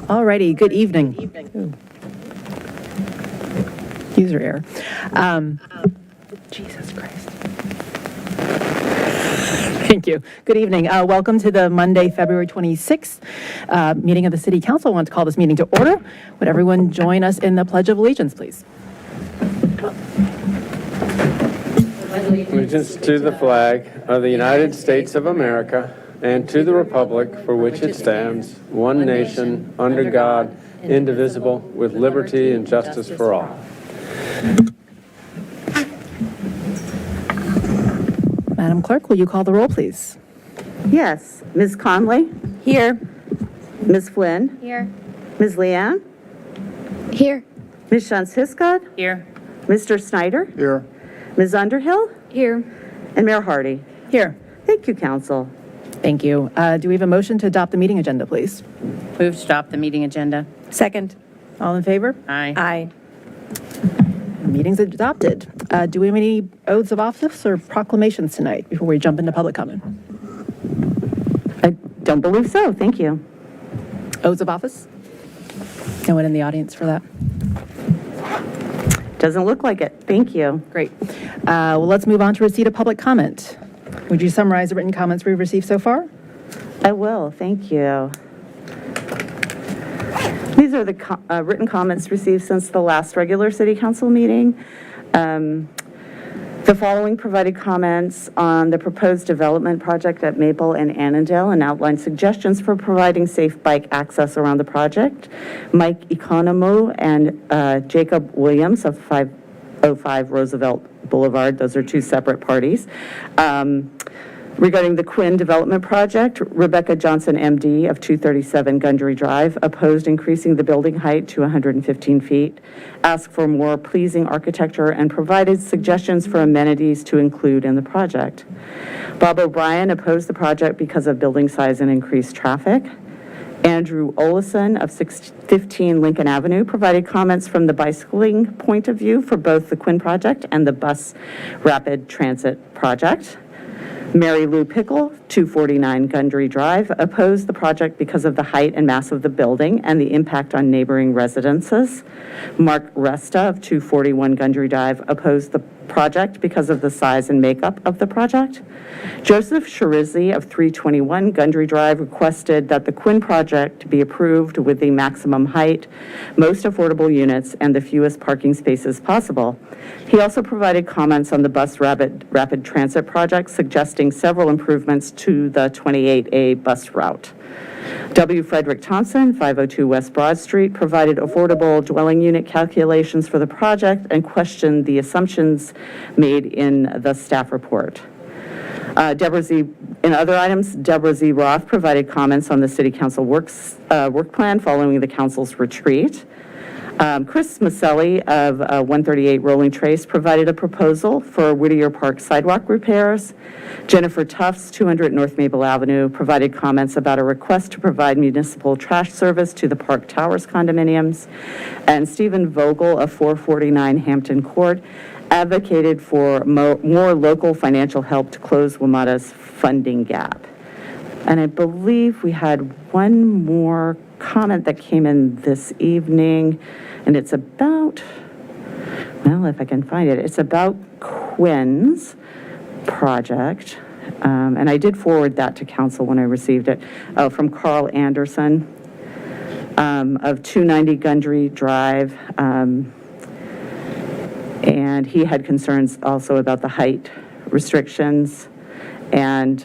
Alrighty, good evening. Ooh. User error. Jesus Christ. Thank you. Good evening. Welcome to the Monday, February 26th meeting of the City Council. I want to call this meeting to order. Would everyone join us in the Pledge of Allegiance, please? Allegiance to the flag of the United States of America and to the republic for which it stands, one nation, under God, indivisible, with liberty and justice for all. Madam Clerk, will you call the roll, please? Yes. Ms. Conley? Here. Ms. Flynn? Here. Ms. Leanne? Here. Ms. Shantz-Hiscott? Here. Mr. Snyder? Here. Ms. Underhill? Here. And Mayor Hardy? Here. Thank you, Council. Thank you. Do we have a motion to adopt the meeting agenda, please? Move to adopt the meeting agenda. Second. All in favor? Aye. Aye. Meeting's adopted. Do we have any oaths of office or proclamations tonight before we jump into public comment? I don't believe so. Thank you. Oaths of office? No one in the audience for that? Doesn't look like it. Thank you. Great. Well, let's move on to receipt of public comment. Would you summarize the written comments we've received so far? I will. Thank you. These are the written comments received since the last regular City Council meeting. The following provided comments on the proposed development project at Maple and Annandale and outlined suggestions for providing safe bike access around the project. Mike Economo and Jacob Williams of 505 Roosevelt Boulevard. Those are two separate parties. Regarding the Quinn Development Project, Rebecca Johnson, MD, of 237 Gundry Drive, opposed increasing the building height to 115 feet, asked for more pleasing architecture, and provided suggestions for amenities to include in the project. Bob O'Brien opposed the project because of building size and increased traffic. Andrew Olison of 615 Lincoln Avenue provided comments from the bicycling point of view for both the Quinn project and the bus rapid transit project. Mary Lou Pickle, 249 Gundry Drive, opposed the project because of the height and mass of the building and the impact on neighboring residences. Mark Resta of 241 Gundry Drive opposed the project because of the size and makeup of the project. Joseph Sharizzi of 321 Gundry Drive requested that the Quinn project be approved with the maximum height, most affordable units, and the fewest parking spaces possible. He also provided comments on the bus rapid transit project, suggesting several improvements to the 28A bus route. W. Frederick Thompson, 502 West Broad Street, provided affordable dwelling unit calculations for the project and questioned the assumptions made in the staff report. In other items, Deborah Z. Roth provided comments on the City Council work plan following the Council's retreat. Chris Maselli of 138 Rolling Trace provided a proposal for Whittier Park sidewalk repairs. Jennifer Tufts, 200 North Maple Avenue, provided comments about a request to provide municipal trash service to the Park Towers condominiums. And Stephen Vogel of 449 Hampton Court advocated for more local financial help to close WMATA's funding gap. And I believe we had one more comment that came in this evening, and it's about, well, if I can find it, it's about Quinn's project. And I did forward that to council when I received it, from Carl Anderson of 290 Gundry Drive. And he had concerns also about the height restrictions and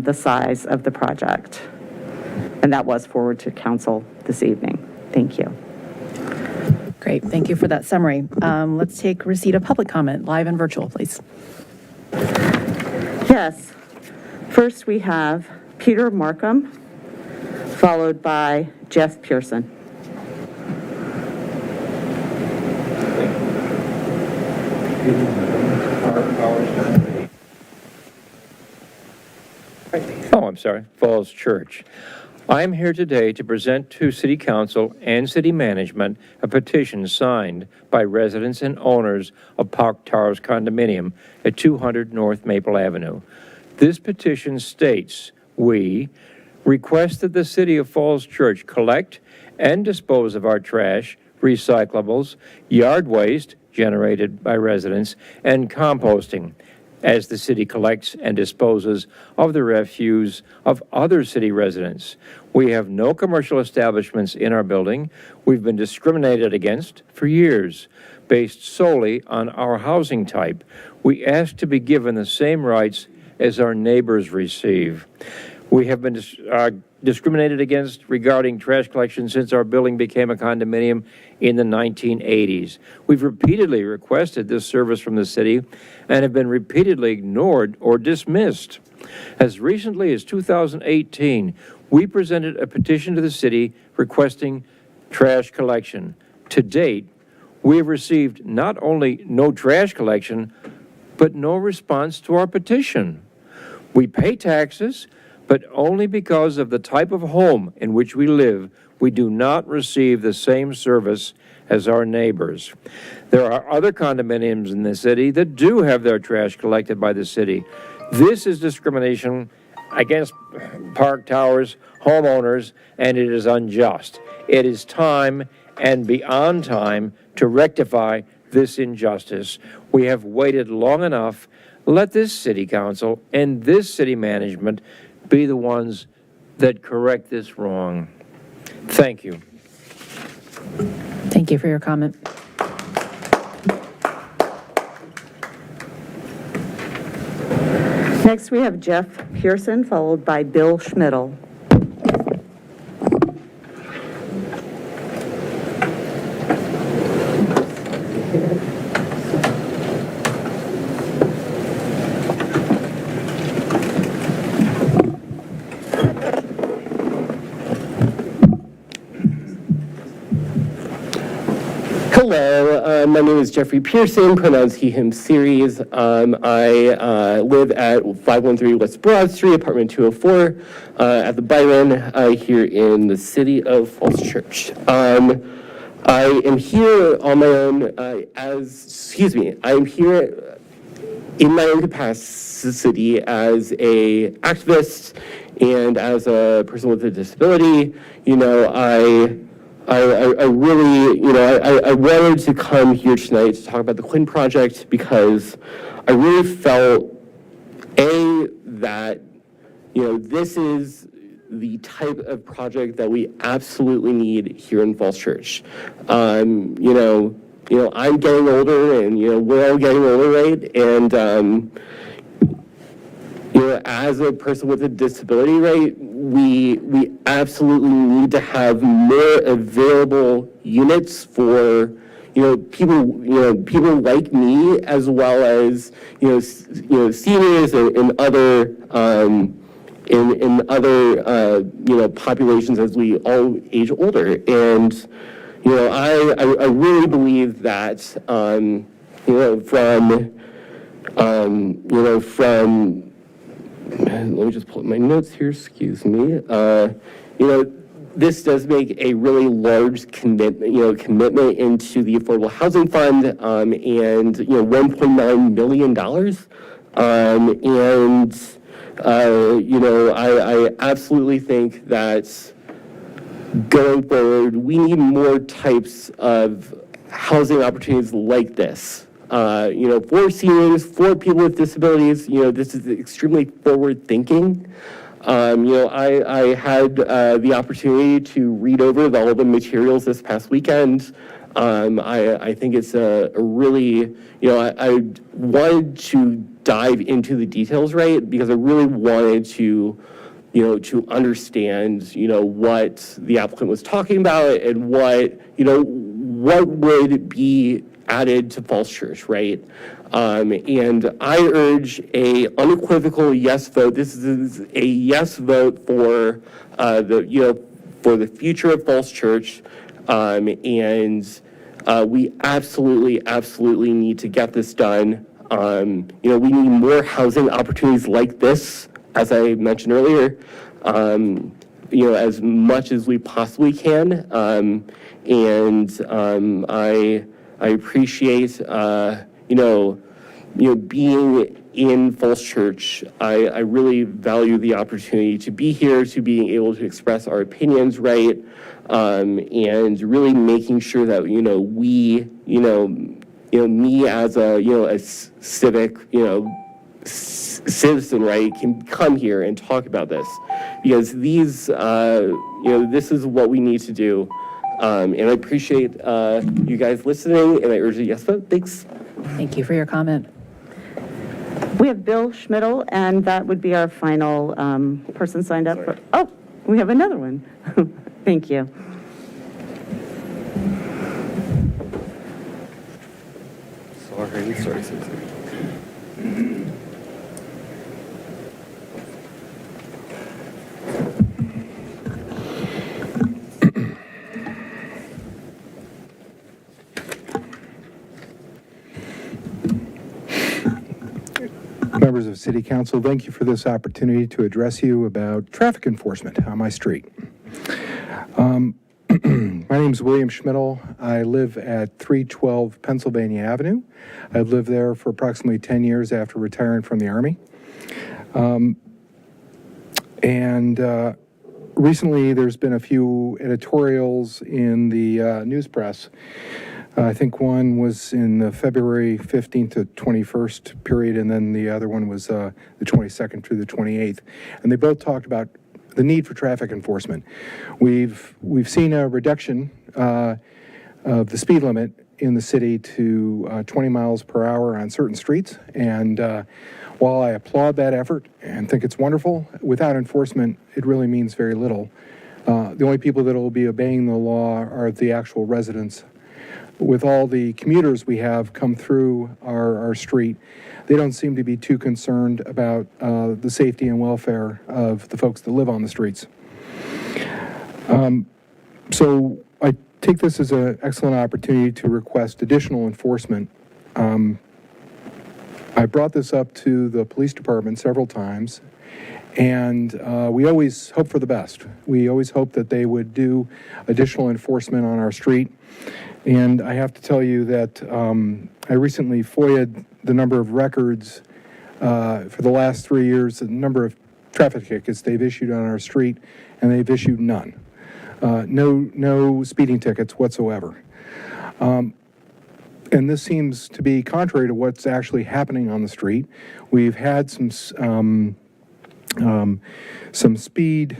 the size of the project. And that was forwarded to council this evening. Thank you. Great. Thank you for that summary. Let's take receipt of public comment, live and virtual, please. Yes. First, we have Peter Markham, followed by Jeff Pearson. Oh, I'm sorry, Falls Church. I am here today to present to City Council and City Management a petition signed by residents and owners of Park Towers condominium at 200 North Maple Avenue. This petition states, we request that the City of Falls Church collect and dispose of our trash, recyclables, yard waste generated by residents, and composting, as the city collects and disposes of the refuse of other city residents. We have no commercial establishments in our building. We've been discriminated against for years, based solely on our housing type. We ask to be given the same rights as our neighbors receive. We have been discriminated against regarding trash collection since our building became a condominium in the 1980s. We've repeatedly requested this service from the city and have been repeatedly ignored or dismissed. As recently as 2018, we presented a petition to the city requesting trash collection. To date, we have received not only no trash collection, but no response to our petition. We pay taxes, but only because of the type of home in which we live, we do not receive the same service as our neighbors. There are other condominiums in the city that do have their trash collected by the city. This is discrimination against Park Towers homeowners, and it is unjust. It is time and beyond time to rectify this injustice. We have waited long enough. Let this city council and this city management be the ones that correct this wrong. Thank you. Thank you for your comment. Next, we have Jeff Pearson, followed by Bill Schmidl. Hello, my name is Jeffrey Pearson, pronounced he, him series. I live at 513 West Broad Street, apartment 204, at the Byron, here in the city of Falls Church. I am here on my own I am here in my own capacity as a activist and as a person with a disability. You know, I really, I wanted to come here tonight to talk about the Quinn Project because I really felt, that, this is the type of project that we absolutely need here in Falls Church. I'm getting older and, we're all getting older, right? And, as a person with a disability, right, we absolutely need to have more available units for, people like me, as well as, seniors and other, in other, populations as we all age older. And, I really believe that, let me just pull up my notes here, excuse me. This does make a really large commitment into the Affordable Housing Fund, and, $1.9 million. I absolutely think that going forward, we need more types of housing opportunities like this. For seniors, for people with disabilities, this is extremely forward-thinking. I had the opportunity to read over all the materials this past weekend. I think it's a really, I wanted to dive into the details, right? Because I really wanted to, to understand, what the applicant was talking about and what would be added to Falls Church, right? And I urge a unequivocal yes vote. This is a yes vote for for the future of Falls Church. We absolutely need to get this done. We need more housing opportunities like this, as I mentioned earlier, as much as we possibly can. I appreciate, being in Falls Church. I really value the opportunity to be here, to being able to express our opinions, right? And really making sure that, me as a civic, citizen, right, can come here and talk about this. Because these, this is what we need to do. And I appreciate you guys listening, and I urge a yes vote. Thanks. Thank you for your comment. We have Bill Schmidl, and that would be our final person signed up for. Oh, we have another one. Thank you. Sorry. Members of City Council, thank you for this opportunity to address you about traffic enforcement on my street. My name is William Schmidl. I live at 312 Pennsylvania Avenue. I've lived there for approximately 10 years after retiring from the Army. Recently, there's been a few editorials in the news press. I think one was in the February 15th to 21st period, and then the other one was the 22nd through the 28th. And they both talked about the need for traffic enforcement. We've seen a reduction of the speed limit in the city to 20 miles per hour on certain streets. And while I applaud that effort and think it's wonderful, without enforcement, it really means very little. The only people that will be obeying the law are the actual residents. With all the commuters we have come through our street, they don't seem to be too concerned about the safety and welfare of the folks that live on the streets. So I take this as an excellent opportunity to request additional enforcement. I brought this up to the police department several times, and we always hope for the best. We always hope that they would do additional enforcement on our street. And I have to tell you that I recently FOIA'd the number of records for the last 3 years, the number of traffic tickets they've issued on our street, and they've issued none. No speeding tickets whatsoever. And this seems to be contrary to what's actually happening on the street. We've had some speed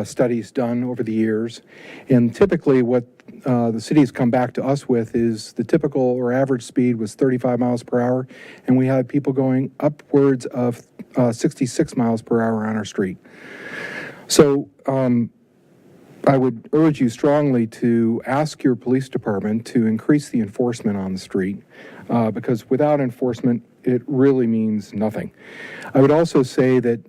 studies done over the years, and typically what the city's come back to us with is the typical or average speed was 35 miles per hour, and we had people going upwards of 66 miles per hour on our street. So I would urge you strongly to ask your police department to increase the enforcement on the street, because without enforcement, it really means nothing. I would also say that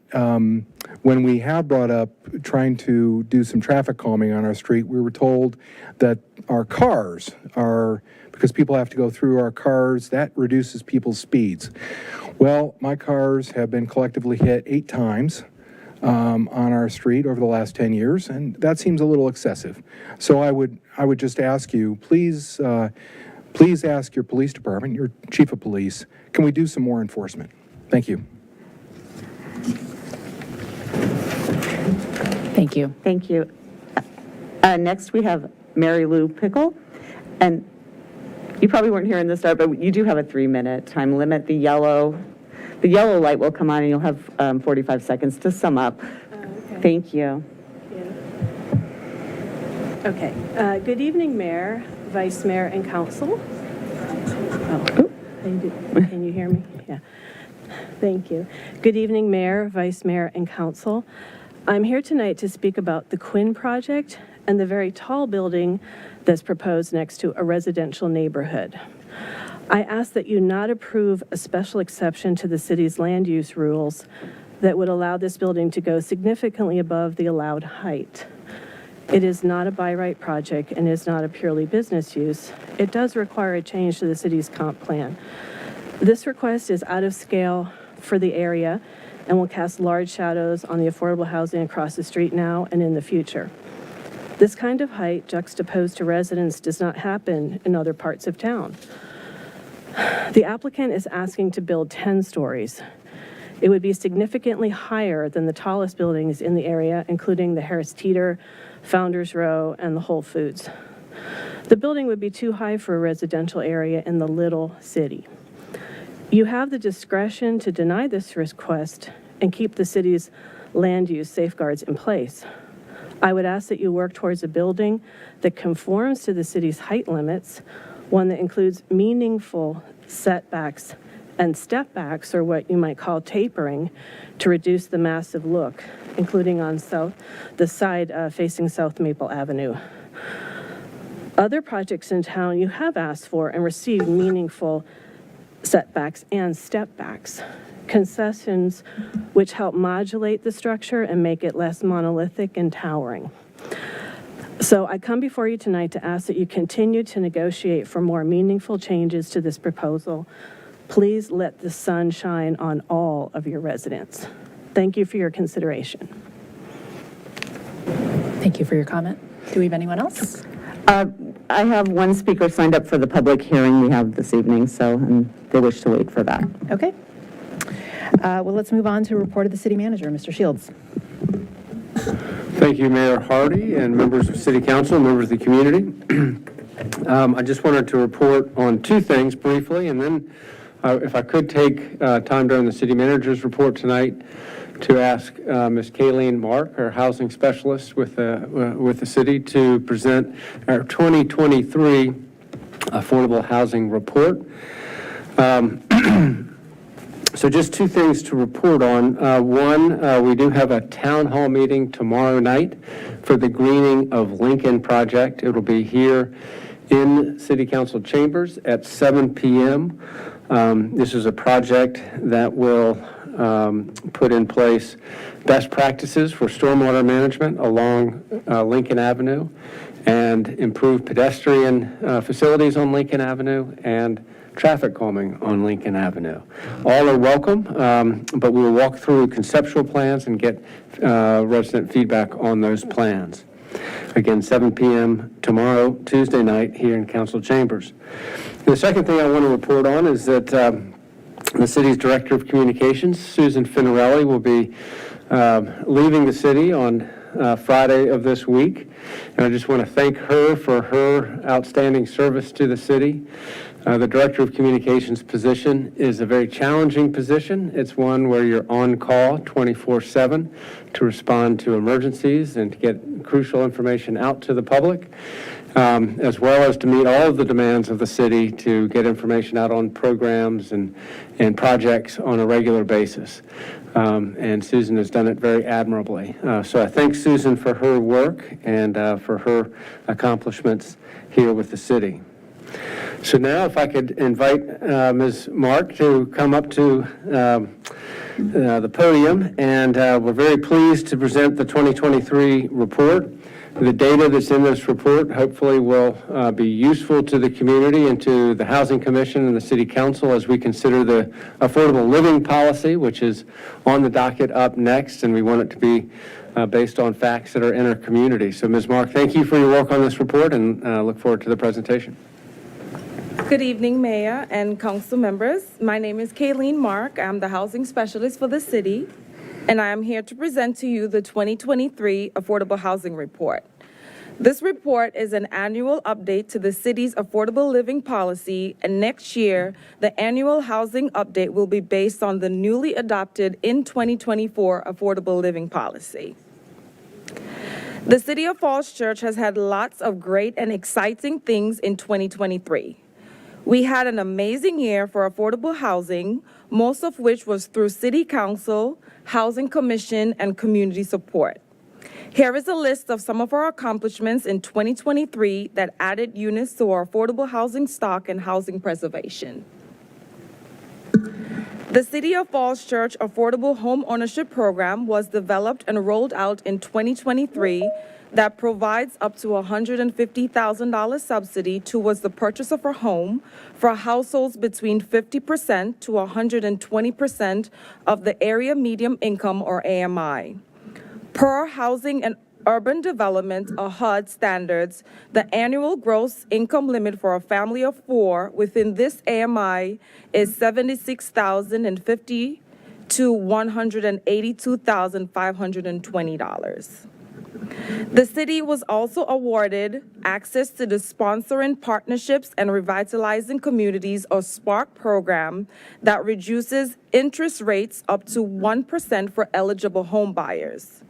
when we have brought up trying to do some traffic calming on our street, we were told that our cars are, because people have to go through our cars, that reduces people's speeds. Well, my cars have been collectively hit 8 times on our street over the last 10 years, and that seems a little excessive. So I would just ask you, please ask your police department, your chief of police, can we do some more enforcement? Thank you. Thank you. Thank you. Next, we have Mary Lou Pickle. And you probably weren't here in the start, but you do have a 3-minute time limit. The yellow light will come on, and you'll have 45 seconds to sum up. Okay. Thank you. Okay. Good evening, Mayor, Vice Mayor, and Council. Oh, can you hear me? Yeah. Thank you. Good evening, Mayor, Vice Mayor, and Council. I'm here tonight to speak about the Quinn project and the very tall building that's proposed next to a residential neighborhood. I ask that you not approve a special exception to the city's land use rules that would allow this building to go significantly above the allowed height. It is not a by right project and is not a purely business use. It does require a change to the city's comp plan. This request is out of scale for the area and will cast large shadows on the affordable housing across the street now and in the future. This kind of height juxtaposed to residents does not happen in other parts of town. The applicant is asking to build 10 stories. It would be significantly higher than the tallest buildings in the area, including the Harris Teeter, Founders Row, and the Whole Foods. The building would be too high for a residential area in the little city. You have the discretion to deny this request and keep the city's land use safeguards in place. I would ask that you work towards a building that conforms to the city's height limits, one that includes meaningful setbacks and step backs, or what you might call tapering, to reduce the massive look, including on the side facing South Maple Avenue. Other projects in town you have asked for and received meaningful setbacks and step backs, concessions which help modulate the structure and make it less monolithic and towering. So I come before you tonight to ask that you continue to negotiate for more meaningful changes to this proposal. Please let the sun shine on all of your residents. Thank you for your consideration. Thank you for your comment. Do we have anyone else? I have one speaker signed up for the public hearing we have this evening, so they wish to wait for that. Okay. Well, let's move on to report of the city manager, Mr. Shields. Thank you, Mayor Hardy, and members of City Council, members of the community. I just wanted to report on two things briefly, and then if I could take time during the city manager's report tonight to ask Ms. Kayleen Mark, our housing specialist with the city, to present our 2023 affordable housing report. So just two things to report on. One, we do have a town hall meeting tomorrow night for the Greening of Lincoln project. It will be here in City Council chambers at 7 p.m. This is a project that will put in place best practices for stormwater management along Lincoln Avenue and improve pedestrian facilities on Lincoln Avenue and traffic calming on Lincoln Avenue. All are welcome, but we will walk through conceptual plans and get resident feedback on those plans. Again, 7 p.m. tomorrow, Tuesday night, here in council chambers. The second thing I want to report on is that the city's Director of Communications, Susan Finarelli, will be leaving the city on Friday of this week. And I just want to thank her for her outstanding service to the city. The Director of Communications position is a very challenging position. It's one where you're on call 24/7 to respond to emergencies and to get crucial information out to the public, as well as to meet all of the demands of the city to get information out on programs and projects on a regular basis. And Susan has done it very admirably. So I thank Susan for her work and for her accomplishments here with the city. So now if I could invite Ms. Mark to come up to the podium, and we're very pleased to present the 2023 report. The data that's in this report hopefully will be useful to the community and to the Housing Commission and the City Council as we consider the affordable living policy, which is on the docket up next, and we want it to be based on facts that are in our community. So Ms. Mark, thank you for your work on this report, and look forward to the presentation. Good evening, Mayor and Council members. My name is Kayleen Mark. I'm the housing specialist for the city, and I am here to present to you the 2023 Affordable Housing Report. This report is an annual update to the city's affordable living policy, and next year, the annual housing update will be based on the newly adopted in 2024 affordable living policy. The City of Falls Church has had lots of great and exciting things in 2023. We had an amazing year for affordable housing, most of which was through City Council, Housing Commission, and community support. Here is a list of some of our accomplishments in 2023 that added units to our affordable housing stock and housing preservation. The City of Falls Church Affordable Home Ownership Program was developed and rolled out in 2023 that provides up to $150,000 subsidy towards the purchase of a home for households between 50% to 120% of the area median income, or AMI. Per Housing and Urban Development, or HUD standards, the annual gross income limit for a family of four within this AMI is $76,050 to $182,520. The city was also awarded access to the Sponsoring Partnerships and Revitalizing Communities, or SPARK program, that reduces interest rates up to 1% for eligible home buyers.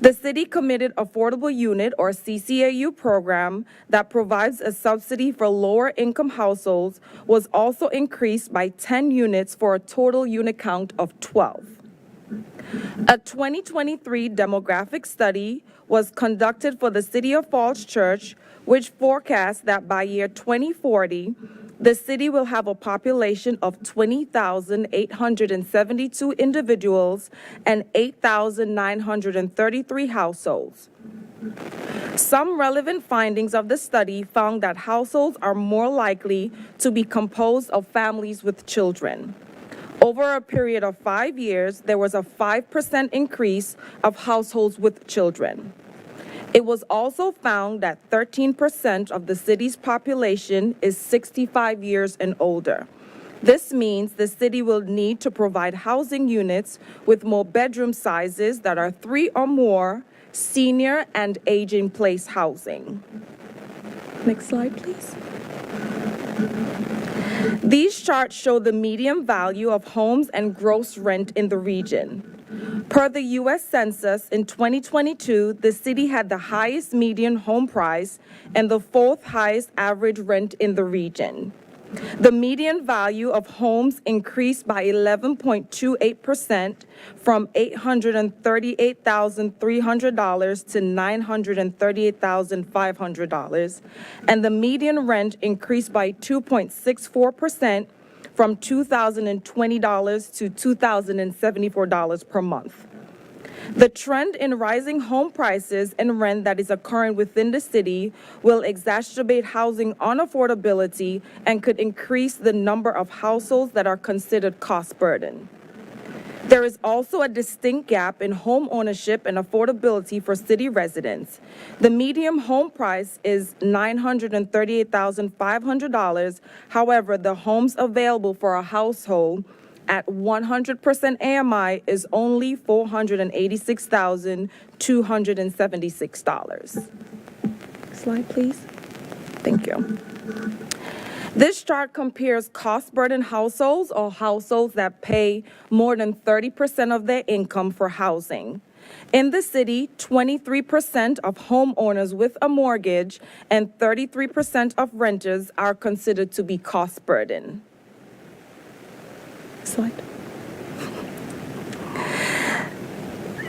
The City Committed Affordable Unit, or CCAU program, that provides a subsidy for lower-income households was also increased by 10 units for a total unit count of 12. A 2023 demographic study was conducted for the City of Falls Church, which forecasts that by year 2040, the city will have a population of 20,872 individuals and 8,933 households. Some relevant findings of the study found that households are more likely to be composed of families with children. Over a period of 5 years, there was a 5% increase of households with children. It was also found that 13% of the city's population is 65 years and older. This means the city will need to provide housing units with more bedroom sizes that are 3 or more, senior and age-in-place housing. Next slide, please. These charts show the median value of homes and gross rent in the region. Per the U.S. Census, in 2022, the city had the highest median home price and the 4th highest average rent in the region. The median value of homes increased by 11.28% from $838,300 to $938,500, and the median rent increased by 2.64% from $2,020 to $2,074 per month. The trend in rising home prices and rent that is occurring within the city will exacerbate housing unaffordability and could increase the number of households that are considered cost burden. There is also a distinct gap in home ownership and affordability for city residents. The median home price is $938,500. However, the homes available for a household at 100% AMI is only $486,276. Slide, please. Thank you. This chart compares cost-burden households, or households that pay more than 30% of their income for housing. In the city, 23% of homeowners with a mortgage and 33% of renters are considered to be cost-burden. Slide.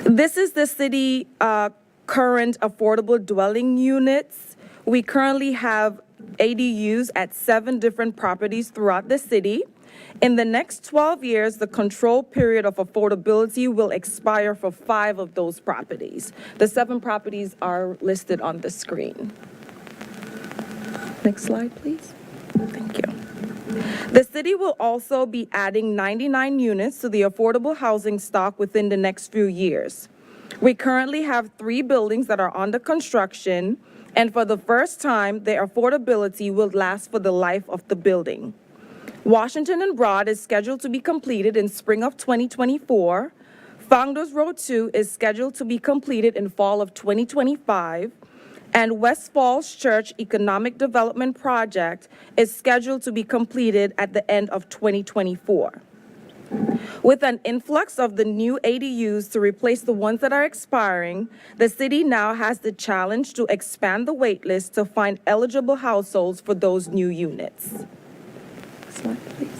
This is the city current affordable dwelling units. We currently have ADUs at 7 different properties throughout the city. In the next 12 years, the control period of affordability will expire for 5 of those properties. The 7 properties are listed on the screen. Next slide, please. Thank you. The city will also be adding 99 units to the affordable housing stock within the next few years. We currently have 3 buildings that are under construction, and for the first time, their affordability will last for the life of the building. Washington and Broad is scheduled to be completed in spring of 2024. Founders Road 2 is scheduled to be completed in fall of 2025. And West Falls Church Economic Development Project is scheduled to be completed at the end of 2024. With an influx of the new ADUs to replace the ones that are expiring, the city now has the challenge to expand the wait list to find eligible households for those new units. Slide, please.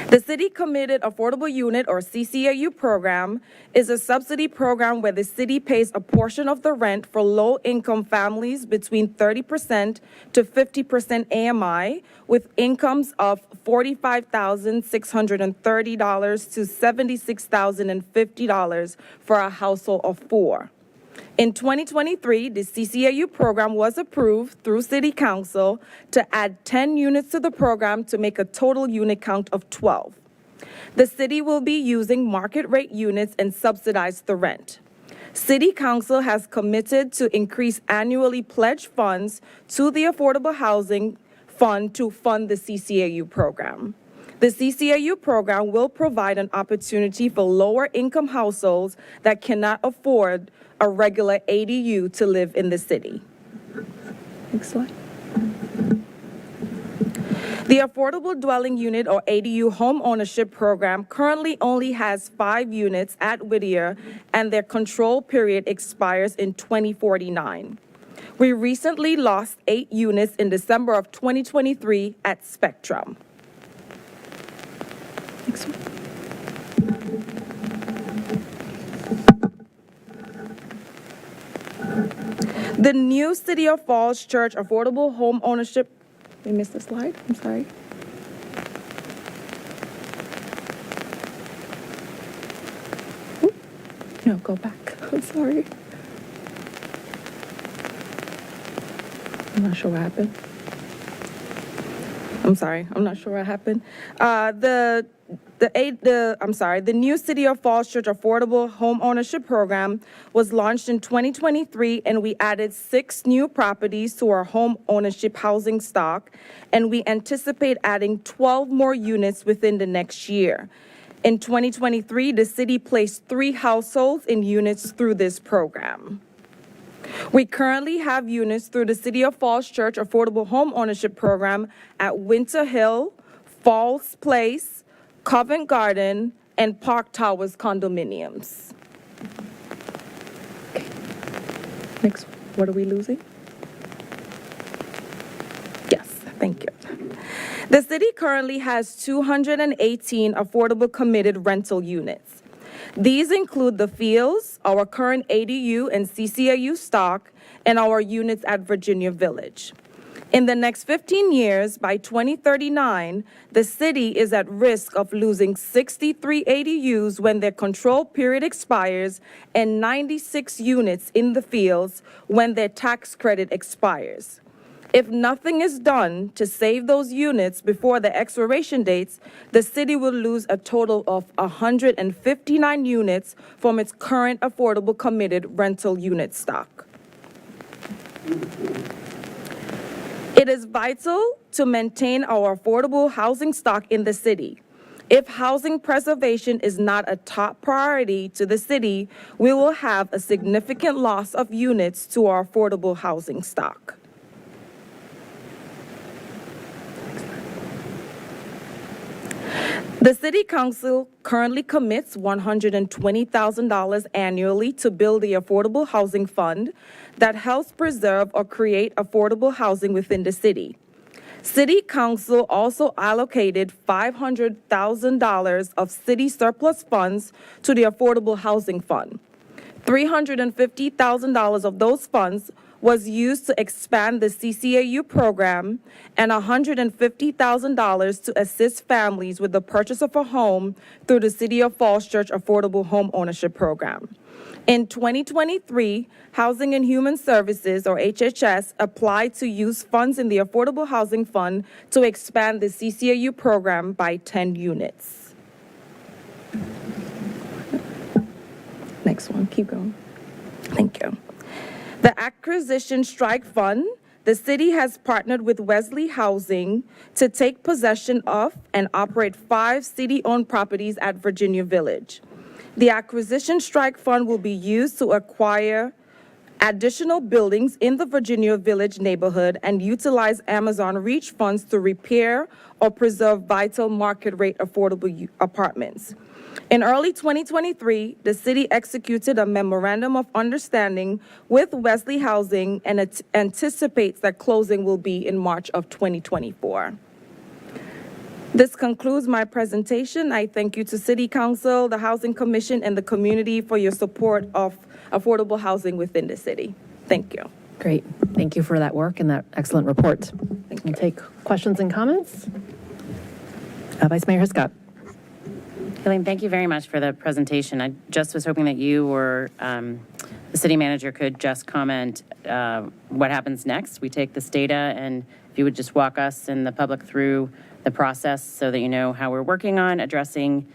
The City Committed Affordable Unit, or CCAU program, is a subsidy program where the city pays a portion of the rent for low-income families between 30% to 50% AMI, with incomes of $45,630 to $76,050 for a household of 4. In 2023, the CCAU program was approved through City Council to add 10 units to the program to make a total unit count of 12. The city will be using market rate units and subsidize the rent. City Council has committed to increase annually pledged funds to the Affordable Housing Fund to fund the CCAU program. The CCAU program will provide an opportunity for lower-income households that cannot afford a regular ADU to live in the city. Next slide. The Affordable Dwelling Unit, or ADU, home ownership program currently only has 5 units at Whittier, and their control period expires in 2049. We recently lost 8 units in December of 2023 at Spectrum. Next one. The new City of Falls Church Affordable Home Ownership. We missed the slide, I'm sorry. Oop. No, go back, I'm sorry. I'm not sure what happened. I'm sorry, I'm not sure what happened. The new City of Falls Church Affordable Home Ownership Program was launched in 2023, and we added 6 new properties to our home ownership housing stock, and we anticipate adding 12 more units within the next year. In 2023, the city placed 3 households in units through this program. We currently have units through the City of Falls Church Affordable Home Ownership Program at Winter Hill, Falls Place, Covent Garden, and Park Towers condominiums. Okay. Next, what are we losing? Yes, thank you. The city currently has 218 affordable committed rental units. These include the Fields, our current ADU and CCAU stock, and our units at Virginia Village. In the next 15 years, by 2039, the city is at risk of losing 63 ADUs when their control period expires and 96 units in the Fields when their tax credit expires. If nothing is done to save those units before the expiration dates, the city will lose a total of 159 units from its current affordable committed rental unit stock. It is vital to maintain our affordable housing stock in the city. If housing preservation is not a top priority to the city, we will have a significant loss of units to our affordable housing stock. The City Council currently commits $120,000 annually to build the Affordable Housing Fund that helps preserve or create affordable housing within the city. City Council also allocated $500,000 of city surplus funds to the Affordable Housing Fund. $350,000 of those funds was used to expand the CCAU program and $150,000 to assist families with the purchase of a home through the City of Falls Church Affordable Home Ownership Program. In 2023, Housing and Human Services, or HHS, applied to use funds in the Affordable Housing Fund to expand the CCAU program by 10 units. Next one, keep going. Thank you. The Acquisition Strike Fund, the city has partnered with Wesley Housing to take possession of and operate 5 city-owned properties at Virginia Village. The Acquisition Strike Fund will be used to acquire additional buildings in the Virginia Village neighborhood and utilize Amazon Reach funds to repair or preserve vital market-rate affordable apartments. In early 2023, the city executed a memorandum of understanding with Wesley Housing, and it anticipates that closing will be in March of 2024. This concludes my presentation. I thank you to City Council, the Housing Commission, and the community for your support of affordable housing within the city. Thank you. Great. Thank you for that work and that excellent report. We'll take questions and comments. Vice Mayor Hiscott. Elaine, thank you very much for the presentation. I just was hoping that you or the city manager could just comment what happens next. We take this data, and if you would just walk us and the public through the process so that you know how we're working on addressing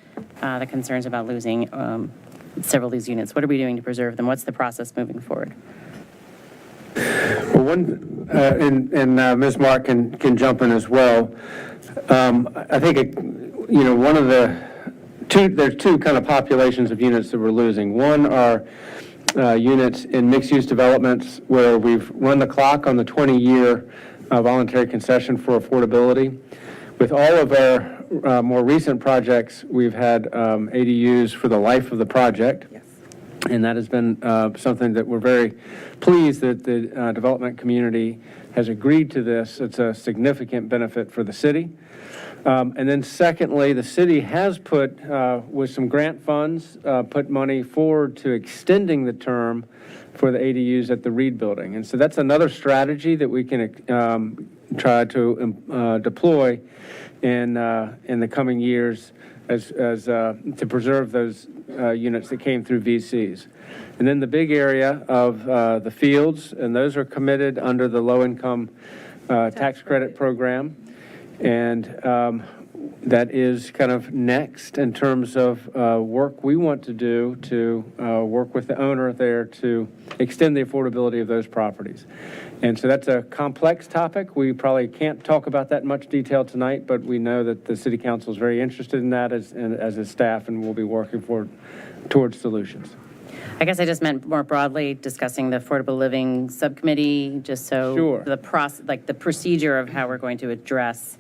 the concerns about losing several of these units. What are we doing to preserve them? What's the process moving forward? Well, and Ms. Mark can jump in as well. I think one of there's two kind of populations of units that we're losing. One are units in mixed-use developments where we've run the clock on the 20-year voluntary concession for affordability. With all of our more recent projects, we've had ADUs for the life of the project. Yes. And that has been something that we're very pleased that the development community has agreed to this. It's a significant benefit for the city. And then secondly, the city has put, with some grant funds, put money forward to extending the term for the ADUs at the Reed Building. And so that's another strategy that we can try to deploy in the coming years as to preserve those units that came through VCs. And then the big area of the fields, and those are committed under the low-income tax credit program. And that is kind of next in terms of work we want to do to work with the owner there to extend the affordability of those properties. And so that's a complex topic. We probably can't talk about that in much detail tonight, but we know that the City Council is very interested in that as a staff, and we'll be working towards solutions. I guess I just meant more broadly discussing the Affordable Living Subcommittee, just so Sure. the process, like the procedure of how we're going to address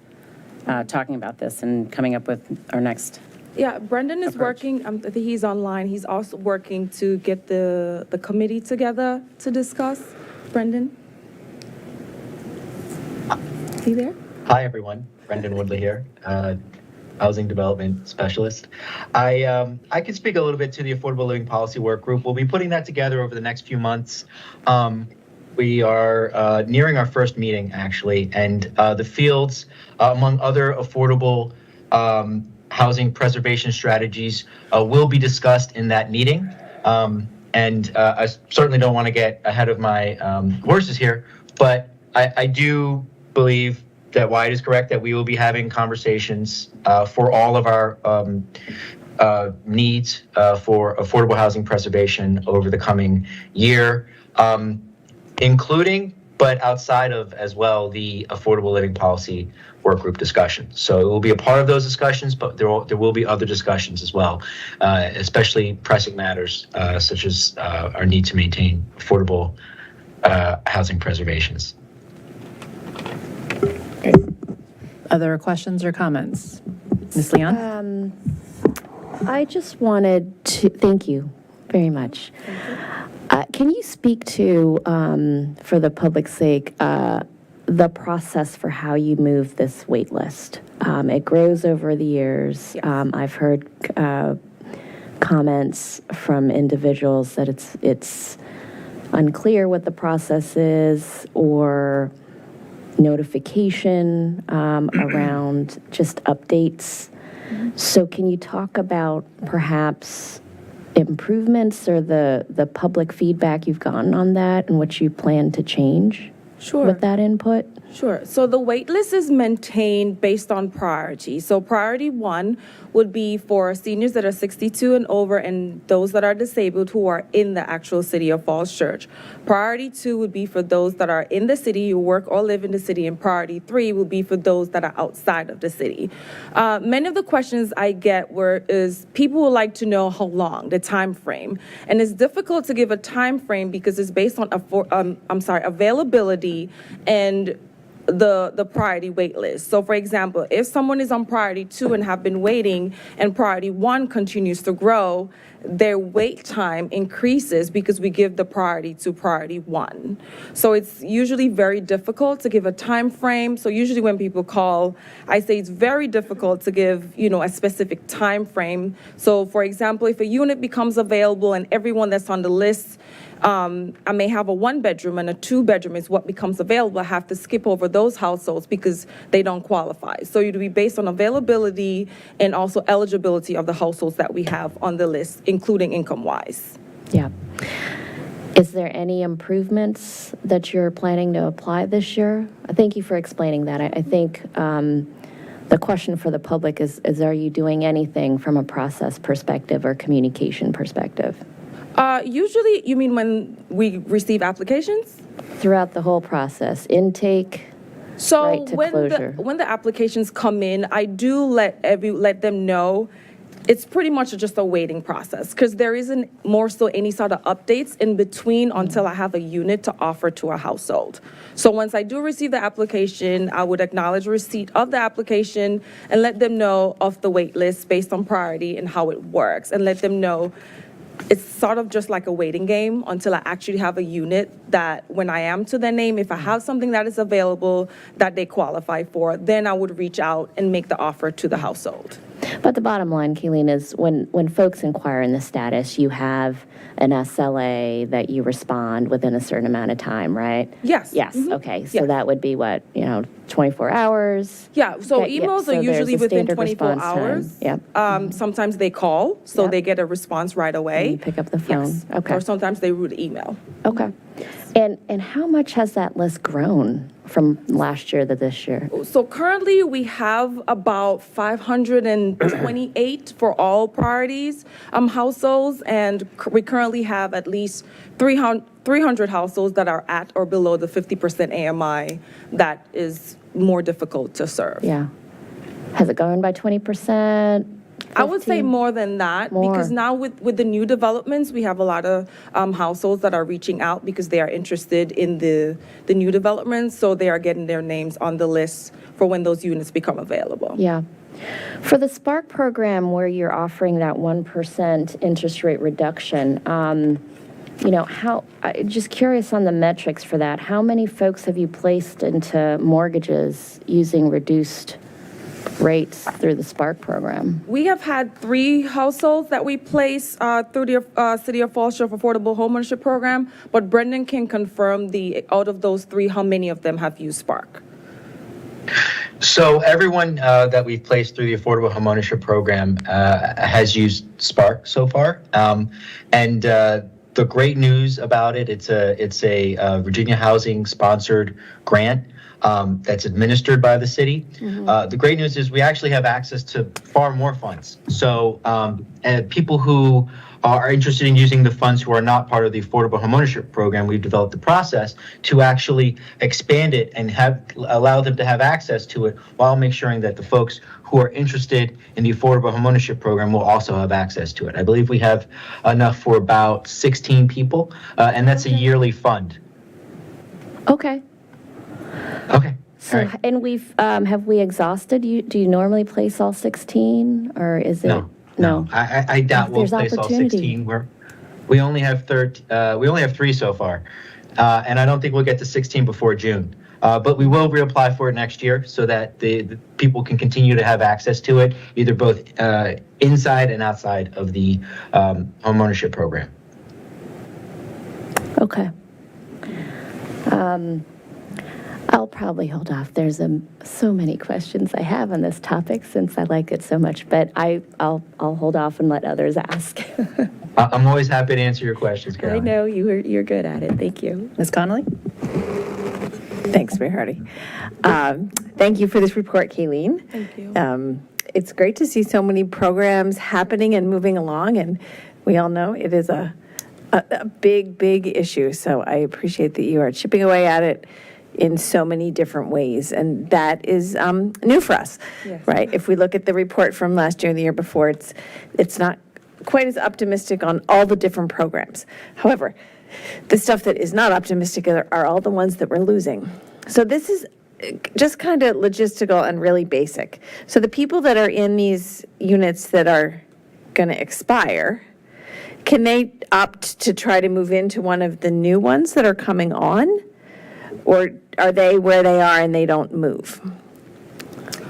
talking about this and coming up with our next. Yeah, Brendan is working, I think he's online. He's also working to get the committee together to discuss. Brendan? Is he there? Hi, everyone. Brendan Woodley here, Housing Development Specialist. I can speak a little bit to the Affordable Living Policy Work Group. We'll be putting that together over the next few months. We are nearing our first meeting, actually, and the fields, among other affordable housing preservation strategies, will be discussed in that meeting. And I certainly don't want to get ahead of my horses here, but I do believe that Wyatt is correct, that we will be having conversations for all of our needs for affordable housing preservation over the coming year, including, but outside of as well, the Affordable Living Policy Work Group discussion. So it will be a part of those discussions, but there will be other discussions as well, especially pressing matters such as our need to maintain affordable housing preservations. Great. Other questions or comments? Ms. Leon? I just wanted to, thank you very much. Can you speak to, for the public's sake, the process for how you move this wait list? It grows over the years. Yes. I've heard comments from individuals that it's unclear what the process is, or notification around just updates. So can you talk about perhaps improvements or the public feedback you've gotten on that and what you plan to change Sure. with that input? Sure. So the wait list is maintained based on priority. So priority 1 would be for seniors that are 62 and over and those that are disabled who are in the actual city of Falls Church. Priority 2 would be for those that are in the city, who work or live in the city. And priority 3 would be for those that are outside of the city. Many of the questions I get is people would like to know how long, the time frame. And it's difficult to give a time frame because it's based on availability and the priority wait list. So for example, if someone is on priority 2 and have been waiting and priority 1 continues to grow, their wait time increases because we give the priority to priority 1. So it's usually very difficult to give a time frame. So usually when people call, I say it's very difficult to give, a specific time frame. So for example, if a unit becomes available and everyone that's on the list, I may have a 1-bedroom and a 2-bedroom is what becomes available. I have to skip over those households because they don't qualify. So it would be based on availability and also eligibility of the households that we have on the list, including income-wise. Yeah. Is there any improvements that you're planning to apply this year? Thank you for explaining that. I think the question for the public is are you doing anything from a process perspective or communication perspective? Usually, you mean when we receive applications? Throughout the whole process, intake, So right to closure? when the applications come in, I do let them know it's pretty much just a waiting process because there isn't more so any sort of updates in between until I have a unit to offer to a household. So once I do receive the application, I would acknowledge receipt of the application and let them know of the wait list based on priority and how it works, and let them know it's sort of just like a waiting game until I actually have a unit that when I am to their name, if I have something that is available that they qualify for, then I would reach out and make the offer to the household. But the bottom line, Kayleen, is when folks inquire in the status, you have an SLA that you respond within a certain amount of time, right? Yes. Yes, Mhm. okay. So Yeah. that would be what, 24 hours? Yeah, so Okay, yeah, emails so are there's usually a within standard 24 response time. hours. Yep. Sometimes they call, so Yep. they get a response right away. You pick up the phone. Yes. Okay. Or sometimes they would email. Okay. And how much has that list grown from last year to this year? So currently, we have about 528 for all priorities households, and we currently have at least 300 households that are at or below the 50% AMI that is more difficult to serve. Yeah. Has it grown by 20%? I would say 15? more than that, because More. now with the new developments, we have a lot of households that are reaching out because they are interested in the new developments, so they are getting their names on the list for when those units become available. Yeah. For the Spark program where you're offering that 1% interest rate reduction, just curious on the metrics for that. How many folks have you placed into mortgages using reduced rates through the Spark program? We have had 3 households that we place through the City of Falls Church Affordable Homeownership Program, but Brendan can confirm out of those 3, how many of them have used Spark. So everyone that we've placed through the Affordable Homeownership Program has used Spark so far. And the great news about it, it's a Virginia Housing sponsored grant that's administered by the city. The great news is we actually have access to far more funds. So people who are interested in using the funds who are not part of the Affordable Homeownership Program, we've developed the process to actually expand it and allow them to have access to it while making sure that the folks who are interested in the Affordable Homeownership Program will also have access to it. I believe we have enough for about 16 people, and that's a yearly fund. Okay. Okay. So, All right. and have we exhausted you? Do you normally place all 16 or is it? No. I doubt we'll There's place all opportunity. 16. We only have 3 so far, and I don't think we'll get to 16 before June. But we will reapply for it next year so that the people can continue to have access to it, either both inside and outside of the homeownership program. Okay. I'll probably hold off. There's so many questions I have on this topic since I like it so much, but I'll hold off and let others ask. I'm always happy to answer your questions, I Caroline. know you're good at it. Thank you. Ms. Connolly? Thanks, Mayor Hardy. Thank you for this report, Kayleen. Thank you. It's great to see so many programs happening and moving along, and we all know it is a big, big issue. So I appreciate that you are chipping away at it in so many different ways, and that is new for us, Yes. right? If we look at the report from last year and the year before, it's not quite as optimistic on all the different programs. However, the stuff that is not optimistic are all the ones that we're losing. So this is just kind of logistical and really basic. So the people that are in these units that are going to expire, can they opt to try to move into one of the new ones that are coming on? Or are they where they are and they don't move?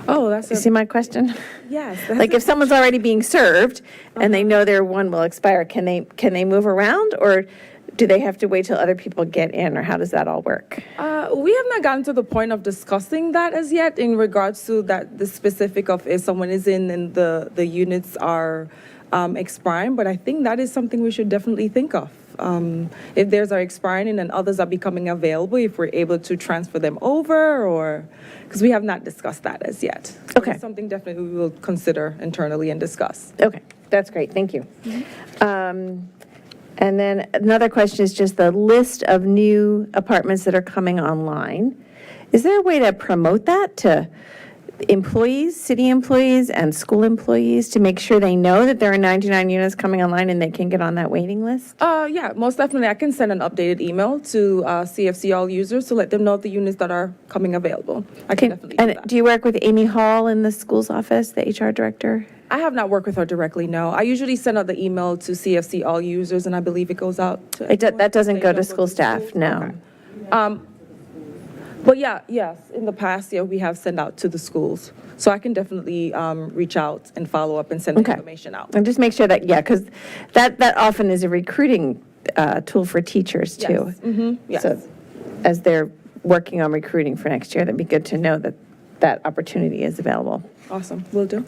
Oh, that's You see my question? yes. Like if someone's already being served and they know their one will expire, can they move around, or do they have to wait till other people get in, or how does that all work? We have not gotten to the point of discussing that as yet in regards to the specific of if someone is in and the units are expiring, but I think that is something we should definitely think of. If theirs are expiring and then others are becoming available, if we're able to transfer them over, or because we have not discussed that as yet. So Okay. it's something definitely we will consider internally and discuss. Okay, that's great, thank you. And then another question is just the list of new apartments that are coming online. Is there a way to promote that to employees, city employees, and school employees to make sure they know that there are 99 units coming online and they can get on that waiting list? Yeah, most definitely. I can send an updated email to CFCL users to let them know the units that are coming available. I can definitely do And that. do you work with Amy Hall in the school's office, the HR director? I have not worked with her directly, no. I usually send out the email to CFCL users, and I believe it goes out to everyone. That doesn't They go don't to school staff, schools? no. Okay. But yes, in the past, we have sent out to the schools. So I can definitely reach out and follow up and send the Okay. information out. And just make sure that, because that often is a recruiting tool for teachers, too. Yes. So as they're working on recruiting for next year, that'd be good to know that that opportunity is available. Awesome, will do.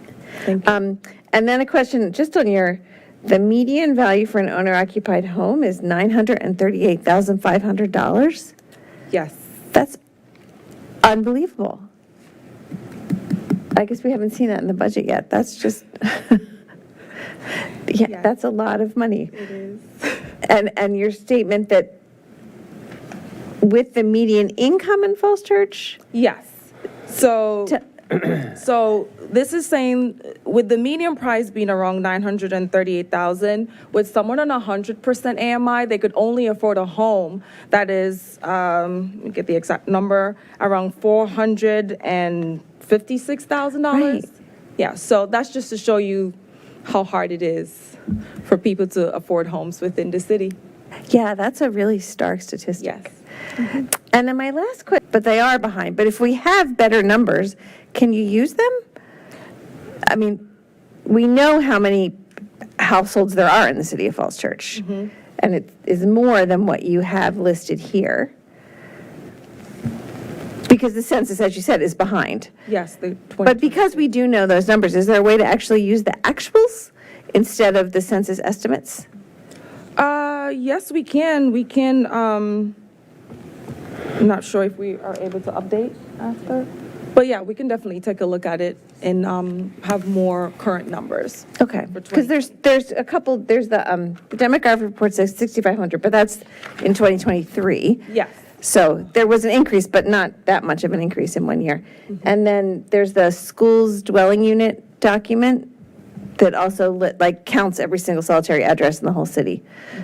Thank you. And then a question, just on the median value for an owner-occupied home is $938,500? Yes. That's unbelievable. I guess we haven't seen that in the budget yet. That's just, yeah, that's a lot of money. It is. And your statement that with the median income in Falls Church? Yes. So this is saying with the median price being around 938,000, with someone on 100% AMI, they could only afford a home that is, let me get the exact number, around $456,000. Right. Yeah, so that's just to show you how hard it is for people to afford homes within the city. Yeah, that's a really stark statistic. Yes. And then my last question, but they are behind, but if we have better numbers, can you use them? I mean, we know how many households there are in the city of Falls Church, and it is more than what you have listed here. Because the census, as you said, is behind. Yes, the 20. But because we do know those numbers, is there a way to actually use the actuals instead of the census estimates? Yes, we can. We can, I'm not sure if we are able to update after. But yeah, we can definitely take a look at it and have more current numbers. Okay, because there's a couple, there's the demographic report says 6,500, but that's in 2023. Yes. So there was an increase, but not that much of an increase in 1 year. And then there's the schools dwelling unit document that also counts every single solitary address in the whole city.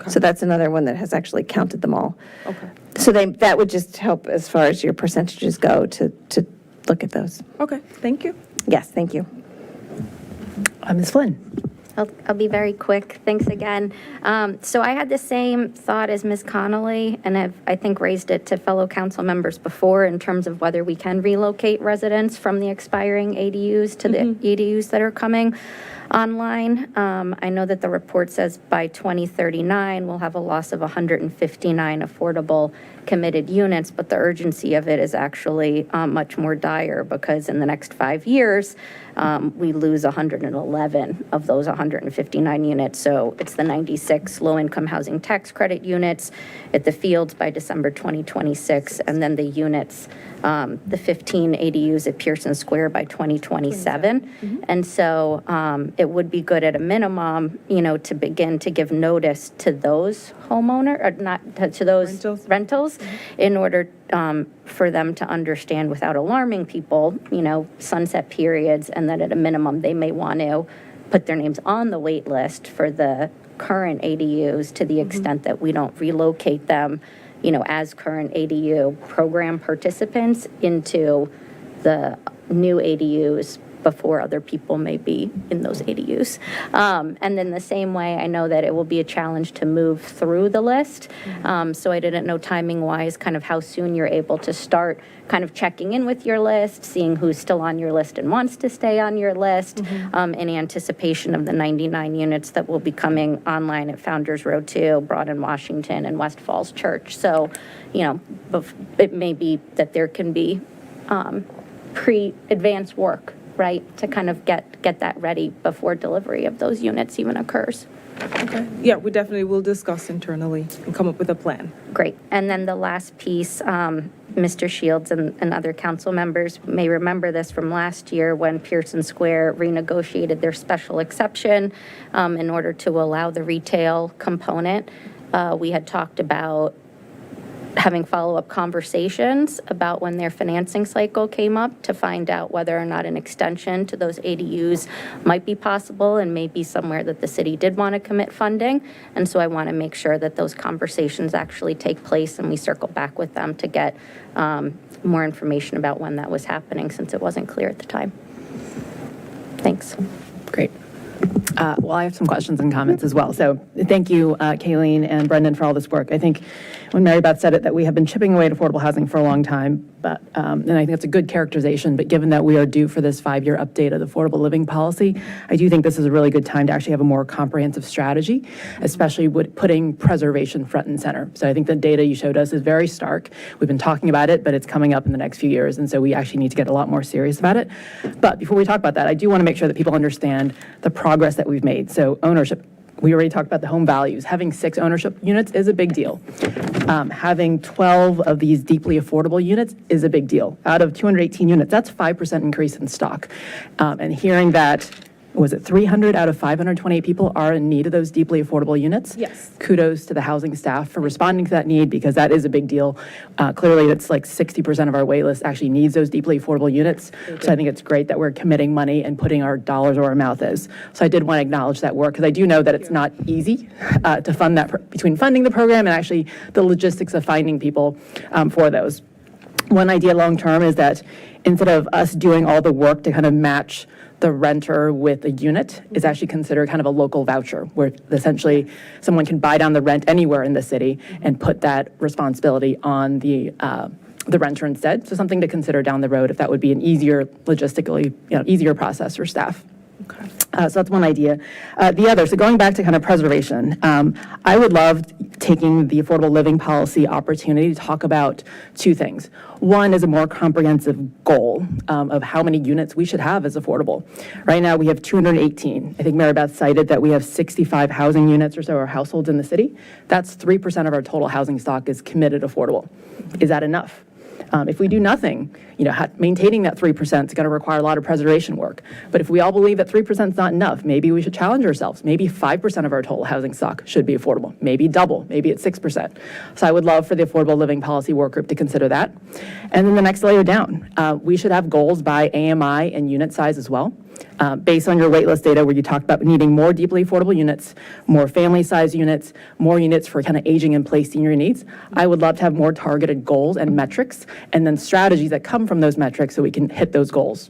So that's another one that has actually counted them all. Okay. So that would just help as far as your percentages go to look at those. Okay, thank you. Yes, thank you. Ms. Flynn. I'll be very quick. Thanks again. So I had the same thought as Ms. Connolly, and I think raised it to fellow council members before in terms of whether we can relocate residents from the expiring ADUs to the ADUs that are coming online. I know that the report says by 2039, we'll have a loss of 159 affordable committed units, but the urgency of it is actually much more dire because in the next 5 years, we lose 111 of those 159 units. So it's the 96 low-income housing tax credit units at the Fields by December 2026, and then the units, the 15 ADUs at Pearson Square by 2027. And so it would be good at a minimum, to begin to give notice to those homeowners, or not to those rentals in order for them to understand without alarming people, sunset periods, and that at a minimum, they may want to put their names on the wait list for the current ADUs to the extent that we don't relocate them, as current ADU program participants into the new ADUs before other people may be in those ADUs. And then the same way, I know that it will be a challenge to move through the list. So I didn't know timing-wise kind of how soon you're able to start kind of checking in with your list, seeing who's still on your list and wants to stay on your list, in anticipation of the 99 units that will be coming online at Founders Row 2, Broad and Washington, and West Falls Church. So, it may be that there can be pre-advanced work, right, to kind of get that ready before delivery of those units even occurs. Okay. Yeah, we definitely will discuss internally and come up with a plan. Great. And then the last piece, Mr. Shields and other council members may remember this from last year when Pearson Square renegotiated their special exception in order to allow the retail component. We had talked about having follow-up conversations about when their financing cycle came up to find out whether or not an extension to those ADUs might be possible and maybe somewhere that the city did want to commit funding. And so I want to make sure that those conversations actually take place and we circle back with them to get more information about when that was happening, since it wasn't clear at the time. Thanks. Great. Well, I have some questions and comments as well. So thank you, Kayleen and Brendan, for all this work. I think when Mary Beth said it, that we have been chipping away at affordable housing for a long time, but and I think that's a good characterization. But given that we are due for this 5-year update of the affordable living policy, I do think this is a really good time to actually have a more comprehensive strategy, especially with putting preservation front and center. So I think the data you showed us is very stark. We've been talking about it, but it's coming up in the next few years, and so we actually need to get a lot more serious about it. But before we talk about that, I do want to make sure that people understand the progress that we've made. So ownership. We already talked about the home values. Having 6 ownership units is a big deal. Having 12 of these deeply affordable units is a big deal. Out of 218 units, that's 5% increase in stock. And hearing that, was it 300 out of 528 people are in need of those deeply affordable units? Yes. Kudos to the housing staff for responding to that need, because that is a big deal. Clearly, it's like 60% of our wait list actually needs those deeply affordable units. So I think it's great that we're committing money and putting our dollars where our mouth is. So I did want to acknowledge that work, because I do know that it's not easy to fund that, between funding the program and actually the logistics of finding people for those. One idea long-term is that instead of us doing all the work to kind of match the renter with a unit, is actually considered kind of a local voucher, where essentially someone can buy down the rent anywhere in the city and put that responsibility on the renter instead. So something to consider down the road, if that would be an easier, logistically, easier process for staff. So that's one idea. The other, so going back to kind of preservation, I would love taking the affordable living policy opportunity to talk about 2 things. One is a more comprehensive goal of how many units we should have as affordable. Right now, we have 218. I think Mary Beth cited that we have 65 housing units or so, or households in the city. That's 3% of our total housing stock is committed affordable. Is that enough? If we do nothing, maintaining that 3% is going to require a lot of preservation work. But if we all believe that 3% is not enough, maybe we should challenge ourselves. Maybe 5% of our total housing stock should be affordable. Maybe double. Maybe it's 6%. So I would love for the Affordable Living Policy Work Group to consider that. And then the next layer down, we should have goals by AMI and unit size as well. Based on your waitlist data, where you talked about needing more deeply affordable units, more family size units, more units for kind of aging in place senior needs, I would love to have more targeted goals and metrics, and then strategies that come from those metrics so we can hit those goals.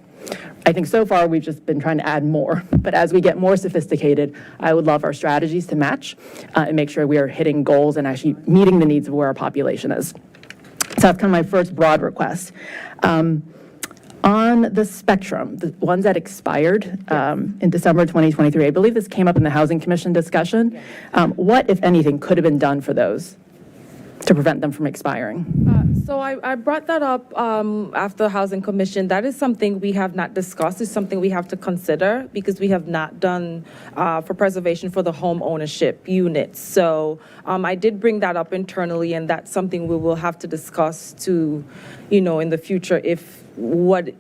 I think so far we've just been trying to add more, but as we get more sophisticated, I would love our strategies to match and make sure we are hitting goals and actually meeting the needs of where our population is. So that's kind of my first broad request. On the spectrum, the ones that expired in December 2023, I believe this came up in the Housing Commission discussion. What, if anything, could have been done for those to prevent them from expiring? So I brought that up after the Housing Commission. That is something we have not discussed. It's something we have to consider, because we have not done for preservation for the home ownership units. So I did bring that up internally, and that's something we will have to discuss to, in the future, if what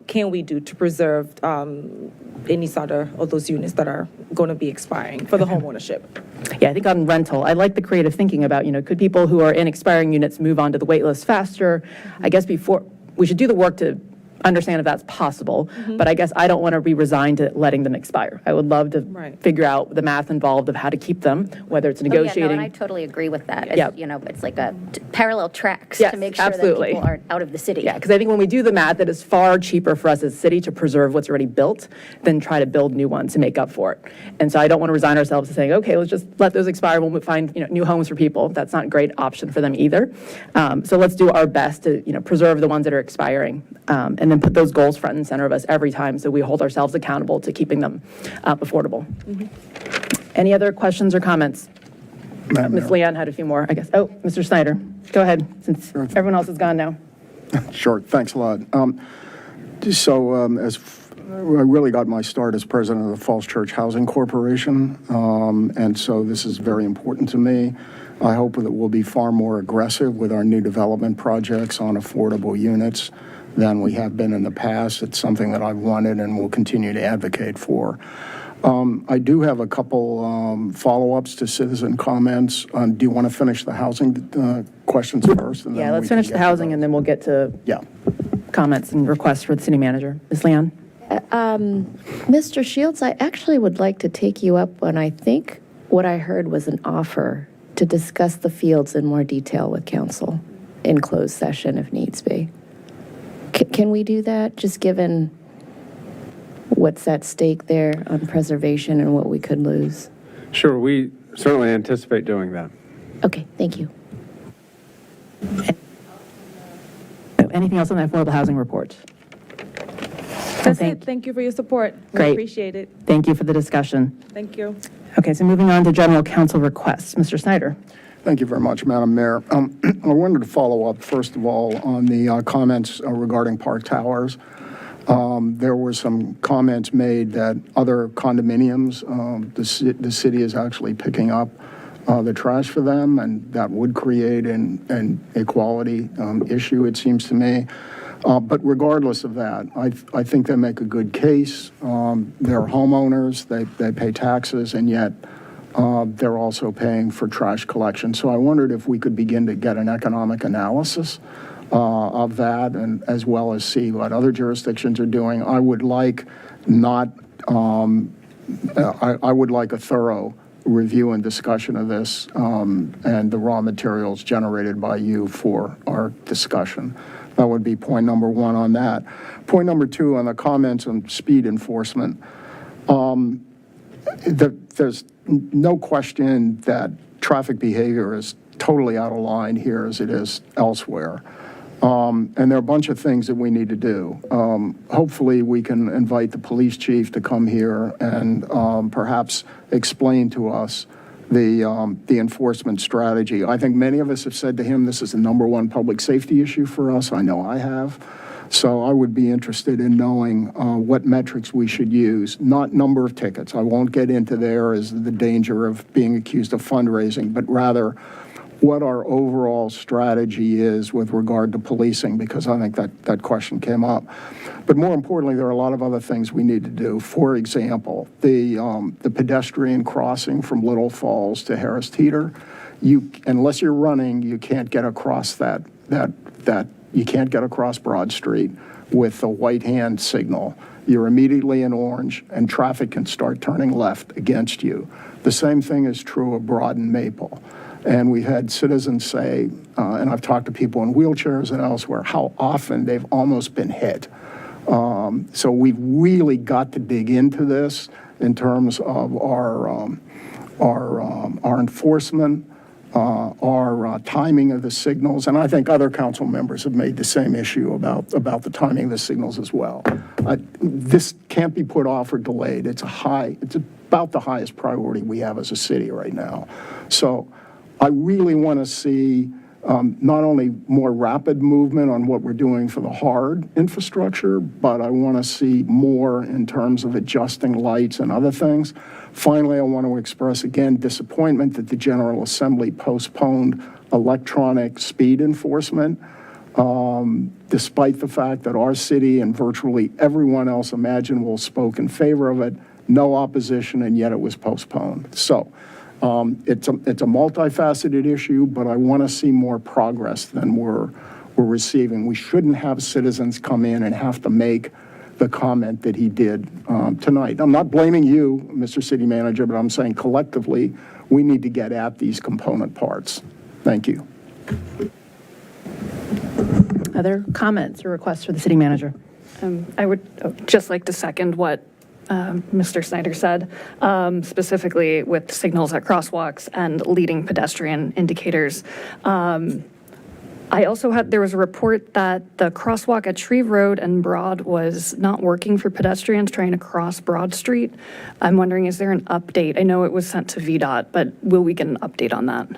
can we do to preserve any sort of those units that are going to be expiring for the home ownership. Yeah, I think on rental, I like the creative thinking about, could people who are in expiring units move on to the wait list faster? I guess before, we should do the work to understand if that's possible, but I guess I don't want to be resigned to letting them expire. I would love to figure out the math involved of how to keep them, whether it's negotiating. Oh, yeah, no, and I totally agree with that. Yeah. It's like a parallel tracks Yes, to make sure absolutely. that people aren't out of the city. Yeah, because I think when we do the math, it is far cheaper for us as a city to preserve what's already built than try to build new ones to make up for it. And so I don't want to resign ourselves to saying, okay, let's just let those expire. We'll find new homes for people. That's not a great option for them either. So let's do our best to preserve the ones that are expiring, and then put those goals front and center of us every time, so we hold ourselves accountable to keeping them affordable. Any other questions or comments? Ms. Leon had a few more, I guess. Oh, Mr. Snyder, go ahead, since everyone else is gone now. Sure, thanks a lot. As I really got my start as president of the Falls Church Housing Corporation, and so this is very important to me. I hope that we'll be far more aggressive with our new development projects on affordable units than we have been in the past. It's something that I've wanted and will continue to advocate for. I do have a couple follow-ups to citizen comments. Do you want to finish the housing questions first? And then Yeah, let's we can finish get the to housing, those? and then we'll get to Yeah. comments and requests for the city manager. Ms. Leon? Mr. Shields, I actually would like to take you up on, I think, what I heard was an offer to discuss the fields in more detail with council in closed session if needs be. Can we do that, just given what's at stake there on preservation and what we could lose? Sure, we certainly anticipate doing that. Okay, thank you. Anything else on the affordable housing report? That's it. Thank you for your support. We Great. appreciate it. Thank you for the discussion. Thank you. Okay, so moving on to general council requests. Mr. Snyder? Thank you very much, Madam Mayor. I wanted to follow up, first of all, on the comments regarding Park Towers. There were some comments made that other condominiums, the city is actually picking up the trash for them, and that would create an equality issue, it seems to me. But regardless of that, I think they make a good case. They're homeowners, they pay taxes, and yet they're also paying for trash collection. So I wondered if we could begin to get an economic analysis of that, and as well as see what other jurisdictions are doing. I would like I would like a thorough review and discussion of this and the raw materials generated by you for our discussion. That would be point number one on that. Point number two, on the comments on speed enforcement. There's no question that traffic behavior is totally out of line here as it is elsewhere. And there are a bunch of things that we need to do. Hopefully, we can invite the police chief to come here and perhaps explain to us the enforcement strategy. I think many of us have said to him, this is the number one public safety issue for us. I know I have. So I would be interested in knowing what metrics we should use, not number of tickets. I won't get into there as the danger of being accused of fundraising, but rather what our overall strategy is with regard to policing, because I think that question came up. But more importantly, there are a lot of other things we need to do. For example, the pedestrian crossing from Little Falls to Harris Teeter, unless you're running, you can't get across you can't get across Broad Street with the white hand signal. You're immediately in orange, and traffic can start turning left against you. The same thing is true of Broad and Maple. And we've had citizens say, and I've talked to people in wheelchairs and elsewhere, how often they've almost been hit. So we've really got to dig into this in terms of our enforcement, our timing of the signals, and I think other council members have made the same issue about the timing of the signals as well. This can't be put off or delayed. It's about the highest priority we have as a city right now. So I really want to see not only more rapid movement on what we're doing for the hard infrastructure, but I want to see more in terms of adjusting lights and other things. Finally, I want to express again disappointment that the General Assembly postponed electronic speed enforcement, despite the fact that our city and virtually everyone else imaginable spoke in favor of it, no opposition, and yet it was postponed. So it's a multifaceted issue, but I want to see more progress than we're receiving. We shouldn't have citizens come in and have to make the comment that he did tonight. I'm not blaming you, Mr. City Manager, but I'm saying collectively, we need to get at these component parts. Thank you. Other comments or requests for the city manager? I would just like to second what Mr. Snyder said, specifically with signals at crosswalks and leading pedestrian indicators. I also there was a report that the crosswalk at Shreve Road and Broad was not working for pedestrians trying to cross Broad Street. I'm wondering, is there an update? I know it was sent to VDOT, but will we get an update on that?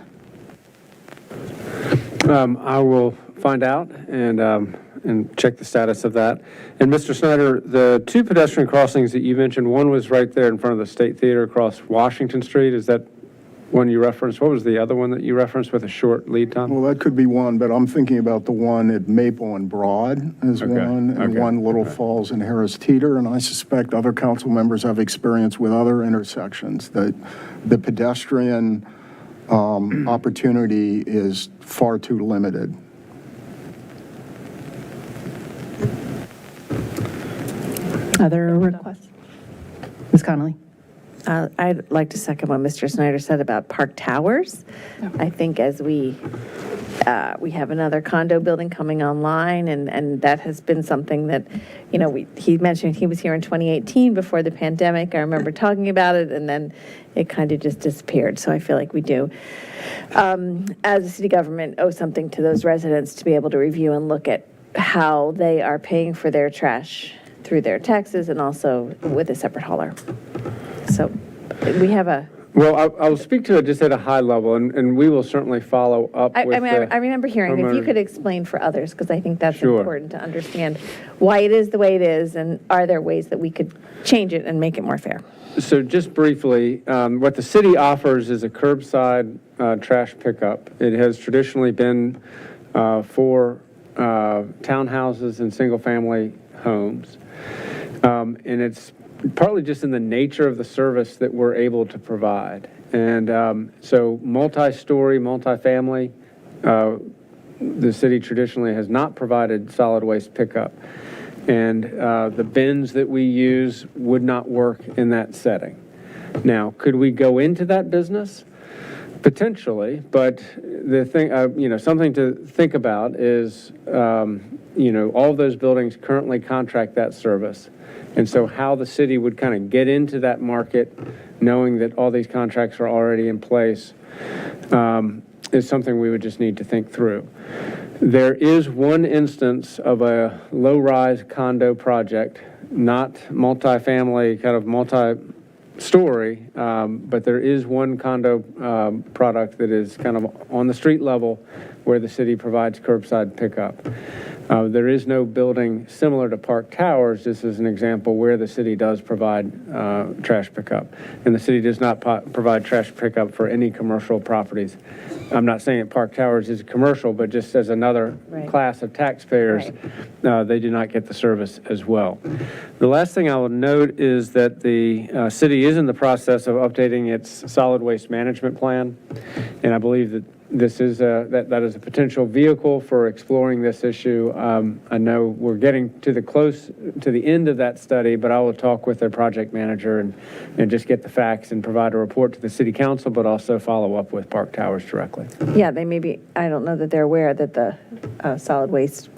I will find out and check the status of that. And Mr. Snyder, the two pedestrian crossings that you mentioned, one was right there in front of the State Theater across Washington Street. Is that one you referenced? What was the other one that you referenced with a short lead time? Well, that could be one, but I'm thinking about the one at Maple and Broad as Okay, one, and okay, one Little okay. Falls and Harris Teeter, and I suspect other council members have experience with other intersections, that the pedestrian opportunity is far too limited. Other requests? Ms. Connolly? I'd like to second what Mr. Snyder said about Park Towers. I think as we have another condo building coming online, and that has been something that, he mentioned he was here in 2018 before the pandemic. I remember talking about it, and then it kind of just disappeared. So I feel like we do, as a city government, owe something to those residents to be able to review and look at how they are paying for their trash through their taxes and also with a separate hauler. So we have a, Well, I'll speak to it just at a high level, and we will certainly follow up I with mean, I remember hearing, if you homeowner- could explain for others, because I think that's Sure. important to understand why it is the way it is, and are there ways that we could change it and make it more fair? So just briefly, what the city offers is a curbside trash pickup. It has traditionally been for townhouses and single-family homes. And it's partly just in the nature of the service that we're able to provide. And so multi-story, multi-family, the city traditionally has not provided solid waste pickup. And the bins that we use would not work in that setting. Now, could we go into that business? Potentially, but the thing, something to think about is, all of those buildings currently contract that service. And so how the city would kind of get into that market, knowing that all these contracts are already in place, is something we would just need to think through. There is one instance of a low-rise condo project, not multifamily, kind of multi-story, but there is one condo product that is kind of on the street level where the city provides curbside pickup. There is no building similar to Park Towers, just as an example, where the city does provide trash pickup. And the city does not provide trash pickup for any commercial properties. I'm not saying that Park Towers is commercial, but just as another class of taxpayers, they do not get the service as well. The last thing I will note is that the city is in the process of updating its solid waste management plan. And I believe that this is that is a potential vehicle for exploring this issue. I know we're getting to the end of that study, but I will talk with their project manager and just get the facts and provide a report to the city council, but also follow up with Park Towers directly. Yeah, they may be, I don't know that they're aware that the solid waste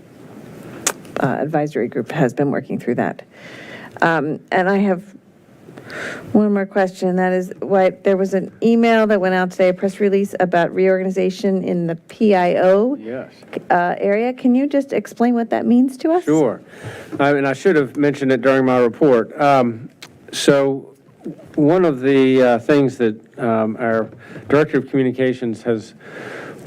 advisory group has been working through that. And I have one more question. That is, there was an email that went out today, a press release about reorganization in the PIO Yes. area. Can you just explain what that means to us? Sure. I should have mentioned it during my report. So one of the things that our Director of Communications has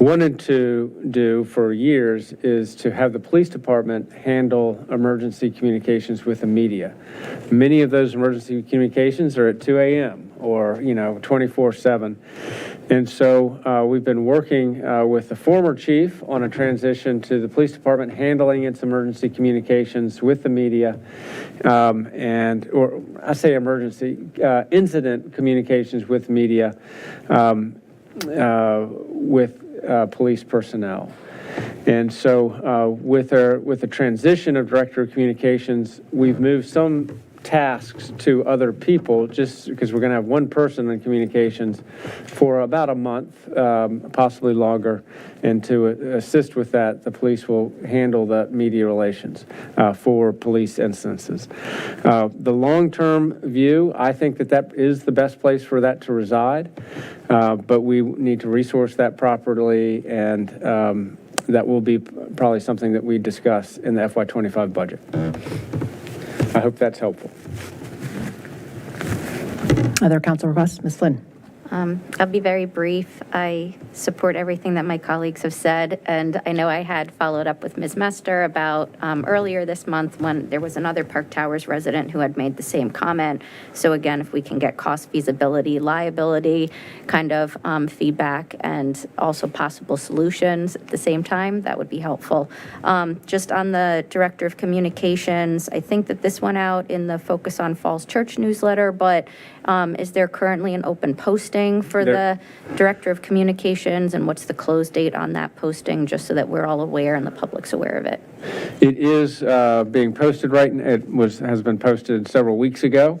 wanted to do for years is to have the police department handle emergency communications with the media. Many of those emergency communications are at 2 a.m. or, 24/7. And so we've been working with the former chief on a transition to the police department handling its emergency communications with the media, or I say emergency, incident communications with media, with police personnel. And so with the transition of Director of Communications, we've moved some tasks to other people, just because we're going to have one person in communications for about a month, possibly longer. And to assist with that, the police will handle the media relations for police instances. The long-term view, I think that is the best place for that to reside, but we need to resource that properly, and that will be probably something that we discuss in the FY25 budget. I hope that's helpful. Other council requests? Ms. Flynn? I'll be very brief. I support everything that my colleagues have said, and I know I had followed up with Ms. Mester about earlier this month when there was another Park Towers resident who had made the same comment. So again, if we can get cost feasibility, liability kind of feedback, and also possible solutions at the same time, that would be helpful. Just on the Director of Communications, I think that this went out in the Focus on Falls Church newsletter, but is there currently an open posting for the Director of Communications, and what's the close date on that posting, just so that we're all aware and the public's aware of it? It is being posted has been posted several weeks ago.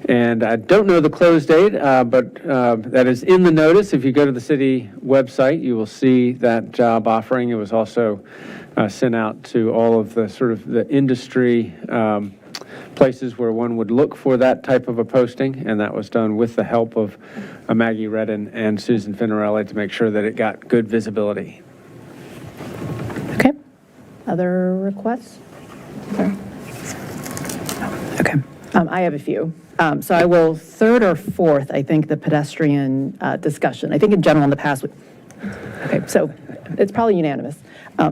And I don't know the close date, but that is in the notice. If you go to the city website, you will see that job offering. It was also sent out to all of the sort of the industry places where one would look for that type of a posting, and that was done with the help of Maggie Redden and Susan Finarelli to make sure that it got good visibility. Okay. Other requests? Okay. I have a few. So I will third or fourth, I think, the pedestrian discussion. I think in general in the past, okay, so it's probably unanimous.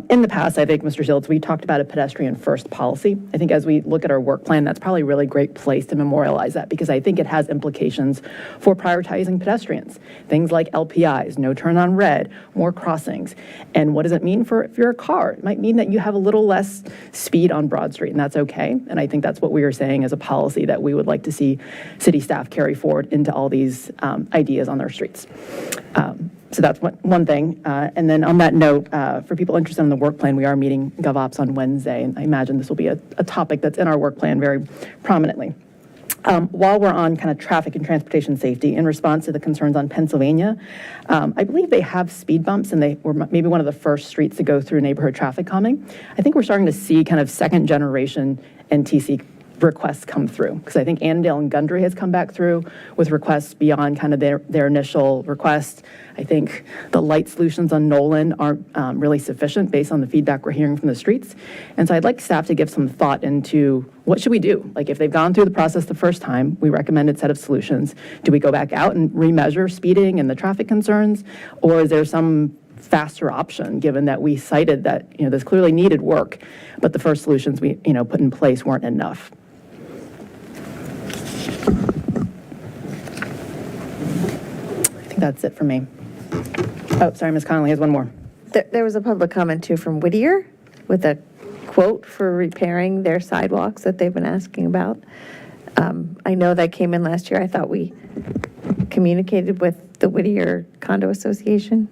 In the past, I think, Mr. Schiltz, we talked about a pedestrian-first policy. I think as we look at our work plan, that's probably a really great place to memorialize that, because I think it has implications for prioritizing pedestrians. Things like LPIs, no turn on red, more crossings. And what does it mean for if you're a car? It might mean that you have a little less speed on Broad Street, and that's okay. And I think that's what we are saying as a policy that we would like to see city staff carry forward into all these ideas on their streets. So that's one thing. And then on that note, for people interested in the work plan, we are meeting GovOps on Wednesday, and I imagine this will be a topic that's in our work plan very prominently. While we're on kind of traffic and transportation safety, in response to the concerns on Pennsylvania, I believe they have speed bumps, and they were maybe one of the first streets to go through neighborhood traffic calming. I think we're starting to see kind of second generation NTC requests come through, because I think Annandale and Gundry has come back through with requests beyond kind of their initial request. I think the light solutions on Nolan aren't really sufficient based on the feedback we're hearing from the streets. And so I'd like staff to give some thought into what should we do? Like, if they've gone through the process the first time, we recommended set of solutions. Do we go back out and remeasure speeding and the traffic concerns? Or is there some faster option, given that we cited that, this clearly needed work, but the first solutions we, put in place weren't enough? I think that's it for me. Oh, sorry, Ms. Connolly has one more. There was a public comment too from Whittier with a quote for repairing their sidewalks that they've been asking about. I know that came in last year. I thought we communicated with the Whittier Condo Association.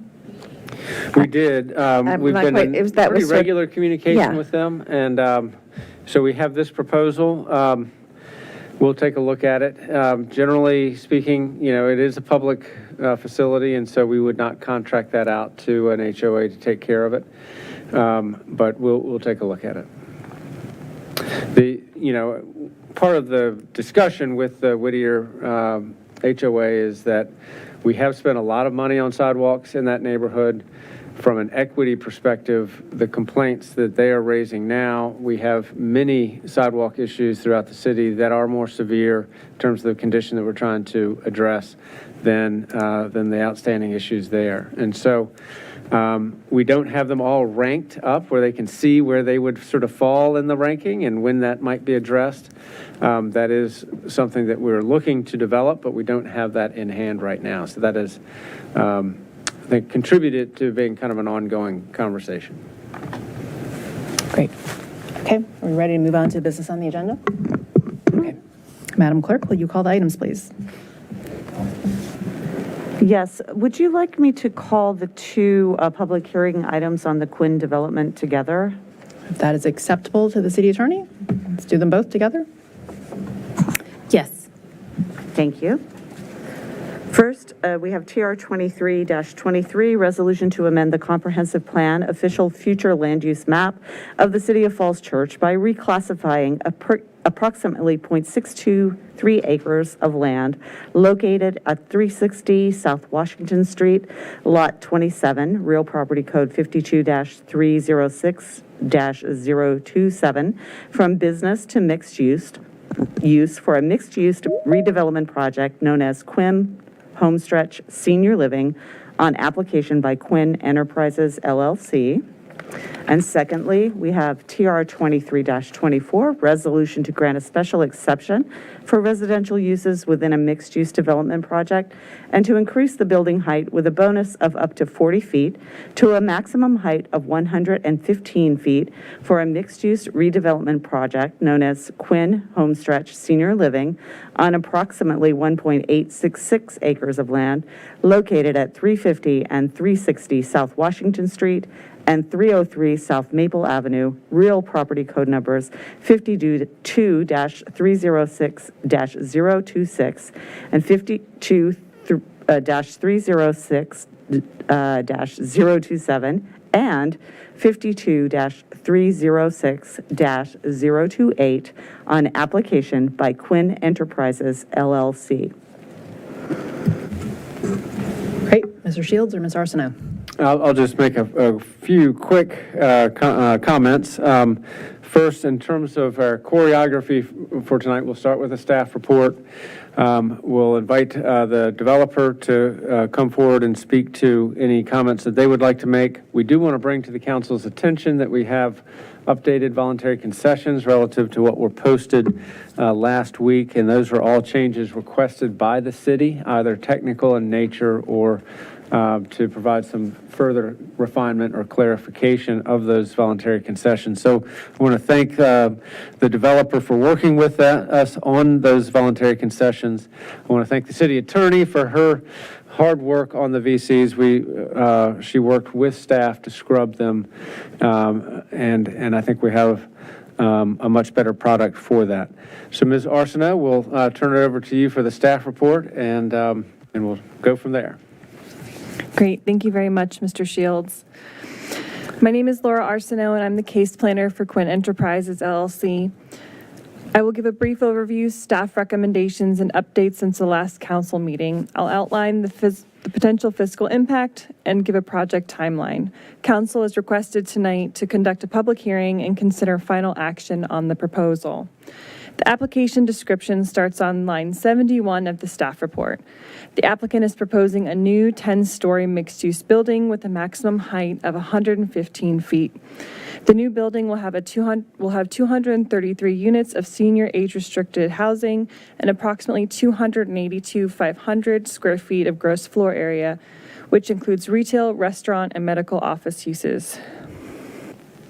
We did. We've been in pretty regular communication with them, and so we have this proposal. We'll take a look at it. Generally speaking, it is a public facility, and so we would not contract that out to an HOA to take care of it. But we'll take a look at it. Part of the discussion with the Whittier HOA is that we have spent a lot of money on sidewalks in that neighborhood. From an equity perspective, the complaints that they are raising now, we have many sidewalk issues throughout the city that are more severe in terms of the condition that we're trying to address than the outstanding issues there. And so we don't have them all ranked up where they can see where they would sort of fall in the ranking and when that might be addressed. That is something that we're looking to develop, but we don't have that in hand right now. So that is, I think, contributed to being kind of an ongoing conversation. Great. Okay, are we ready to move on to business on the agenda? Okay. Madam Clerk, will you call the items, please? Yes. Would you like me to call the two public hearing items on the Quinn development together? If that is acceptable to the city attorney, let's do them both together. Yes. Thank you. First, we have TR 23-23, resolution to amend the comprehensive plan official future land use map of the City of Falls Church by reclassifying approximately 0.623 acres of land located at 360 South Washington Street, Lot 27, Real Property Code 52-306-027, from business to mixed use for a mixed-use redevelopment project known as Quinn Homestretch Senior Living on application by Quinn Enterprises LLC. And secondly, we have TR 23-24, resolution to grant a special exception for residential uses within a mixed-use development project and to increase the building height with a bonus of up to 40 feet to a maximum height of 115 feet for a mixed-use redevelopment project known as Quinn Homestretch Senior Living on approximately 1.866 acres of land located at 350 and 360 South Washington Street and 303 South Maple Avenue, real property code numbers 52-306-026 and 52-306-027 and 52-306-028 on application by Quinn Enterprises LLC. Great. Mr. Shields or Ms. Arsenault? I'll just make a few quick comments. First, in terms of our choreography for tonight, we'll start with a staff report. We'll invite the developer to come forward and speak to any comments that they would like to make. We do want to bring to the council's attention that we have updated voluntary concessions relative to what were posted last week, and those are all changes requested by the city, either technical in nature or to provide some further refinement or clarification of those voluntary concessions. So I want to thank the developer for working with us on those voluntary concessions. I want to thank the city attorney for her hard work on the VCs. She worked with staff to scrub them, and I think we have a much better product for that. So Ms. Arsenault, we'll turn it over to you for the staff report, and we'll go from there. Great. Thank you very much, Mr. Shields. My name is Laura Arsenault, and I'm the case planner for Quinn Enterprises, LLC. I will give a brief overview, staff recommendations, and updates since the last council meeting. I'll outline the potential fiscal impact and give a project timeline. Council is requested tonight to conduct a public hearing and consider final action on the proposal. The application description starts on line 71 of the staff report. The applicant is proposing a new 10-story mixed-use building with a maximum height of 115 feet. The new building will have 233 units of senior age-restricted housing and approximately 282,500 square feet of gross floor area, which includes retail, restaurant, and medical office uses.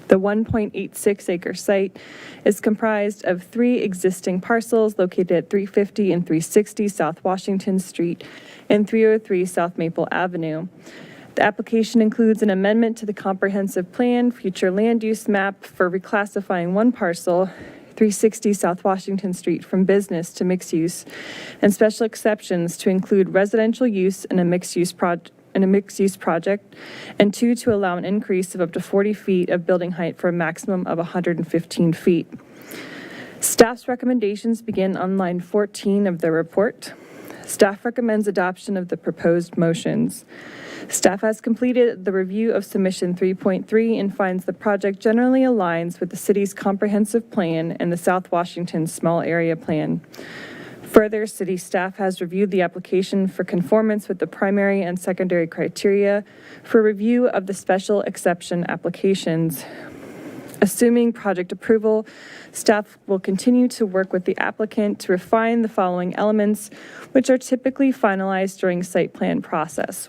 The 1.86-acre site is comprised of 3 existing parcels located at 350 and 360 South Washington Street and 303 South Maple Avenue. The application includes an amendment to the comprehensive plan future land use map for reclassifying one parcel, 360 South Washington Street, from business to mixed use, and special exceptions to include residential use in a mixed-use project, and 2, to allow an increase of up to 40 feet of building height for a maximum of 115 feet. Staff's recommendations begin on line 14 of the report. Staff recommends adoption of the proposed motions. Staff has completed the review of submission 3.3 and finds the project generally aligns with the city's comprehensive plan and the South Washington Small Area Plan. Further, city staff has reviewed the application for conformance with the primary and secondary criteria for review of the special exception applications. Assuming project approval, staff will continue to work with the applicant to refine the following elements, which are typically finalized during site plan process.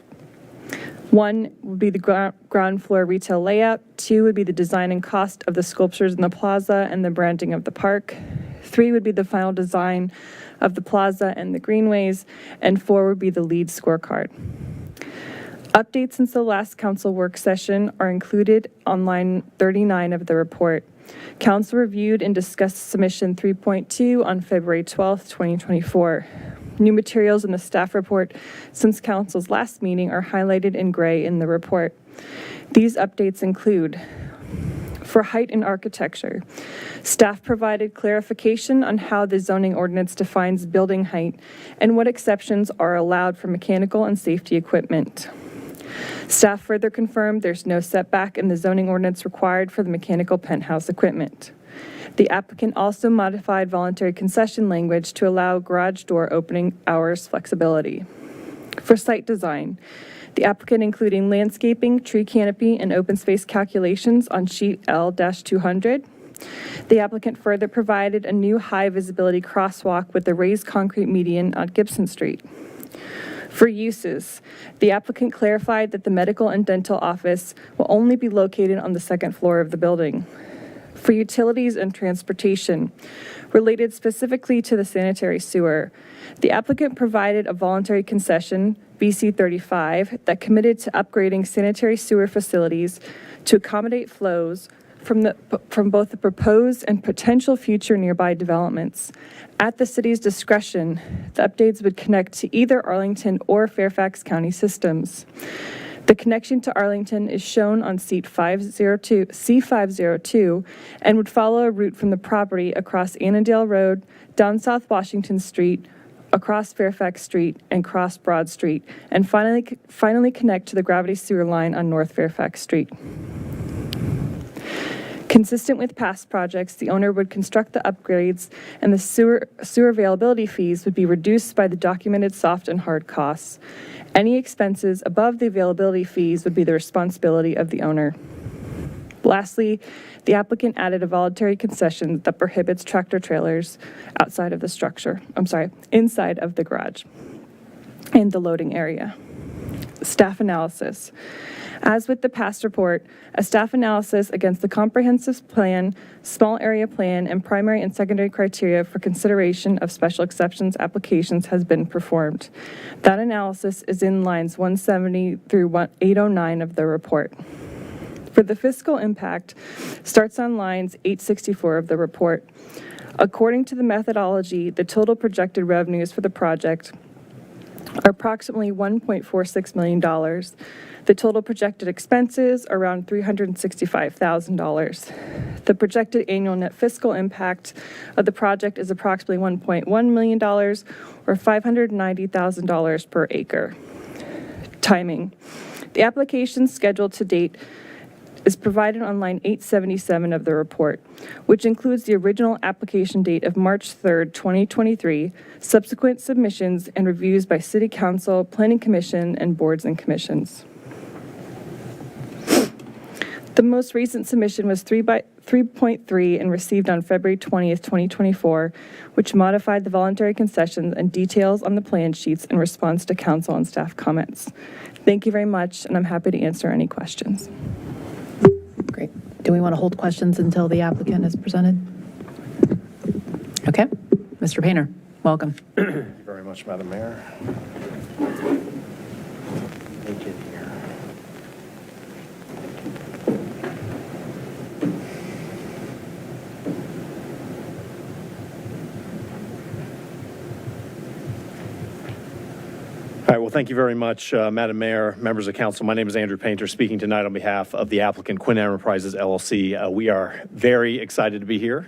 1 would be the ground floor retail layout. 2 would be the design and cost of the sculptures in the plaza and the branding of the park. 3 would be the final design of the plaza and the greenways, and 4 would be the lead scorecard. Updates since the last council work session are included on line 39 of the report. Council reviewed and discussed submission 3.2 on February 12th, 2024. New materials in the staff report since council's last meeting are highlighted in gray in the report. These updates include: for height and architecture, staff provided clarification on how the zoning ordinance defines building height and what exceptions are allowed for mechanical and safety equipment. Staff further confirmed there's no setback in the zoning ordinance required for the mechanical penthouse equipment. The applicant also modified voluntary concession language to allow garage door opening hours flexibility. For site design, the applicant including landscaping, tree canopy, and open space calculations on sheet L-200. The applicant further provided a new high visibility crosswalk with a raised concrete median on Gibson Street. For uses, the applicant clarified that the medical and dental office will only be located on the second floor of the building. For utilities and transportation, related specifically to the sanitary sewer, the applicant provided a voluntary concession, BC 35, that committed to upgrading sanitary sewer facilities to accommodate flows from both the proposed and potential future nearby developments. At the city's discretion, the updates would connect to either Arlington or Fairfax County systems. The connection to Arlington is shown on C502 and would follow a route from the property across Annandale Road, down South Washington Street, across Fairfax Street, and cross Broad Street, and finally connect to the gravity sewer line on North Fairfax Street. Consistent with past projects, the owner would construct the upgrades and the sewer availability fees would be reduced by the documented soft and hard costs. Any expenses above the availability fees would be the responsibility of the owner. Lastly, the applicant added a voluntary concession that prohibits tractor trailers inside of the garage and the loading area. Staff analysis. As with the past report, a staff analysis against the comprehensive plan, small area plan, and primary and secondary criteria for consideration of special exceptions applications has been performed. That analysis is in lines 170 through 809 of the report. For the fiscal impact, starts on lines 864 of the report. According to the methodology, the total projected revenues for the project are approximately $1.46 million. The total projected expenses are around $365,000. The projected annual net fiscal impact of the project is approximately $1.1 million or $590,000 per acre. Timing. The application scheduled to date is provided on line 877 of the report, which includes the original application date of March 3rd, 2023, subsequent submissions and reviews by City Council, Planning Commission, and boards and commissions. The most recent submission was 3.3 and received on February 20th, 2024, which modified the voluntary concessions and details on the plan sheets in response to council and staff comments. Thank you very much, and I'm happy to answer any questions. Great. Do we want to hold questions until the applicant is presented? Okay. Mr. Painter, welcome. Thank you very much, Madam Mayor. Thank you. All right, well, thank you very much, Madam Mayor, members of council. My name is Andrew Painter, speaking tonight on behalf of the applicant, Quinn Enterprises, LLC. We are very excited to be here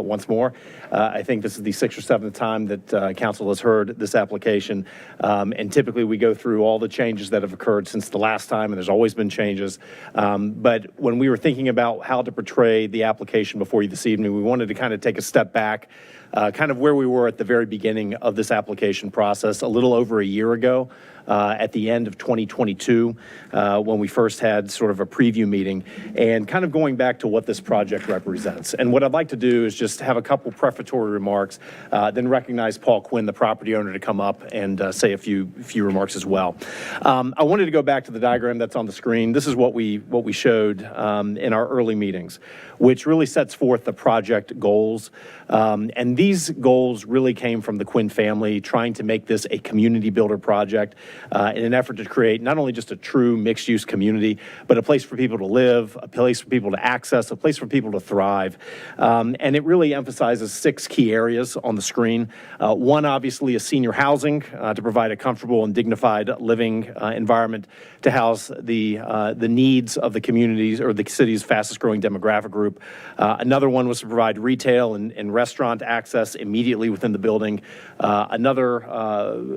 once more. I think this is the 6th or 7th time that council has heard this application, and typically we go through all the changes that have occurred since the last time, and there's always been changes. But when we were thinking about how to portray the application before you this evening, we wanted to kind of take a step back, kind of where we were at the very beginning of this application process a little over a year ago, at the end of 2022, when we first had sort of a preview meeting, and kind of going back to what this project represents. And what I'd like to do is just have a couple prefatory remarks, then recognize Paul Quinn, the property owner, to come up and say a few remarks as well. I wanted to go back to the diagram that's on the screen. This is what we showed in our early meetings, which really sets forth the project goals. And these goals really came from the Quinn family trying to make this a community builder project in an effort to create not only just a true mixed-use community, but a place for people to live, a place for people to access, a place for people to thrive. And it really emphasizes 6 key areas on the screen. One, obviously, is senior housing to provide a comfortable and dignified living environment to house the needs of the communities or the city's fastest growing demographic group. Another one was to provide retail and restaurant access access immediately within the building. Another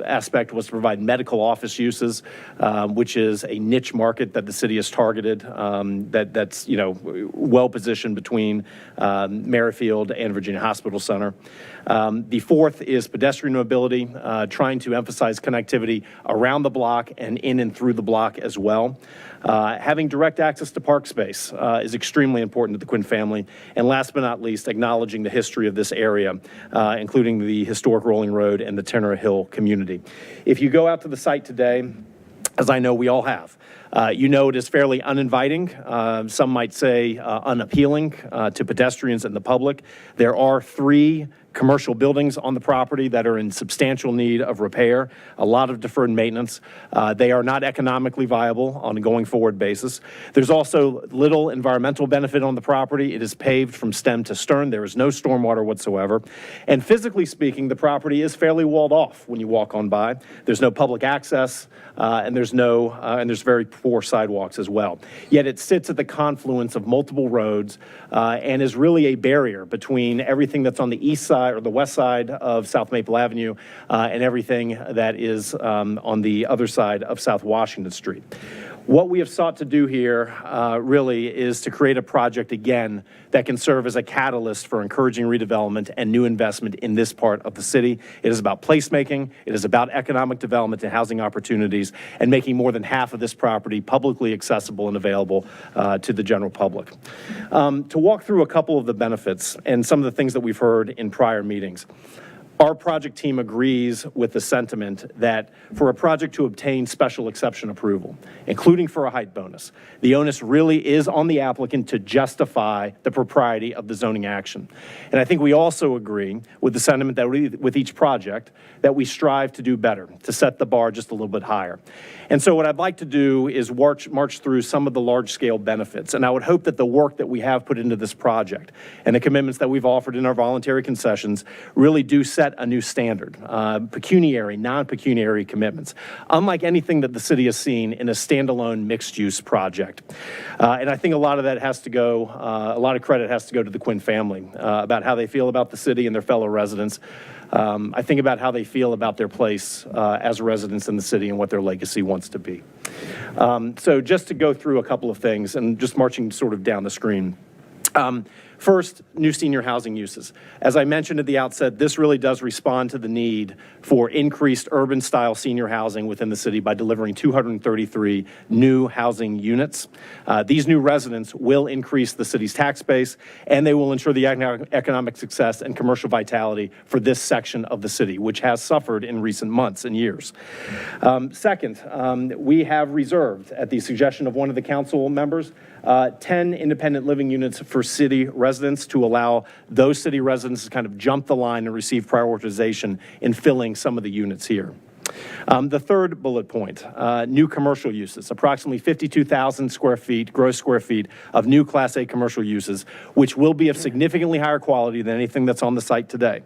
aspect was to provide medical office uses, which is a niche market that the city has targeted, that's well positioned between Merrifield and Virginia Hospital Center. The fourth is pedestrian mobility, trying to emphasize connectivity around the block and in and through the block as well. Having direct access to park space is extremely important to the Quinn family. And last but not least, acknowledging the history of this area, including the historic Rolling Road and the Tenor Hill community. If you go out to the site today, as I know we all have, you know it is fairly uninviting. Some might say unappealing to pedestrians and the public. There are 3 commercial buildings on the property that are in substantial need of repair, a lot of deferred maintenance. They are not economically viable on a going forward basis. There's also little environmental benefit on the property. It is paved from stem to stern. There is no stormwater whatsoever. And physically speaking, the property is fairly walled off when you walk on by. There's no public access, and there's very poor sidewalks as well. Yet it sits at the confluence of multiple roads and is really a barrier between everything that's on the east side or the west side of South Maple Avenue and everything that is on the other side of South Washington Street. What we have sought to do here really is to create a project, again, that can serve as a catalyst for encouraging redevelopment and new investment in this part of the city. It is about placemaking, it is about economic development and housing opportunities, and making more than half of this property publicly accessible and available to the general public. To walk through a couple of the benefits and some of the things that we've heard in prior meetings. Our project team agrees with the sentiment that for a project to obtain special exception approval, including for a height bonus, the onus really is on the applicant to justify the propriety of the zoning action. And I think we also agree with the sentiment that with each project that we strive to do better, to set the bar just a little bit higher. And so what I'd like to do is march through some of the large-scale benefits. And I would hope that the work that we have put into this project and the commitments that we've offered in our voluntary concessions really do set a new standard, pecuniary, non-pecuniary commitments, unlike anything that the city has seen in a standalone mixed-use project. And I think a lot of that has to go, a lot of credit has to go to the Quinn family about how they feel about the city and their fellow residents. I think about how they feel about their place as residents in the city and what their legacy wants to be. So just to go through a couple of things and just marching sort of down the screen. First, new senior housing uses. As I mentioned at the outset, this really does respond to the need for increased urban-style senior housing within the city by delivering 233 new housing units. These new residents will increase the city's tax base, and they will ensure the economic success and commercial vitality for this section of the city, which has suffered in recent months and years. Second, we have reserved, at the suggestion of one of the council members, 10 independent living units for city residents to allow those city residents to kind of jump the line and receive prioritization in filling some of the units here. The third bullet point, new commercial uses, approximately 52,000 square feet, gross square feet of new Class A commercial uses, which will be of significantly higher quality than anything that's on the site today.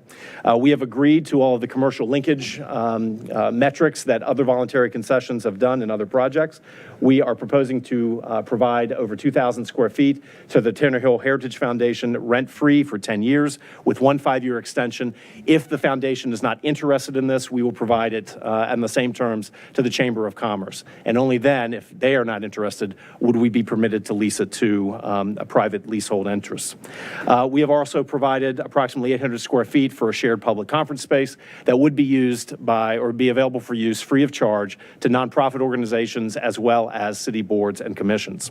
We have agreed to all of the commercial linkage metrics that other voluntary concessions have done in other projects. We are proposing to provide over 2,000 square feet to the Tenor Hill Heritage Foundation rent-free for 10 years with one 5-year extension. If the foundation is not interested in this, we will provide it on the same terms to the Chamber of Commerce. And only then, if they are not interested, would we be permitted to lease it to a private leasehold interest. We have also provided approximately 800 square feet for a shared public conference space that would be used by or be available for use free of charge to nonprofit organizations as well as city boards and commissions.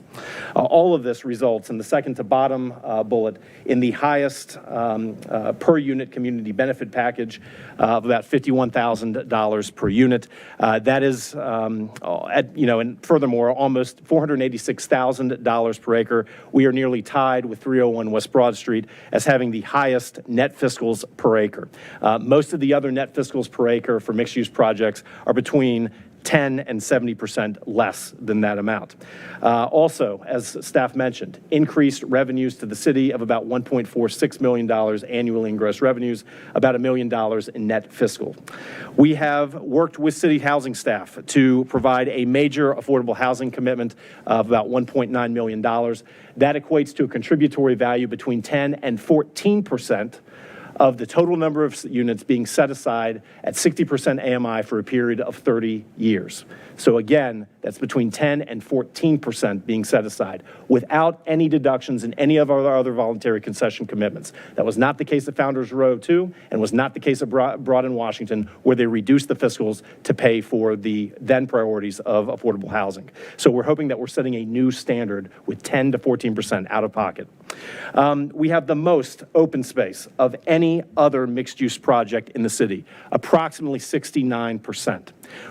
All of this results in the second to bottom bullet in the highest per unit community benefit package of about $51,000 per unit. That is, and furthermore, almost $486,000 per acre. We are nearly tied with 301 West Broad Street as having the highest net fiscals per acre. Most of the other net fiscals per acre for mixed-use projects are between 10 and 70% less than that amount. Also, as staff mentioned, increased revenues to the city of about $1.46 million annually in gross revenues, about $1 million in net fiscal. We have worked with city housing staff to provide a major affordable housing commitment of about $1.9 million. That equates to a contributory value between 10 and 14% of the total number of units being set aside at 60% AMI for a period of 30 years. So again, that's between 10 and 14% being set aside without any deductions in any of our other voluntary concession commitments. That was not the case at Founders Row 2 and was not the case at Broad in Washington, where they reduced the fiscals to pay for the then priorities of affordable housing. So we're hoping that we're setting a new standard with 10 to 14% out of pocket. We have the most open space of any other mixed-use project in the city, approximately 69%.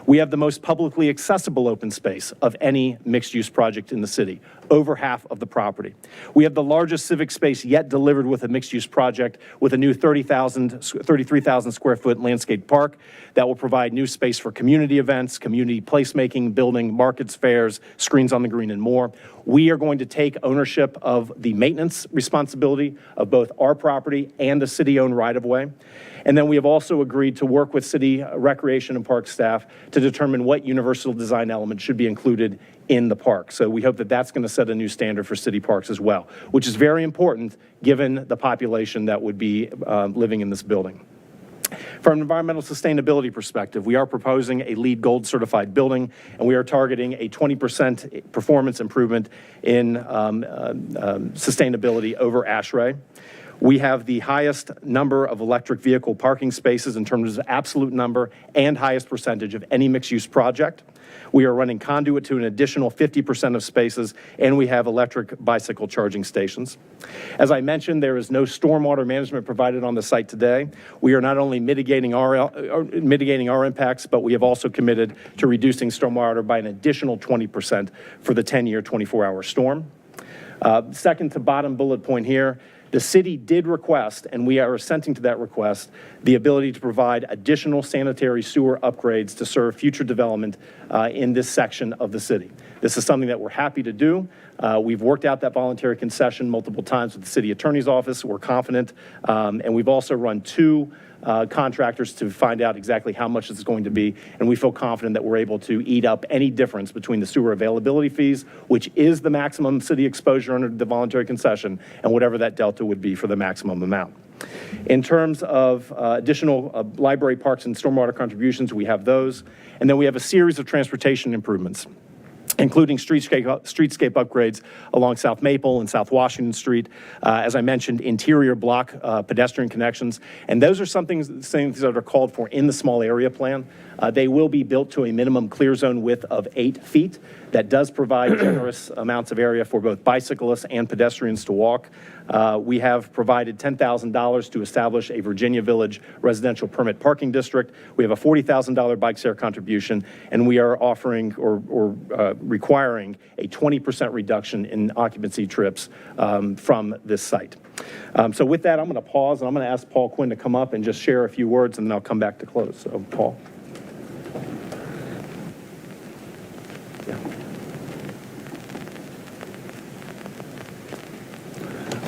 We have the most publicly accessible open space of any mixed-use project in the city, over half of the property. We have the largest civic space yet delivered with a mixed-use project with a new 33,000 square foot landscape park that will provide new space for community events, community placemaking, building, markets, fairs, screens on the green, and more. We are going to take ownership of the maintenance responsibility of both our property and the city-owned right-of-way. And then we have also agreed to work with city recreation and park staff to determine what universal design elements should be included in the park. So we hope that that's going to set a new standard for city parks as well, which is very important given the population that would be living in this building. From an environmental sustainability perspective, we are proposing a LEED Gold certified building, and we are targeting a 20% performance improvement in sustainability over ASHRAE. We have the highest number of electric vehicle parking spaces in terms of absolute number and highest percentage of any mixed-use project. We are running conduit to an additional 50% of spaces, and we have electric bicycle charging stations. As I mentioned, there is no stormwater management provided on the site today. We are not only mitigating our impacts, but we have also committed to reducing stormwater by an additional 20% for the 10-year, 24-hour storm. Second to bottom bullet point here, the city did request, and we are assenting to that request, the ability to provide additional sanitary sewer upgrades to serve future development in this section of the city. This is something that we're happy to do. We've worked out that voluntary concession multiple times with the city attorney's office. We're confident, and we've also run two contractors to find out exactly how much it's going to be, and we feel confident that we're able to eat up any difference between the sewer availability fees, which is the maximum city exposure under the voluntary concession, and whatever that delta would be for the maximum amount. In terms of additional library, parks, and stormwater contributions, we have those, and then we have a series of transportation improvements, including streetscape upgrades along South Maple and South Washington Street. As I mentioned, interior block pedestrian connections. And those are things that are called for in the small area plan. They will be built to a minimum clear zone width of 8 feet. That does provide generous amounts of area for both bicyclists and pedestrians to walk. We have provided $10,000 to establish a Virginia Village residential permit parking district. We have a $40,000 bike share contribution, and we are offering or requiring a 20% reduction in occupancy trips from this site. So with that, I'm going to pause, and I'm going to ask Paul Quinn to come up and just share a few words, and then I'll come back to close. So, Paul.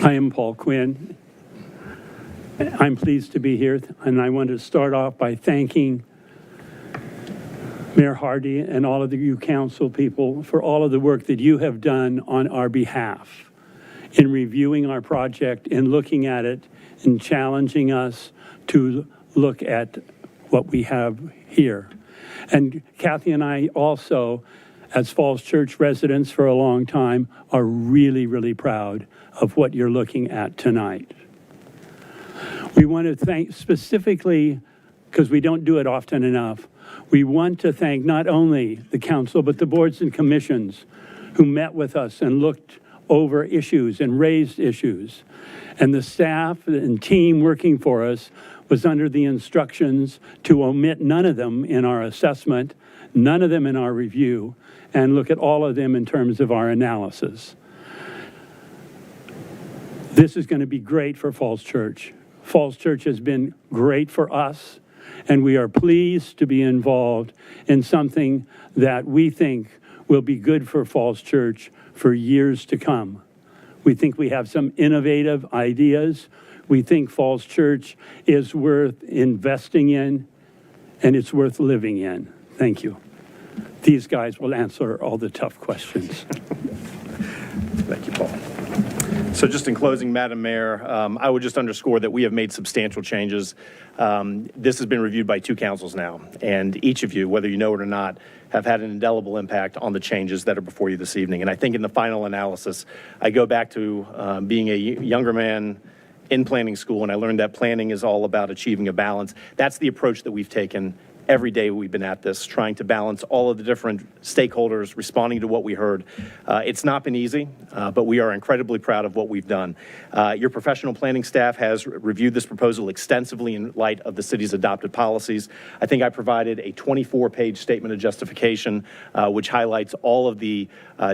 I am Paul Quinn. I'm pleased to be here, and I want to start off by thanking Mayor Hardy and all of you council people for all of the work that you have done on our behalf in reviewing our project and looking at it and challenging us to look at what we have here. And Kathy and I also, as Falls Church residents for a long time, are really, really proud of what you're looking at tonight. We want to thank specifically, because we don't do it often enough, we want to thank not only the council, but the boards and commissions who met with us and looked over issues and raised issues. And the staff and team working for us was under the instructions to omit none of them in our assessment, none of them in our review, and look at all of them in terms of our analysis. This is going to be great for Falls Church. Falls Church has been great for us, and we are pleased to be involved in something that we think will be good for Falls Church for years to come. We think we have some innovative ideas. We think Falls Church is worth investing in, and it's worth living in. Thank you. These guys will answer all the tough questions. Thank you, Paul. So just in closing, Madam Mayor, I would just underscore that we have made substantial changes. This has been reviewed by 2 councils now, and each of you, whether you know it or not, have had an indelible impact on the changes that are before you this evening. And I think in the final analysis, I go back to being a younger man in planning school, and I learned that planning is all about achieving a balance. That's the approach that we've taken every day we've been at this, trying to balance all of the different stakeholders, responding to what we heard. It's not been easy, but we are incredibly proud of what we've done. Your professional planning staff has reviewed this proposal extensively in light of the city's adopted policies. I think I provided a 24-page statement of justification, which highlights all of the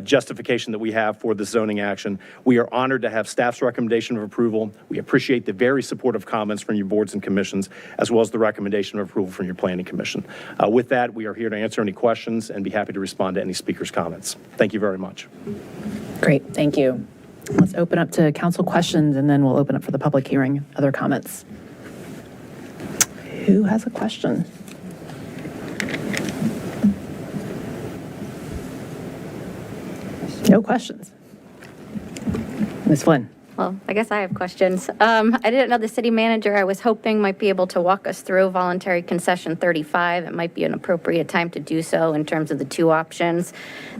justification that we have for this zoning action. We are honored to have staff's recommendation of approval. We appreciate the very supportive comments from your boards and commissions, as well as the recommendation of approval from your planning commission. With that, we are here to answer any questions and be happy to respond to any speaker's comments. Thank you very much. Great, thank you. Let's open up to council questions, and then we'll open up for the public hearing. Other comments? Who has a question? No questions. Ms. Flynn. Well, I guess I have questions. I didn't know the city manager, I was hoping might be able to walk us through voluntary concession 35. It might be an appropriate time to do so in terms of the 2 options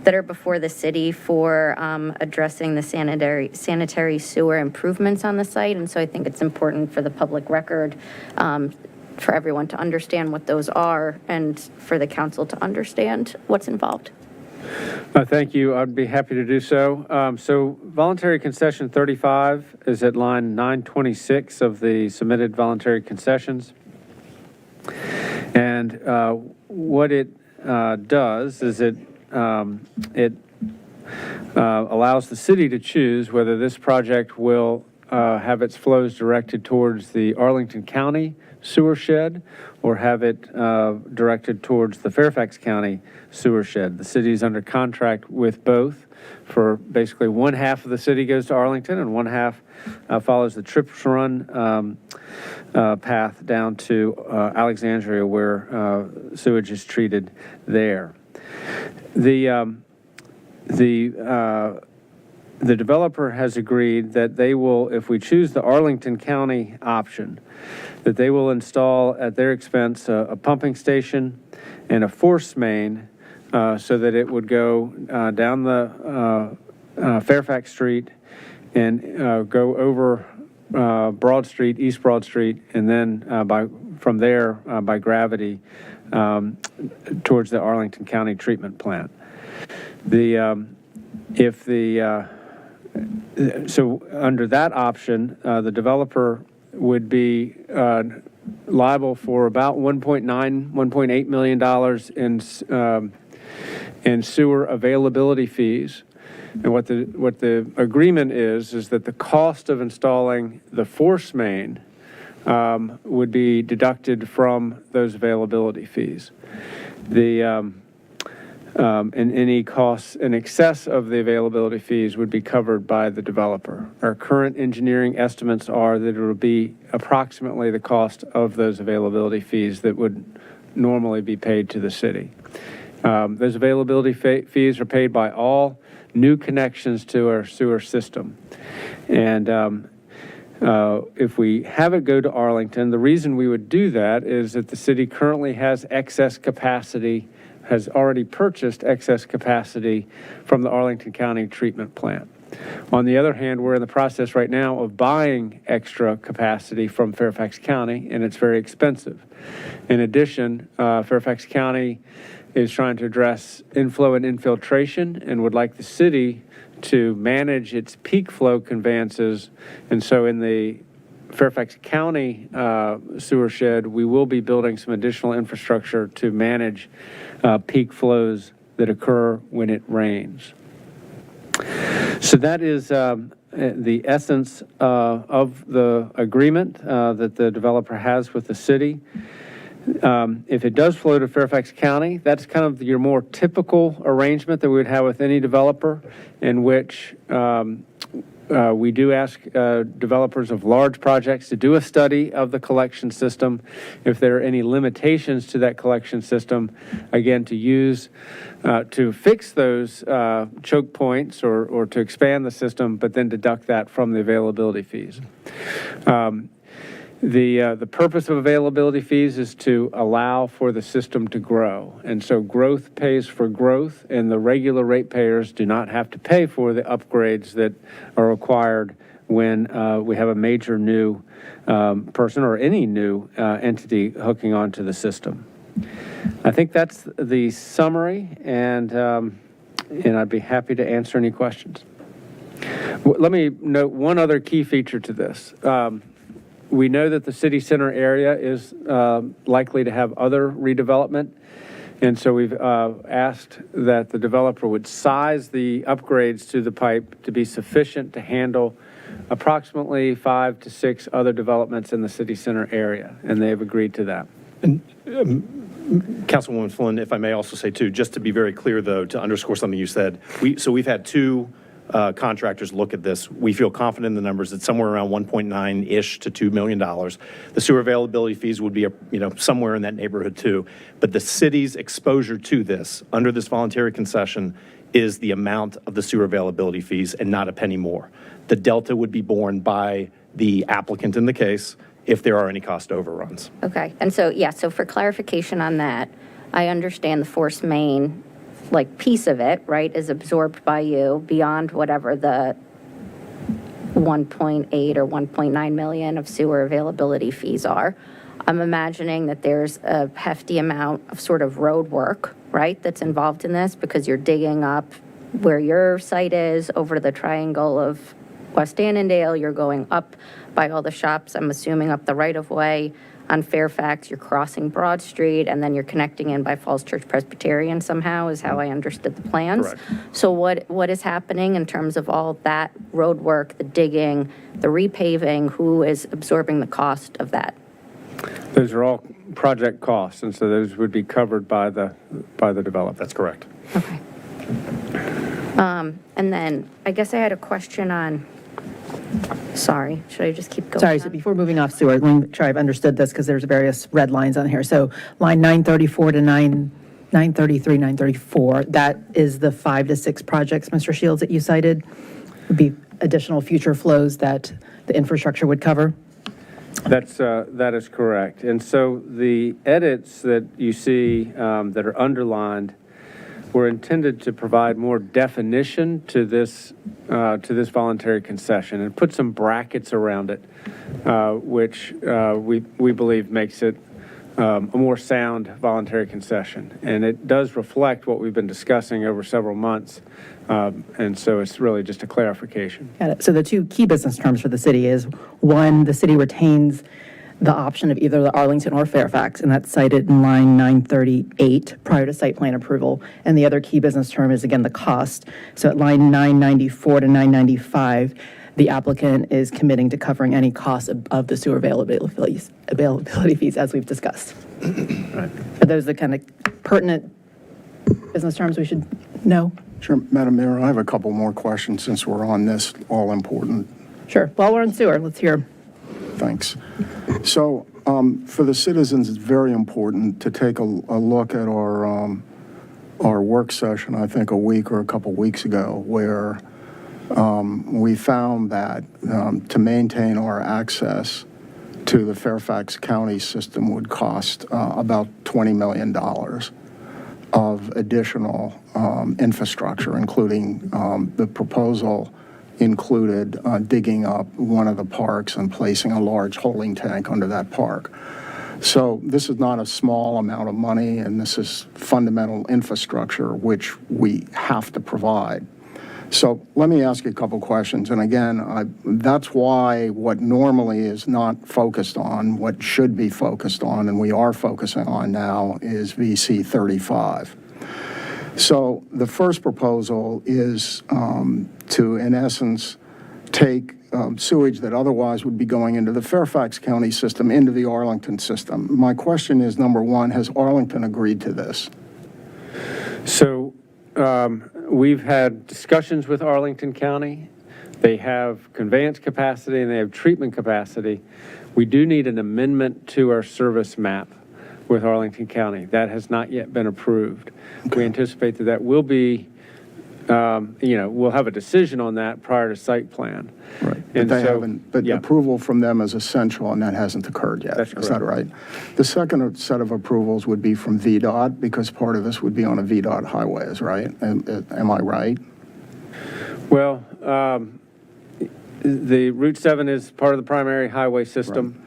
that are before the city for addressing the sanitary sewer improvements on the site. And so I think it's important for the public record for everyone to understand what those are and for the council to understand what's involved. Thank you. I'd be happy to do so. So voluntary concession 35 is at line 926 of the submitted voluntary concessions. And what it does is it allows the city to choose whether this project will have its flows directed towards the Arlington County sewer shed or have it directed towards the Fairfax County sewer shed. The city is under contract with both. For basically one half of the city goes to Arlington and one half follows the Trips Run path down to Alexandria, where sewage is treated there. The developer has agreed that they will, if we choose the Arlington County option, that they will install at their expense a pumping station and a force main so that it would go down the Fairfax Street and go over Broad Street, East Broad Street, and then from there by gravity towards the Arlington County treatment plant. So under that option, the developer would be liable for about $1.8 million in sewer availability fees. And what the agreement is that the cost of installing the force main would be deducted from those availability fees. And any costs in excess of the availability fees would be covered by the developer. Our current engineering estimates are that it will be approximately the cost of those availability fees that would normally be paid to the city. Those availability fees are paid by all new connections to our sewer system. And if we have it go to Arlington, the reason we would do that is that the city currently has excess capacity, has already purchased excess capacity from the Arlington County treatment plant. On the other hand, we're in the process right now of buying extra capacity from Fairfax County, and it's very expensive. In addition, Fairfax County is trying to address inflow and infiltration and would like the city to manage its peak flow conveyances. And so in the Fairfax County sewer shed, we will be building some additional infrastructure to manage peak flows that occur when it rains. So that is the essence of the agreement that the developer has with the city. If it does flow to Fairfax County, that's kind of your more typical arrangement that we would have with any developer, in which We do ask developers of large projects to do a study of the collection system. If there are any limitations to that collection system, again, to use, to fix those choke points or to expand the system, but then deduct that from the availability fees. The purpose of availability fees is to allow for the system to grow. And so growth pays for growth, and the regular ratepayers do not have to pay for the upgrades that are required when we have a major new person or any new entity hooking onto the system. I think that's the summary, and I'd be happy to answer any questions. Let me note one other key feature to this. We know that the city center area is likely to have other redevelopment, and so we've asked that the developer would size the upgrades to the pipe to be sufficient to handle approximately 5 to 6 other developments in the city center area, and they've agreed to that. Councilwoman Flynn, if I may also say too, just to be very clear though, to underscore something you said, we've had 2 contractors look at this. We feel confident in the numbers. It's somewhere around 1.9-ish to $2 million. The sewer availability fees would be, somewhere in that neighborhood too. But the city's exposure to this, under this voluntary concession, is the amount of the sewer availability fees and not a penny more. The delta would be borne by the applicant in the case if there are any cost overruns. Okay, and so, so for clarification on that, I understand the force main, piece of it, right, is absorbed by you beyond whatever the 1.8 or 1.9 million of sewer availability fees are. I'm imagining that there's a hefty amount of sort of road work, right, that's involved in this because you're digging up where your site is over the triangle of West Annandale, you're going up by all the shops, I'm assuming up the right-of-way on Fairfax, you're crossing Broad Street, and then you're connecting in by Falls Church Presbyterian somehow, is how I understood the plans. Correct. So what is happening in terms of all that road work, the digging, the repaving, who is absorbing the cost of that? Those are all project costs, and so those would be covered by the developer. That's correct. Okay. And then I guess I had a question on, sorry, should I just keep going? Sorry, so before moving off sewer, let me make sure I've understood this because there's various red lines on here. So line 934 to 933, 934, that is the 5 to 6 projects, Mr. Shields, that you cited, would be additional future flows that the infrastructure would cover? That is correct. And so the edits that you see that are underlined were intended to provide more definition to this voluntary concession and put some brackets around it, which we believe makes it a more sound voluntary concession. And it does reflect what we've been discussing over several months. And so it's really just a clarification. Got it. So the 2 key business terms for the city is, 1, the city retains the option of either the Arlington or Fairfax, and that's cited in line 938 prior to site plan approval. And the other key business term is, again, the cost. So at line 994 to 995, the applicant is committing to covering any costs of the sewer availability fees, as we've discussed. Right. Are those the kind of pertinent business terms we should know? Sure, Madam Mayor, I have a couple more questions since we're on this all-important. Sure. While we're on sewer, let's hear. Thanks. So for the citizens, it's very important to take a look at our work session, I think a week or a couple weeks ago, where we found that to maintain our access to the Fairfax County system would cost about $20 million of additional infrastructure, including the proposal included digging up one of the parks and placing a large holding tank under that park. So this is not a small amount of money, and this is fundamental infrastructure which we have to provide. So let me ask you a couple questions. And again, that's why what normally is not focused on, what should be focused on, and we are focusing on now, is VC 35. So the first proposal is to, in essence, take sewage that otherwise would be going into the Fairfax County system into the Arlington system. My question is, number one, has Arlington agreed to this? So we've had discussions with Arlington County. They have conveyance capacity and they have treatment capacity. We do need an amendment to our service map with Arlington County. That has not yet been approved. We anticipate that that will be, we'll have a decision on that prior to site plan. Right. But And they so- haven't, but yeah. approval from them is essential, and that hasn't occurred yet. That's Is that correct. right? The second set of approvals would be from VDOT, because part of this would be on a VDOT highways, right? Am I right? Well, the Route 7 is part of the primary highway system.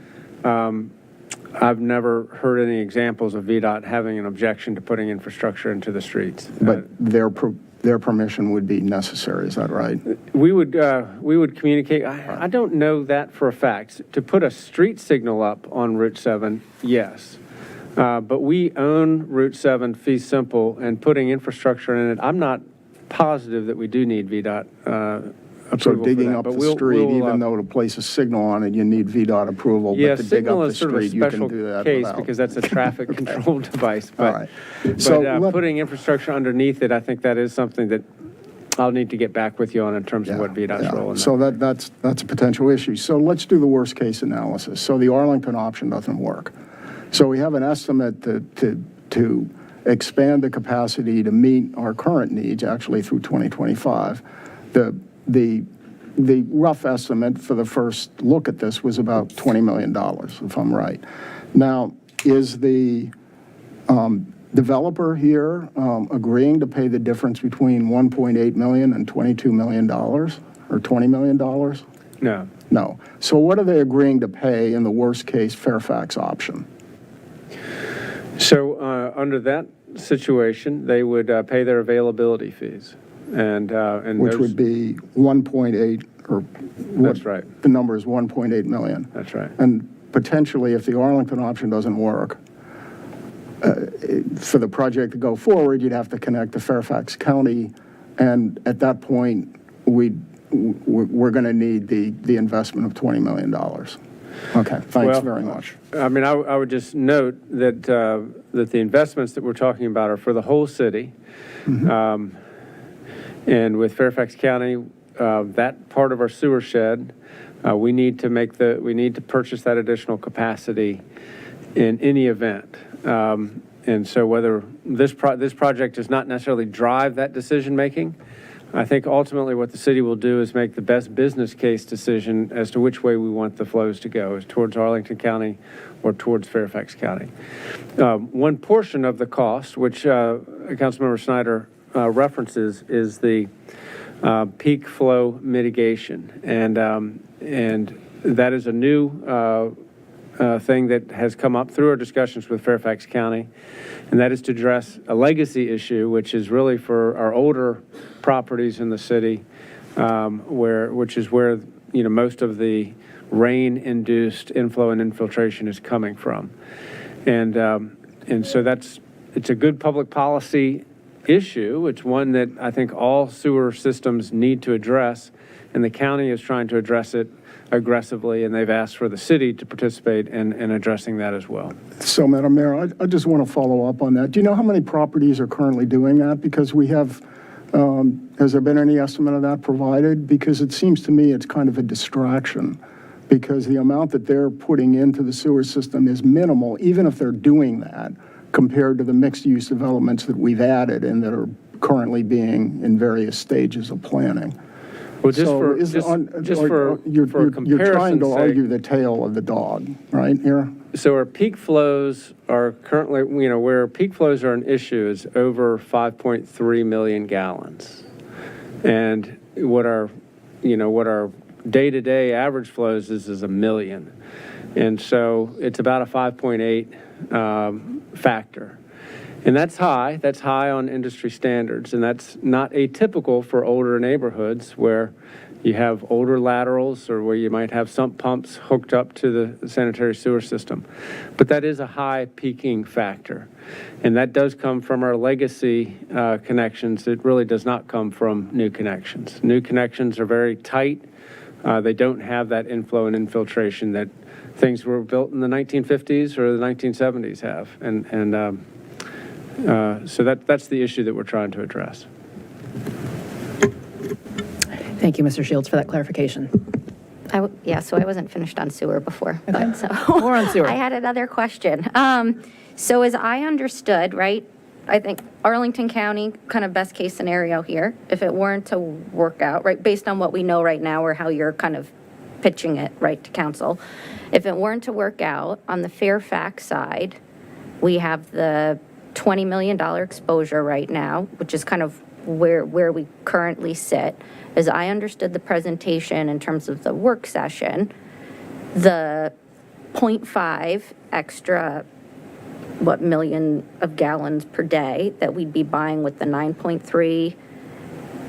I've never heard any examples of VDOT having an objection to putting infrastructure into the streets. But their permission would be necessary, is that right? We would communicate. I don't know that for a fact. To put a street signal up on Route 7, yes. But we own Route 7 fee simple, and putting infrastructure in it, I'm not positive that we do need VDOT So approval for digging that. up But the street, even though to place a signal on it, you need VDOT approval, yeah, but to dig signal up the is sort of a street, you can special do that case without. because that's a traffic control device. All But, right. So let- putting infrastructure underneath it, I think that is something that I'll need to get back with you on in terms of what VDOT's role in that. So that's a potential issue. So let's do the worst-case analysis. So the Arlington option doesn't work. So we have an estimate to expand the capacity to meet our current needs, actually through 2025. The rough estimate for the first look at this was about $20 million, if I'm right. Now, is the developer here agreeing to pay the difference between $1.8 million and $22 million, or $20 million? No. No. So what are they agreeing to pay in the worst-case Fairfax option? So under that situation, they would pay their availability fees. And Which those- would be 1.8, or That's right. the number is 1.8 million. That's right. And potentially, if the Arlington option doesn't work, for the project to go forward, you'd have to connect to Fairfax County, and at that point, we're going to need the investment of $20 million. Okay, thanks Well, very much. I mean, I would just note that that the investments that we're talking about are for the whole city. And with Fairfax County, that part of our sewer shed, we need to purchase that additional capacity in any event. And so whether this project does not necessarily drive that decision-making, I think ultimately what the city will do is make the best business case decision as to which way we want the flows to go, is towards Arlington County or towards Fairfax County. One portion of the cost, which Councilmember Snyder references, is the peak flow mitigation. And that is a new thing that has come up through our discussions with Fairfax County, and that is to address a legacy issue, which is really for our older properties in the city, which is where most of the rain-induced inflow and infiltration is coming from, and so it's a good public policy issue. It's one that I think all sewer systems need to address, and the county is trying to address it aggressively, and they've asked for the city to participate in addressing that as well. So, Madam Mayor, I just want to follow up on that. Do you know how many properties are currently doing that? Because we have, has there been any estimate of that provided? Because it seems to me it's kind of a distraction, because the amount that they're putting into the sewer system is minimal, even if they're doing that, compared to the mixed-use developments that we've added and that are currently being in various stages of planning. Well, just So for is- just, on- just or- for you're trying comparison's to sake, argue the tail of the dog, right, here? so our peak flows are currently, where peak flows are an issue is over 5.3 million gallons. And what our day-to-day average flows is a million. And so it's about a 5.8 factor. And that's high on industry standards, and that's not atypical for older neighborhoods where you have older laterals or where you might have sump pumps hooked up to the sanitary sewer system. But that is a high peaking factor, and that does come from our legacy connections. It really does not come from new connections. New connections are very tight. They don't have that inflow and infiltration that things were built in the 1950s or the 1970s have, so that's the issue that we're trying to address. Thank you, Mr. Shields, for that clarification. Yeah, so I wasn't finished on sewer before. Okay. But so More on sewer. I had another question. So as I understood, right, I think Arlington County, kind of best case scenario here, if it weren't to work out, right, based on what we know right now or how you're kind of pitching it, right, to council, if it weren't to work out on the Fairfax side, we have the $20 million exposure right now, which is kind of where we currently sit. As I understood the presentation in terms of the work session, the 0.5 extra, million of gallons per day that we'd be buying with the 9.3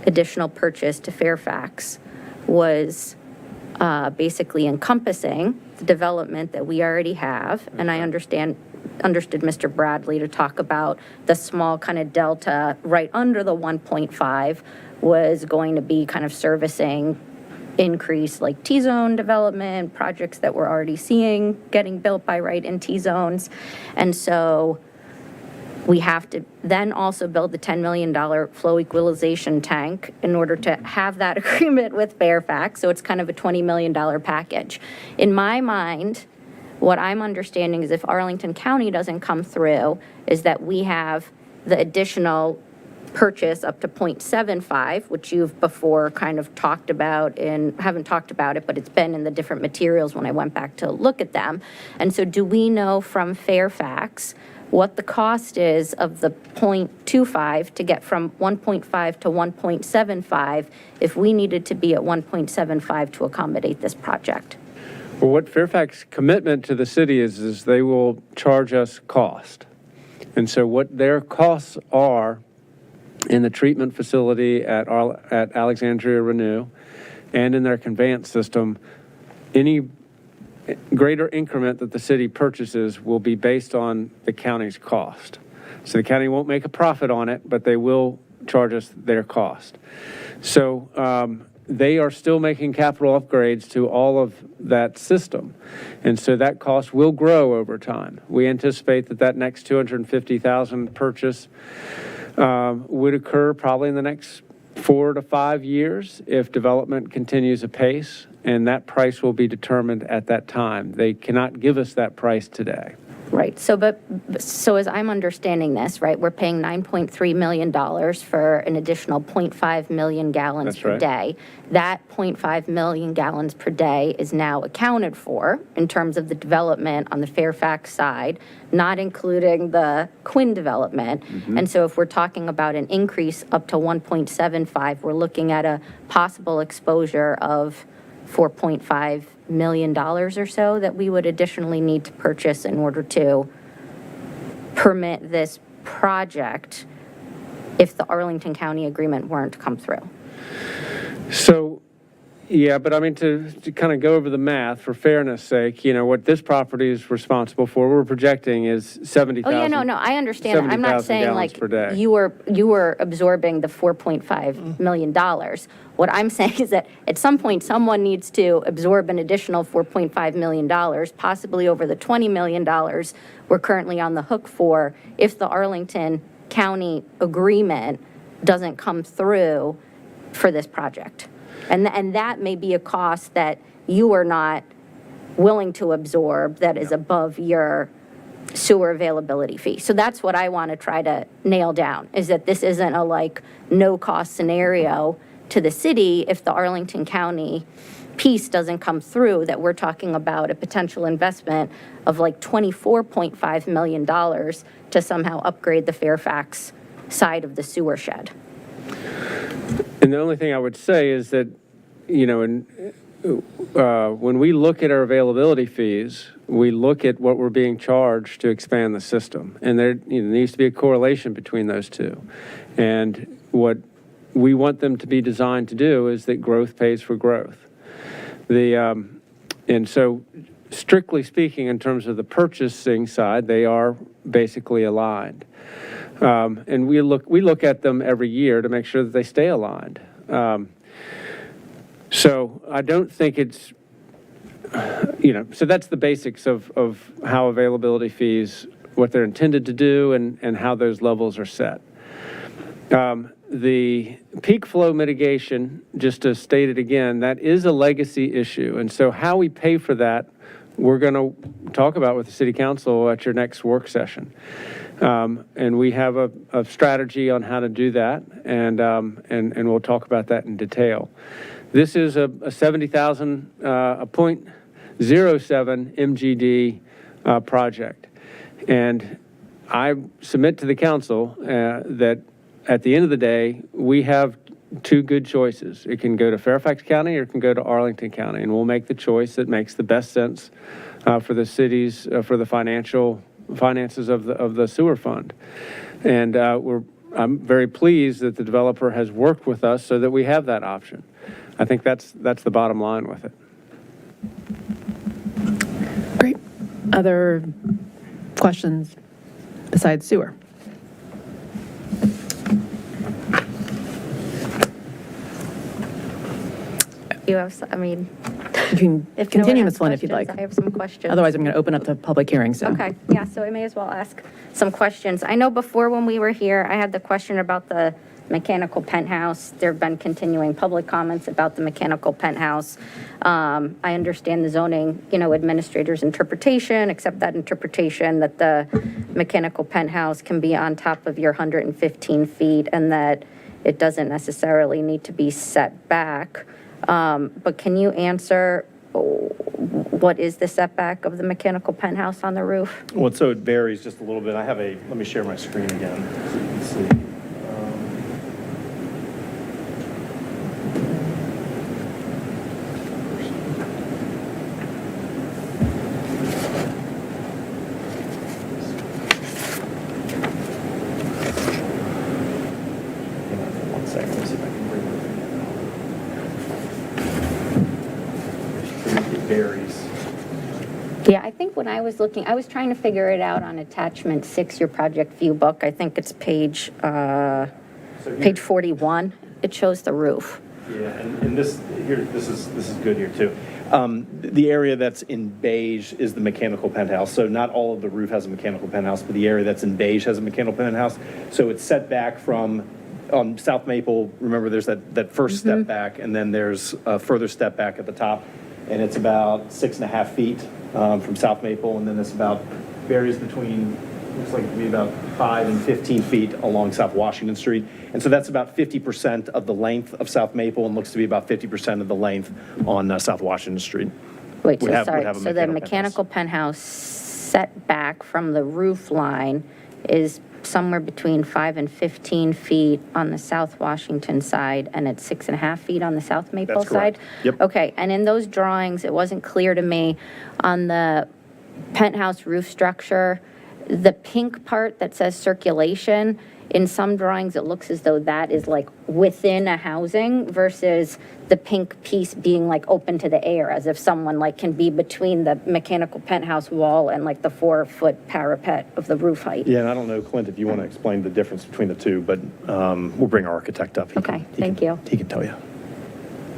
additional purchase to Fairfax was basically encompassing the development that we already have. And I understood Mr. Bradley to talk about the small kind of delta right under the 1.5 was going to be kind of servicing increase like T-zone development, projects that we're already seeing getting built by right in T-zones. And so we have to then also build the $10 million flow equalization tank in order to have that agreement with Fairfax. So it's kind of a $20 million package. In my mind, what I'm understanding is if Arlington County doesn't come through, is that we have the additional purchase up to 0.75, which you've before kind of talked about haven't talked about it, but it's been in the different materials when I went back to look at them. And so do we know from Fairfax what the cost is of the 0.25 to get from 1.5 to 1.75 if we needed to be at 1.75 to accommodate this project? Well, what Fairfax commitment to the city is they will charge us cost. And so what their costs are in the treatment facility at Alexandria Renew and in their conveyance system, any greater increment that the city purchases will be based on the county's cost. So the county won't make a profit on it, but they will charge us their cost. So they are still making capital upgrades to all of that system. And so that cost will grow over time. We anticipate that next 250,000 purchase would occur probably in the next 4 to 5 years if development continues apace, and that price will be determined at that time. They cannot give us that price today. Right. So as I'm understanding this, right, we're paying $9.3 million for an additional 0.5 million gallons That's per right. day. That 0.5 million gallons per day is now accounted for in terms of the development on the Fairfax side, not including the Quinn development. And so if we're talking about an increase up to 1.75, we're looking at a possible exposure of $4.5 million or so that we would additionally need to purchase in order to permit this project if the Arlington County agreement weren't to come through. So, yeah, but I mean, to kind of go over the math, for fairness sake, what this property is responsible for, we're projecting is 70,000. Oh, yeah, no, I understand that. I'm not 70,000 saying gallons like per day. you were absorbing the $4.5 million. What I'm saying is that at some point, someone needs to absorb an additional $4.5 million, possibly over the $20 million we're currently on the hook for if the Arlington County agreement doesn't come through for this project. And that may be a cost that you are not willing to absorb that is above your sewer availability fee. So that's what I want to try to nail down, is that this isn't a no-cost scenario to the city if the Arlington County piece doesn't come through, that we're talking about a potential investment of $24.5 million to somehow upgrade the Fairfax side of the sewer shed. And the only thing I would say is that, when we look at our availability fees, we look at what we're being charged to expand the system. And there needs to be a correlation between those two. And what we want them to be designed to do is that growth pays for growth. And so, strictly speaking, in terms of the purchasing side, they are basically aligned. And we look at them every year to make sure that they stay aligned. So I don't think it's, so that's the basics of how availability fees, what they're intended to do and how those levels are set. The peak flow mitigation, just to state it again, that is a legacy issue. And so how we pay for that, we're going to talk about with the city council at your next work session. And we have a strategy on how to do that, and we'll talk about that in detail. This is a 70,000, a 0.07 MGD project. And I submit to the council that at the end of the day, we have two good choices. It can go to Fairfax County or it can go to Arlington County, and we'll make the choice that makes the best sense for the cities, for the finances of the sewer fund. And I'm very pleased that the developer has worked with us so that we have that option. I think that's the bottom line with it. Great. Other questions besides sewer? You have, I mean, You can if continue no one this has one if you'd questions, like. I have some questions. Otherwise, I'm going to open up the public hearing soon. Okay, yeah, so I may as well ask some questions. I know before when we were here, I had the question about the mechanical penthouse. There have been continuing public comments about the mechanical penthouse. I understand the zoning, administrator's interpretation, except that interpretation that the mechanical penthouse can be on top of your 115 feet and that it doesn't necessarily need to be set back. But can you answer what is the setback of the mechanical penthouse on the roof? Well, so it varies just a little bit. Let me share my screen again so you can see. One second, let me see if I can bring it. It varies. Yeah, I think when I was looking, I was trying to figure it out on attachment 6, your project view book. I think it's page 41. It shows the roof. Yeah, and this is good here too. The area that's in beige is the mechanical penthouse. So not all of the roof has a mechanical penthouse, but the area that's in beige has a mechanical penthouse. So it's set back from South Maple. Remember, there's that first step back, and then there's a further step back at the top, and it's about 6.5 feet from South Maple, and then it's varies between, looks like it could be about 5 and 15 feet along South Washington Street. And so that's about 50% of the length of South Maple and looks to be about 50% of the length on South Washington Street. Wait, Would so have- sorry, would have a so the mechanical mechanical penthouse setback from the roof line is somewhere between 5 and 15 feet on the South Washington side, and it's 6.5 feet on the South Maple That's correct. side? Yep. Okay, and in those drawings, it wasn't clear to me, on the penthouse roof structure, the pink part that says circulation, in some drawings, it looks as though that is like within a housing versus the pink piece being like open to the air, as if someone like can be between the mechanical penthouse wall and like the 4-foot parapet of the roof height. Yeah, and I don't know, Clint, if you want to explain the difference between the two, but we'll bring our architect up. Okay, thank you. He can tell you.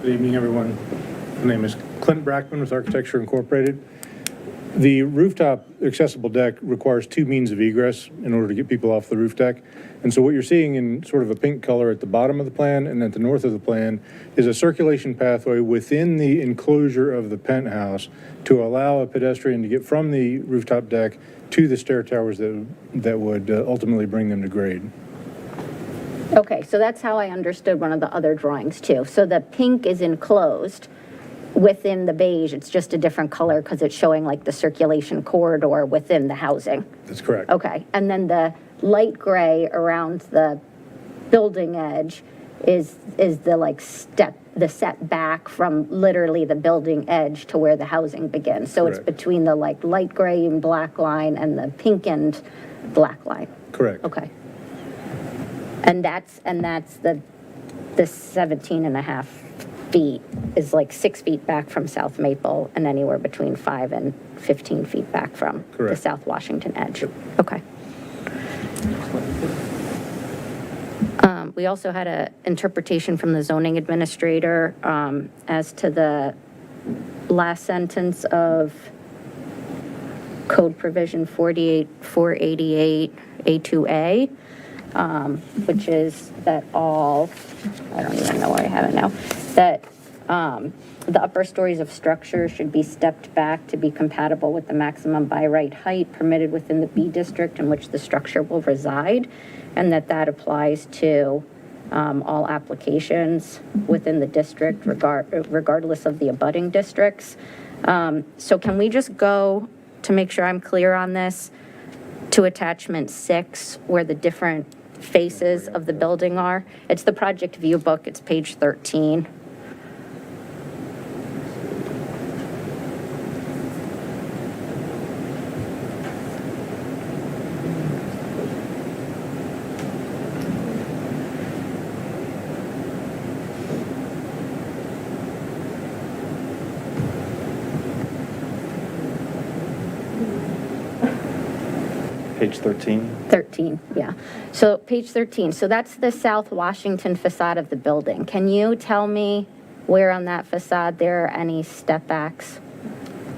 Good evening, everyone. My name is Clint Brackman with Architecture Incorporated. The rooftop accessible deck requires 2 means of egress in order to get people off the roof deck. And so what you're seeing in sort of a pink color at the bottom of the plan and at the north of the plan is a circulation pathway within the enclosure of the penthouse to allow a pedestrian to get from the rooftop deck to the stair towers that would ultimately bring them to grade. Okay, so that's how I understood one of the other drawings too. So the pink is enclosed within the beige, it's just a different color because it's showing like the circulation corridor within the housing. That's correct. Okay, and then the light gray around the building edge is the like the setback from literally the building edge to where the housing begins. So it's Correct. between the like light gray and black line and the pink and black line. Correct. Okay. And that's the 17.5 feet is like 6 feet back from South Maple and anywhere between 5 and 15 feet back from the Correct. South Washington edge. Okay. We also had an interpretation from the zoning administrator as to the last sentence of code provision 488A2A. which is that all, I don't even know where I have it now, that the upper stories of structure should be stepped back to be compatible with the maximum by right height permitted within the B district in which the structure will reside, and that applies to all applications within the district, regardless of the abutting districts. So can we just go, to make sure I'm clear on this, to attachment 6, where the different faces of the building are? It's the project view book, it's page 13. Page 13. 13, yeah. So page 13, so that's the South Washington facade of the building. Can you tell me where on that facade there are any step backs?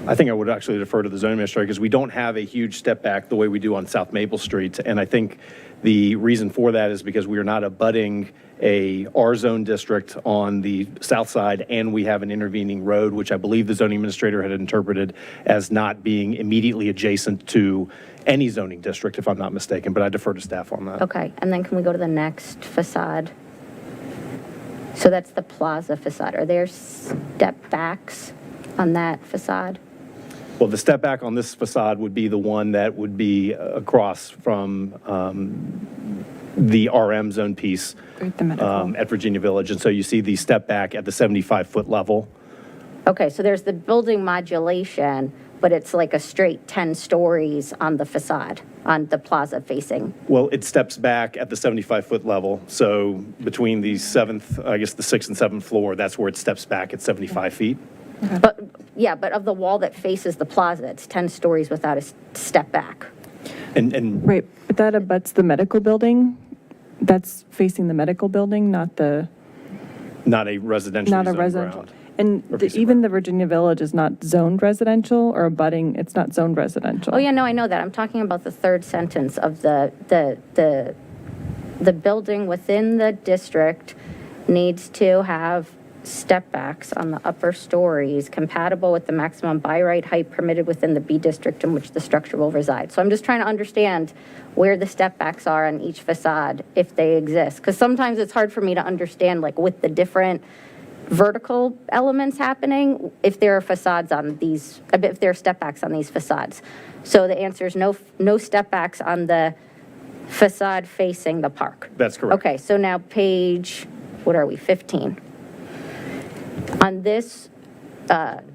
I think I would actually defer to the zoning administrator because we don't have a huge step back the way we do on South Maple Street. And I think the reason for that is because we are not abutting a R-zone district on the south side, and we have an intervening road, which I believe the zoning administrator had interpreted as not being immediately adjacent to any zoning district, if I'm not mistaken, but I defer to staff on that. Okay, and then can we go to the next facade? So that's the plaza facade. Are there step backs on that facade? Well, the step back on this facade would be the one that would be across from the RM zone piece at Virginia Village. And so you see the step back at the 75-foot level. Okay, so there's the building modulation, but it's like a straight 10 stories on the facade, on the plaza facing. Well, it steps back at the 75-foot level. So between the 7th, I guess the 6th and 7th floor, that's where it steps back at 75 feet. But, yeah, but of the wall that faces the plaza, it's 10 stories without a step back. And Right, but that abuts the medical building? That's facing the medical building, not the, not a residential not a zoned residential? ground. And even the Virginia Village is not zoned residential or abutting, it's not zoned residential? Oh, yeah, no, I know that. I'm talking about the third sentence of the building within the district needs to have step backs on the upper stories compatible with the maximum by right height permitted within the B district in which the structure will reside. So I'm just trying to understand where the step backs are on each facade, if they exist. Because sometimes it's hard for me to understand, like with the different vertical elements happening, if there are facades on these, if there are step backs on these facades. So the answer is no step backs on the facade facing the park. That's correct. Okay, so now page, what are we, 15? On this,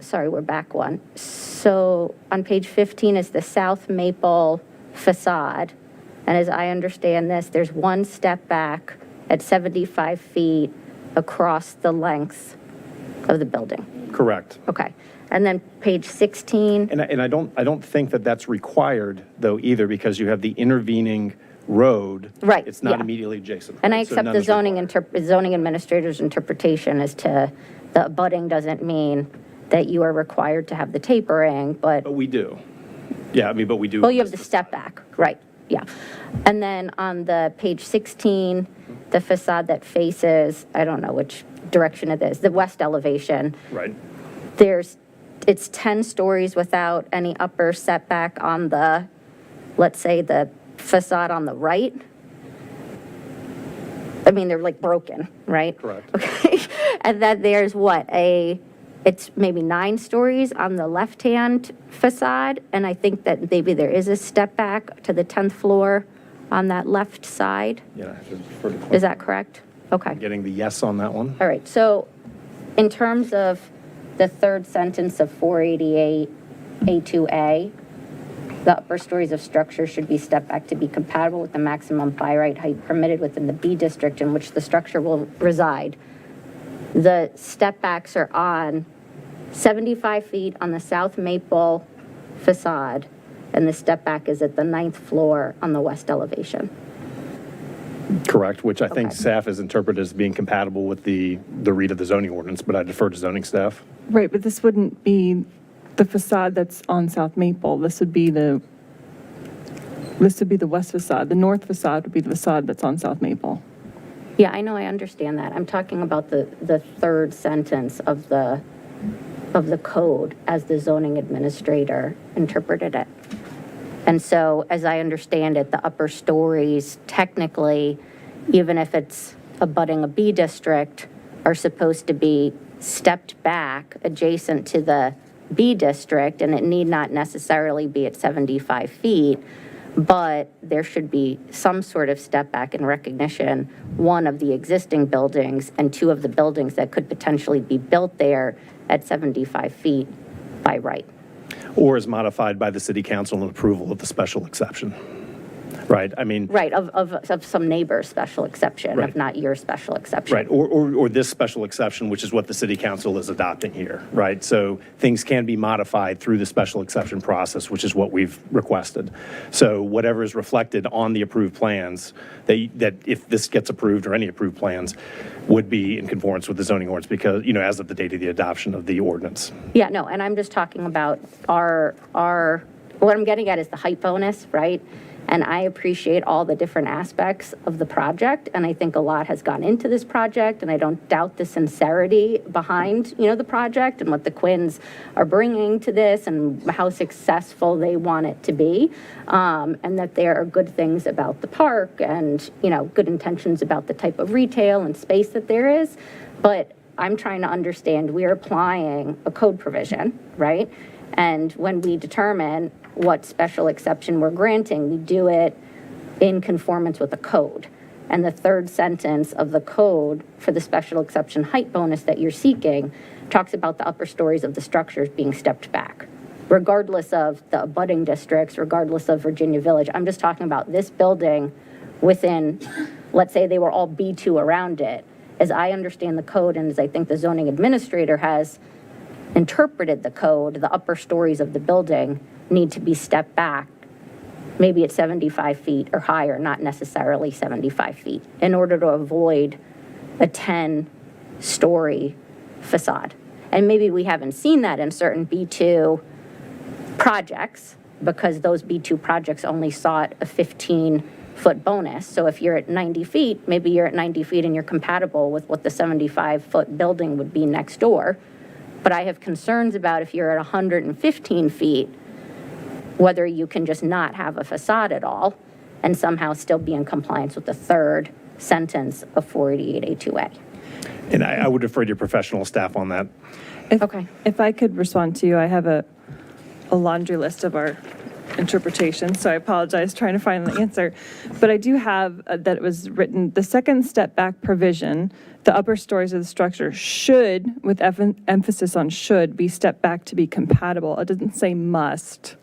sorry, we're back one. So on page 15 is the South Maple facade. And as I understand this, there's one step back at 75 feet across the length of the building. Correct. Okay. And then page 16. And I don't think that that's required, though, either, because you have the intervening road. Right, It's not yeah. immediately adjacent. And I right? So accept none the is zoning administrator's interpretation as to the abutting doesn't mean that you are required to have the tapering, but, But we do. Yeah, I mean, but we do. well, you have the step back, right, yeah. And then on the page 16, the facade that faces, I don't know which direction it is, the west elevation, Right. it's 10 stories without any upper setback on the, let's say, the facade on the right. I mean, they're like broken, right? Correct. Okay. And then there's what, it's maybe 9 stories on the left-hand facade, and I think that maybe there is a step back to the 10th floor on that left side. Yeah, I have to refer to Is that correct? Okay. getting the yes on that one. All right, so in terms of the third sentence of 488 A2A, the upper stories of structure should be stepped back to be compatible with the maximum by right height permitted within the B district in which the structure will reside. The step backs are on 75 feet on the South Maple facade, and the step back is at the 9th floor on the west elevation. Correct, which I think Okay. staff has interpreted as being compatible with the read of the zoning ordinance, but I defer to zoning staff. Right, but this wouldn't be the facade that's on South Maple. This would be the This would be the west facade. The north facade would be the facade that's on South Maple. Yeah, I know, I understand that. I'm talking about the third sentence of the code as the zoning administrator interpreted it. And so, as I understand it, the upper stories, technically, even if it's abutting a B district, are supposed to be stepped back adjacent to the B district, and it need not necessarily be at 75 feet, but there should be some sort of step back in recognition, one of the existing buildings and two of the buildings that could potentially be built there at 75 feet by right. Or is modified by the city council and approval of the special exception, right? I mean. Right, of some neighbor's special exception, Right. of not your special exception. Right, or this special exception, which is what the city council is adopting here, right? So things can be modified through the special exception process, which is what we've requested. So whatever is reflected on the approved plans, that if this gets approved or any approved plans, would be in conformance with the zoning ordinance because, as of the date of the adoption of the ordinance. Yeah, no, and I'm just talking about what I'm getting at is the height bonus, right? And I appreciate all the different aspects of the project, and I think a lot has gone into this project, and I don't doubt the sincerity behind, the project and what the Quins are bringing to this and how successful they want it to be, and that there are good things about the park and, good intentions about the type of retail and space that there is. But I'm trying to understand, we're applying a code provision, right? And when we determine what special exception we're granting, we do it in conformance with the code. And the third sentence of the code for the special exception height bonus that you're seeking talks about the upper stories of the structures being stepped back, regardless of the abutting districts, regardless of Virginia Village. I'm just talking about this building within, let's say they were all B2 around it. As I understand the code and as I think the zoning administrator has interpreted the code, the upper stories of the building need to be stepped back, maybe at 75 feet or higher, not necessarily 75 feet, in order to avoid a 10-story facade. And maybe we haven't seen that in certain B2 projects because those B2 projects only sought a 15-foot bonus. So if you're at 90 feet, maybe you're at 90 feet and you're compatible with what the 75-foot building would be next door. But I have concerns about if you're at 115 feet, whether you can just not have a facade at all and somehow still be in compliance with the third sentence of 488A2A. And I would defer to your professional staff on that. If I could respond to you, I have a laundry list of our interpretations, so I apologize trying to find the answer. But I do have that it was written, the second step back provision, the upper stories of the structure should, with emphasis on should, be stepped back to be compatible. It doesn't say must.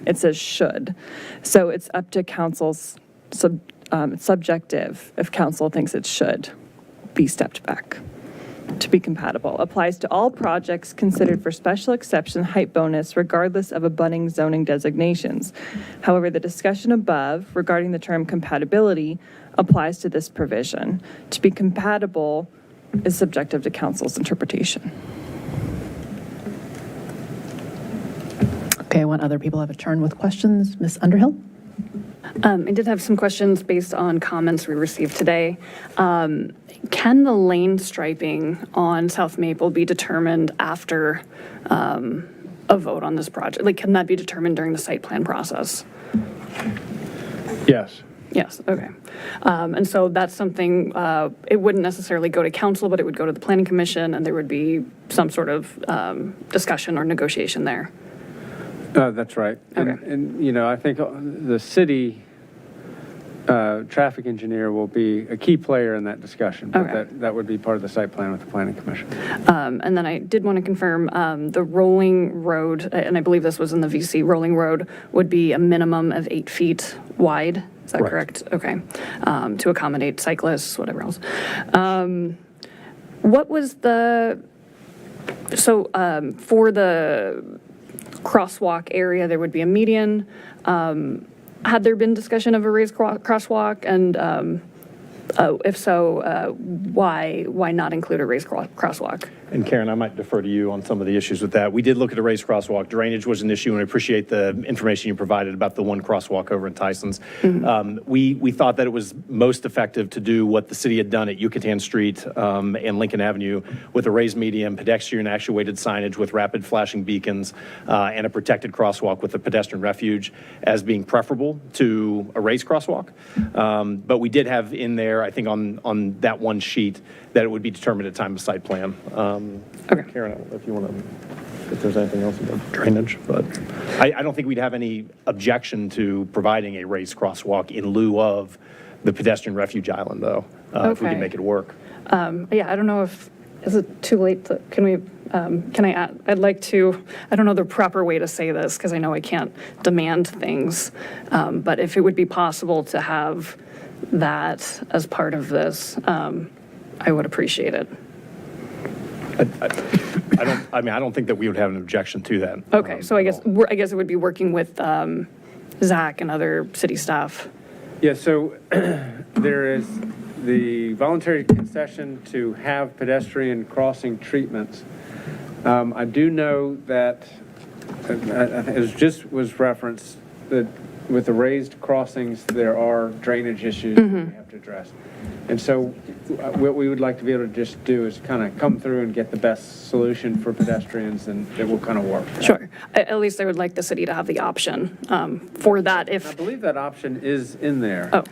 It says should. So it's up to council's subjective if council thinks it should be stepped back to be compatible. Applies to all projects considered for special exception height bonus regardless of abutting zoning designations. However, the discussion above regarding the term compatibility applies to this provision. To be compatible is subjective to council's interpretation. Okay, I want other people have a turn with questions. Ms. Underhill? I did have some questions based on comments we received today. Can the lane striping on South Maple be determined after a vote on this project? Like, can that be determined during the site plan process? Yes. Yes, okay. And so that's something, it wouldn't necessarily go to council, but it would go to the planning commission, and there would be some sort of discussion or negotiation there. That's right. Okay. And, I think the city traffic engineer will be a key player in that discussion. But Okay. that would be part of the site plan with the planning commission. And then I did want to confirm the rolling road, and I believe this was in the VC, rolling road would be a minimum of 8 feet wide. Is that correct? Okay. To accommodate cyclists, whatever else. What was for the crosswalk area, there would be a median. Had there been discussion of a raised crosswalk, and If so, why not include a raised crosswalk? And Karen, I might defer to you on some of the issues with that. We did look at a raised crosswalk. Drainage was an issue, and I appreciate the information you provided about the one crosswalk over in Tyson's. We thought that it was most effective to do what the city had done at Yucatan Street and Lincoln Avenue with a raised median, pedestrian actuated signage with rapid flashing beacons, and a protected crosswalk with a pedestrian refuge as being preferable to a raised crosswalk. But we did have in there, I think on that one sheet, that it would be determined at time of site plan. Okay. Karen, I don't know if you want to, if there's anything else about drainage, but I don't think we'd have any objection to providing a raised crosswalk in lieu of the pedestrian refuge island, though, if we Okay. can make it work. Yeah, I don't know if, is it too late to, I'd like to, I don't know the proper way to say this because I know I can't demand things, but if it would be possible to have that as part of this, I would appreciate it. I don't think that we would have an objection to that. Okay, so I guess it would be working with Zach and other city staff. Yeah, so there is the voluntary concession to have pedestrian crossing treatments. I do know that, it was referenced, that with the raised crossings, there are drainage issues that we have to address. And so what we would like to be able to just do is kind of come through and get the best solution for pedestrians, and it will kind of work. Sure. At least I would like the city to have the option for that if. I believe that option is in there. Oh.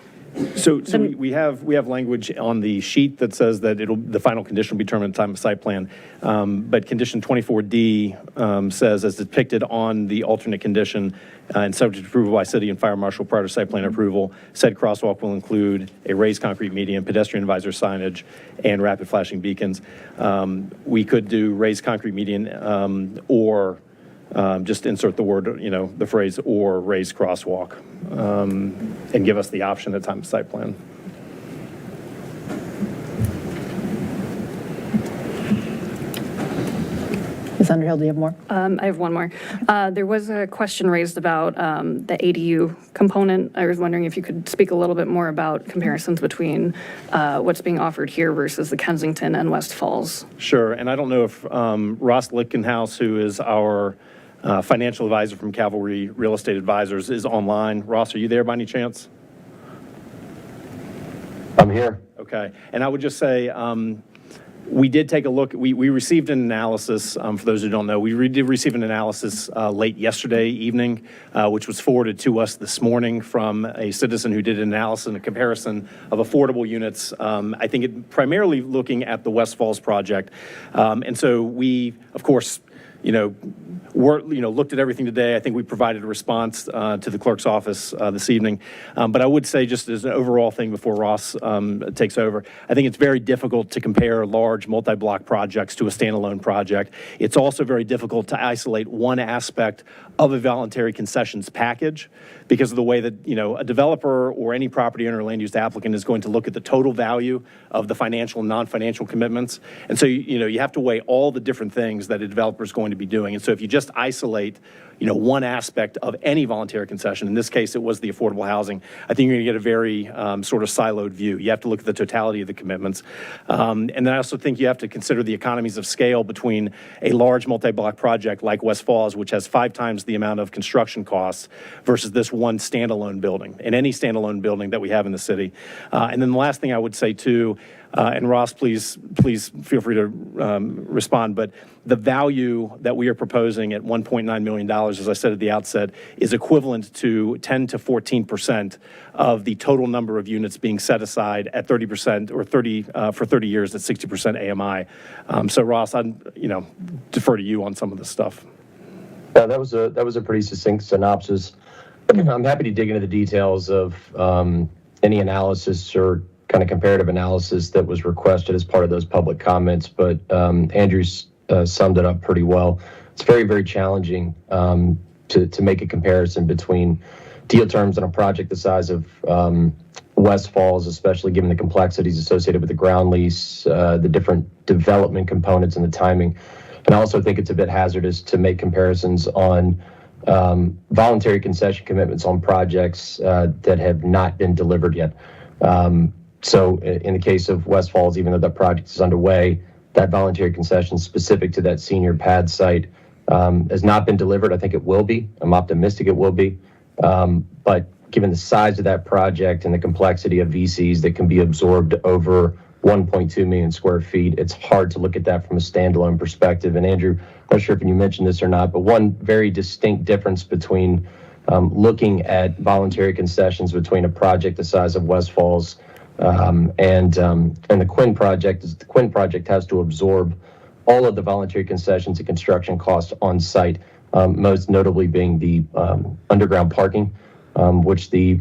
So we have language on the sheet that says that the final condition will be determined at the time of site plan. But condition 24D says, as depicted on the alternate condition and subject to approval by city and fire marshal prior to site plan approval, said crosswalk will include a raised concrete median, pedestrian advisor signage, and rapid flashing beacons. We could do raised concrete median or just insert the word, the phrase "or" raised crosswalk, and give us the option at time of site plan. Ms. Underhill, do you have more? I have one more. There was a question raised about the ADU component. I was wondering if you could speak a little bit more about comparisons between what's being offered here versus the Kensington and West Falls. Sure, and I don't know if Ross Lichtenhouse, who is our financial advisor from Cavalry Real Estate Advisors, is online. Ross, are you there by any chance? I'm here. Okay, and I would just say, we did take a look, we received an analysis, for those who don't know, we did receive an analysis late yesterday evening, which was forwarded to us this morning from a citizen who did an analysis and a comparison of affordable units, I think primarily looking at the West Falls project. And so we, of course, looked at everything today. I think we provided a response to the clerk's office this evening. But I would say, just as an overall thing before Ross takes over, I think it's very difficult to compare large multi-block projects to a standalone project. It's also very difficult to isolate one aspect of a voluntary concessions package because of the way that, a developer or any property owner or land use applicant is going to look at the total value of the financial and non-financial commitments. And so, you have to weigh all the different things that a developer is going to be doing. And so if you just isolate, one aspect of any voluntary concession, in this case, it was the affordable housing, I think you're going to get a very sort of siloed view. You have to look at the totality of the commitments. And then I also think you have to consider the economies of scale between a large multi-block project like West Falls, which has 5 times the amount of construction costs, versus this one standalone building, and any standalone building that we have in the city. And then the last thing I would say, too, and Ross, please feel free to respond, but the value that we are proposing at $1.9 million, as I said at the outset, is equivalent to 10 to 14% of the total number of units being set aside at 30% or 30 for 30 years at 60% AMI. So Ross, I'd defer to you on some of this stuff. Yeah, that was a pretty succinct synopsis. I'm happy to dig into the details of any analysis or kind of comparative analysis that was requested as part of those public comments, but Andrew's summed it up pretty well. It's very, very challenging to make a comparison between deal terms on a project the size of West Falls, especially given the complexities associated with the ground lease, the different development components and the timing. And I also think it's a bit hazardous to make comparisons on voluntary concession commitments on projects that have not been delivered yet. So in the case of West Falls, even though that project is underway, that voluntary concession specific to that senior pad site has not been delivered. I think it will be. I'm optimistic it will be. But given the size of that project and the complexity of VCs that can be absorbed over 1.2 million square feet, it's hard to look at that from a standalone perspective. And Andrew, I'm not sure if you mentioned this or not, but one very distinct difference between looking at voluntary concessions between a project the size of West Falls and the Quinn project is the Quinn project has to absorb all of the voluntary concessions and construction costs on site, most notably being the underground parking, which the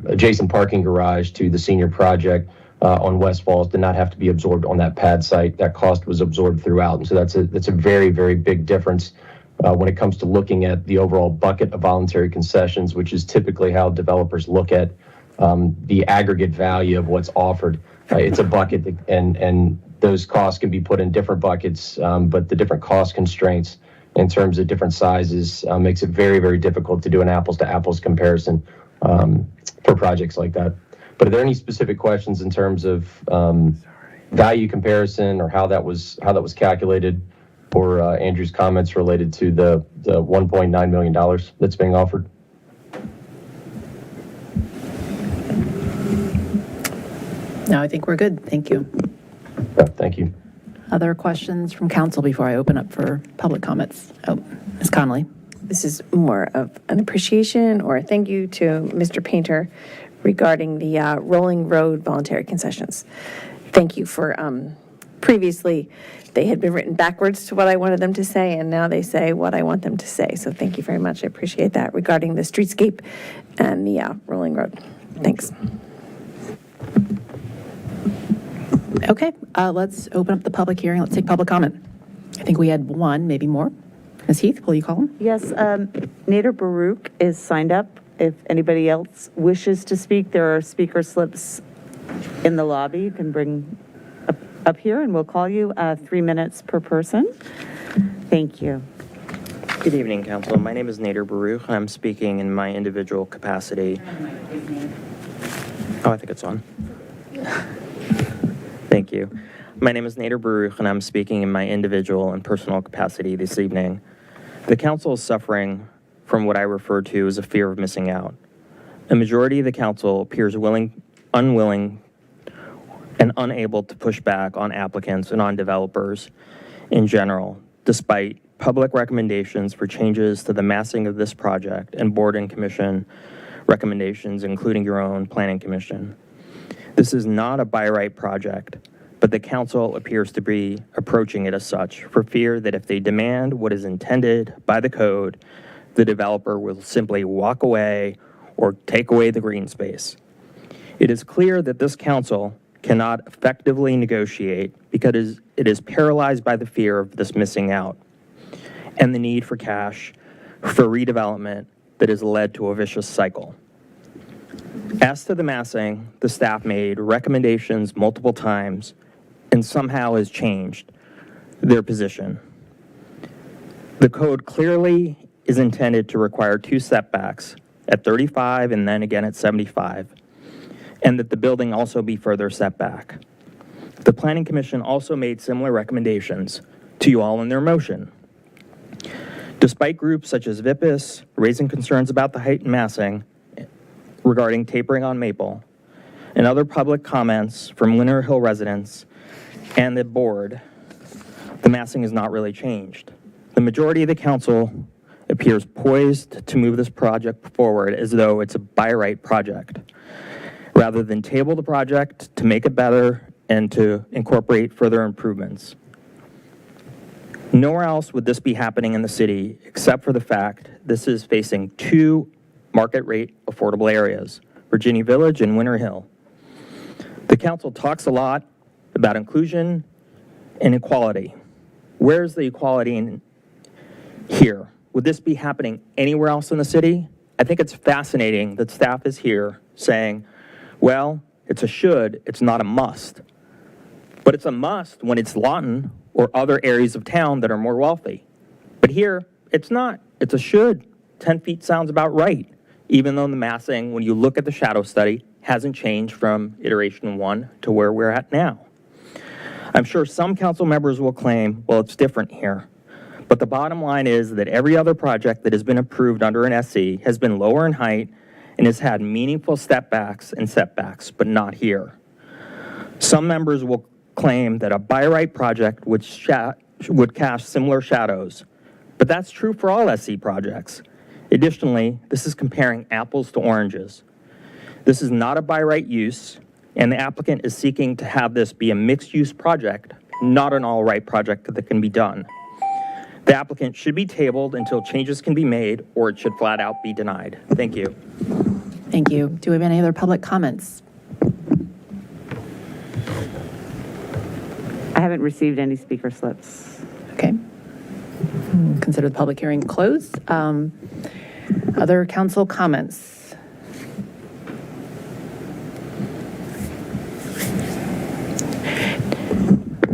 adjacent parking garage to the senior project on West Falls did not have to be absorbed on that pad site. That cost was absorbed throughout. And so that's a very, very big difference when it comes to looking at the overall bucket of voluntary concessions, which is typically how developers look at the aggregate value of what's offered. It's a bucket, and those costs can be put in different buckets, but the different cost constraints in terms of different sizes makes it very, very difficult to do an apples-to-apples comparison for projects like that. But are there any specific questions in terms of value comparison or how that was calculated, or Andrew's comments related to the $1.9 million that's being offered? No, I think we're good. Thank you. Thank you. Other questions from council before I open up for public comments? Oh, Ms. Connolly. This is more of an appreciation or a thank you to Mr. Painter regarding the Rolling Road voluntary concessions. Thank you for, previously, they had been written backwards to what I wanted them to say, and now they say what I want them to say. So thank you very much. I appreciate that regarding the streetscape and the Rolling Road. Thanks. Okay, let's open up the public hearing. Let's take public comment. I think we had one, maybe more. Ms. Heath, will you call him? Yes, Nader Baruch is signed up. If anybody else wishes to speak, there are speaker slips in the lobby. You can bring up here, and we'll call you 3 minutes per person. Thank you. Good evening, Council. My name is Nader Baruch. I'm speaking in my individual capacity. Oh, I think it's on. Thank you. My name is Nader Baruch, and I'm speaking in my individual and personal capacity this evening. The Council is suffering from what I refer to as a fear of missing out. A majority of the Council appears unwilling, and unable to push back on applicants and on developers in general, despite public recommendations for changes to the massing of this project and board and commission recommendations, including your own Planning Commission. This is not a by right project, but the Council appears to be approaching it as such for fear that if they demand what is intended by the code, the developer will simply walk away or take away the green space. It is clear that this Council cannot effectively negotiate because it is paralyzed by the fear of this missing out and the need for cash for redevelopment that has led to a vicious cycle. As to the massing, the staff made recommendations multiple times and somehow has changed their position. The code clearly is intended to require 2 setbacks at 35 and then again at 75, and that the building also be further set back. The Planning Commission also made similar recommendations to you all in their motion. Despite groups such as VIPIS raising concerns about the height and massing regarding tapering on Maple, and other public comments from Winter Hill residents and the board, the massing has not really changed. The majority of the Council appears poised to move this project forward as though it's a by right project, rather than table the project to make it better and to incorporate further improvements. Nowhere else would this be happening in the city except for the fact this is facing 2 market rate affordable areas, Virginia Village and Winter Hill. The Council talks a lot about inclusion and equality. Where's the equality in here? Would this be happening anywhere else in the city? I think it's fascinating that staff is here saying, well, it's a should, it's not a must. But it's a must when it's Lawton or other areas of town that are more wealthy. But here, it's not. It's a should. 10 feet sounds about right, even though the massing, when you look at the shadow study, hasn't changed from iteration 1 to where we're at now. I'm sure some council members will claim, well, it's different here. But the bottom line is that every other project that has been approved under an SE has been lower in height and has had meaningful step backs and setbacks, but not here. Some members will claim that a by right project would cast similar shadows, but that's true for all SE projects. Additionally, this is comparing apples to oranges. This is not a by right use, and the applicant is seeking to have this be a mixed-use project, not an all-right project that can be done. The applicant should be tabled until changes can be made, or it should flat out be denied. Thank you. Thank you. Do we have any other public comments? I haven't received any speaker slips. Okay. Consider the public hearing closed. Other council comments?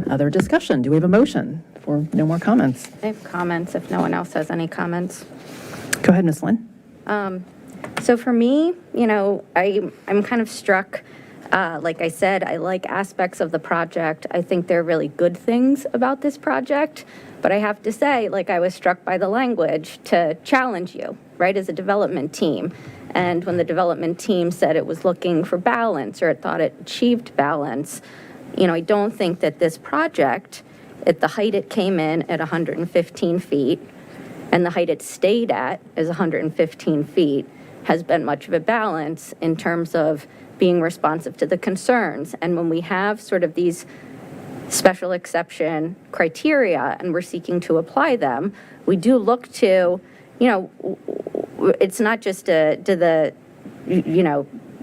Other discussion? Do we have a motion for no more comments? I have comments if no one else has any comments. Go ahead, Ms. Lynn. So for me, you know, I'm kind of struck. Like I said, I like aspects of the project. I think there are really good things about this project. But I have to say, like, I was struck by the language to challenge you, right, as a development team. And when the development team said it was looking for balance or it thought it achieved balance, you know, I don't think that this project, at the height it came in at 115 feet, and the height it stayed at is 115 feet, has been much of a balance in terms of being responsive to the concerns. And when we have sort of these special exception criteria and we're seeking to apply them, we do look to, you know, it's not just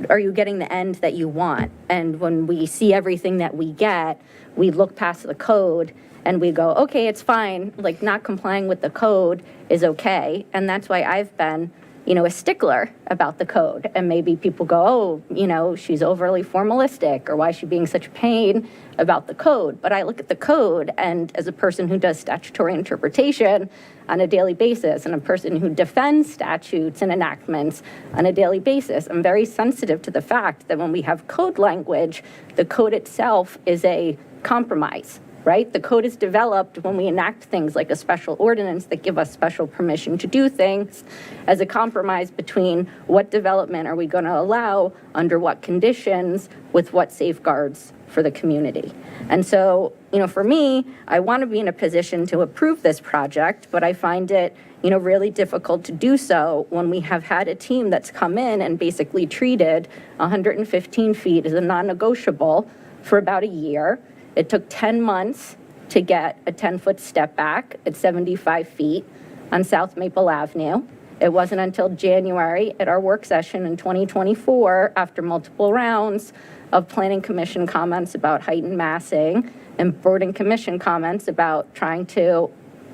are you getting the end that you want? And when we see everything that we get, we look past the code and we go, okay, it's fine. Like, not complying with the code is okay. And that's why I've been, you know, a stickler about the code. And maybe people go, oh, you know, she's overly formalistic, or why is she being such a pain about the code? But I look at the code, and as a person who does statutory interpretation on a daily basis, and a person who defends statutes and enactments on a daily basis, I'm very sensitive to the fact that when we have code language, the code itself is a compromise. Right? The code is developed when we enact things like a special ordinance that give us special permission to do things as a compromise between what development are we going to allow, under what conditions, with what safeguards for the community. And so, you know, for me, I want to be in a position to approve this project, but I find it, you know, really difficult to do so when we have had a team that's come in and basically treated 115 feet as a non-negotiable for about a year. It took 10 months to get a 10-foot step back at 75 feet on South Maple Avenue. It wasn't until January at our work session in 2024, after multiple rounds of Planning Commission comments about height and massing and Board and Commission comments about trying to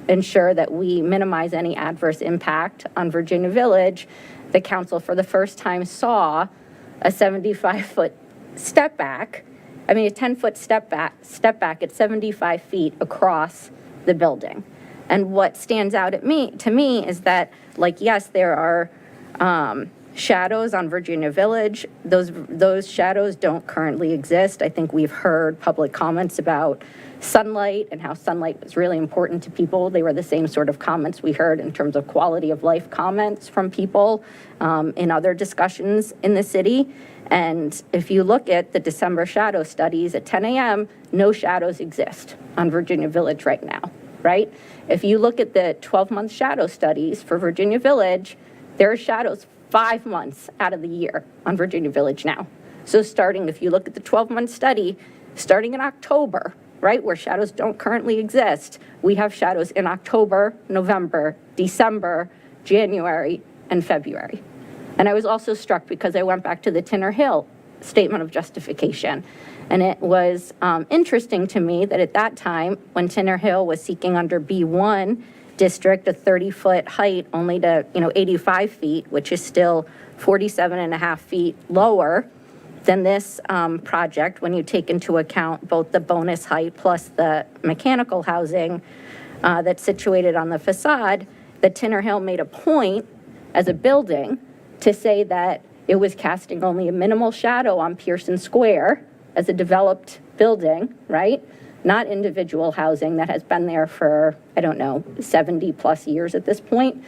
ensure that we minimize any adverse impact on Virginia Village, the council for the first time saw a 75-foot step back. I mean, a 10-foot step back at 75 feet across the building. And what stands out to me is that, like, yes, there are shadows on Virginia Village. Those shadows don't currently exist. I think we've heard public comments about sunlight and how sunlight was really important to people. They were the same sort of comments we heard in terms of quality of life comments from people in other discussions in the city. And if you look at the December shadow studies at 10 a.m., no shadows exist on Virginia Village right now, right? If you look at the 12-month shadow studies for Virginia Village, there are shadows 5 months out of the year on Virginia Village now. So if you look at the 12-month study, starting in October, right, where shadows don't currently exist, we have shadows in October, November, December, January, and February. And I was also struck because I went back to the Tinner Hill statement of justification. And it was interesting to me that at that time, when Tinner Hill was seeking under B1 district a 30-foot height only to 85 feet, which is still 47.5 feet lower than this project when you take into account both the bonus height plus the mechanical housing that's situated on the facade, that Tinner Hill made a point as a building to say that it was casting only a minimal shadow on Pearson Square as a developed building, right? Not individual housing that has been there for, I don't know, 70 plus years at this point.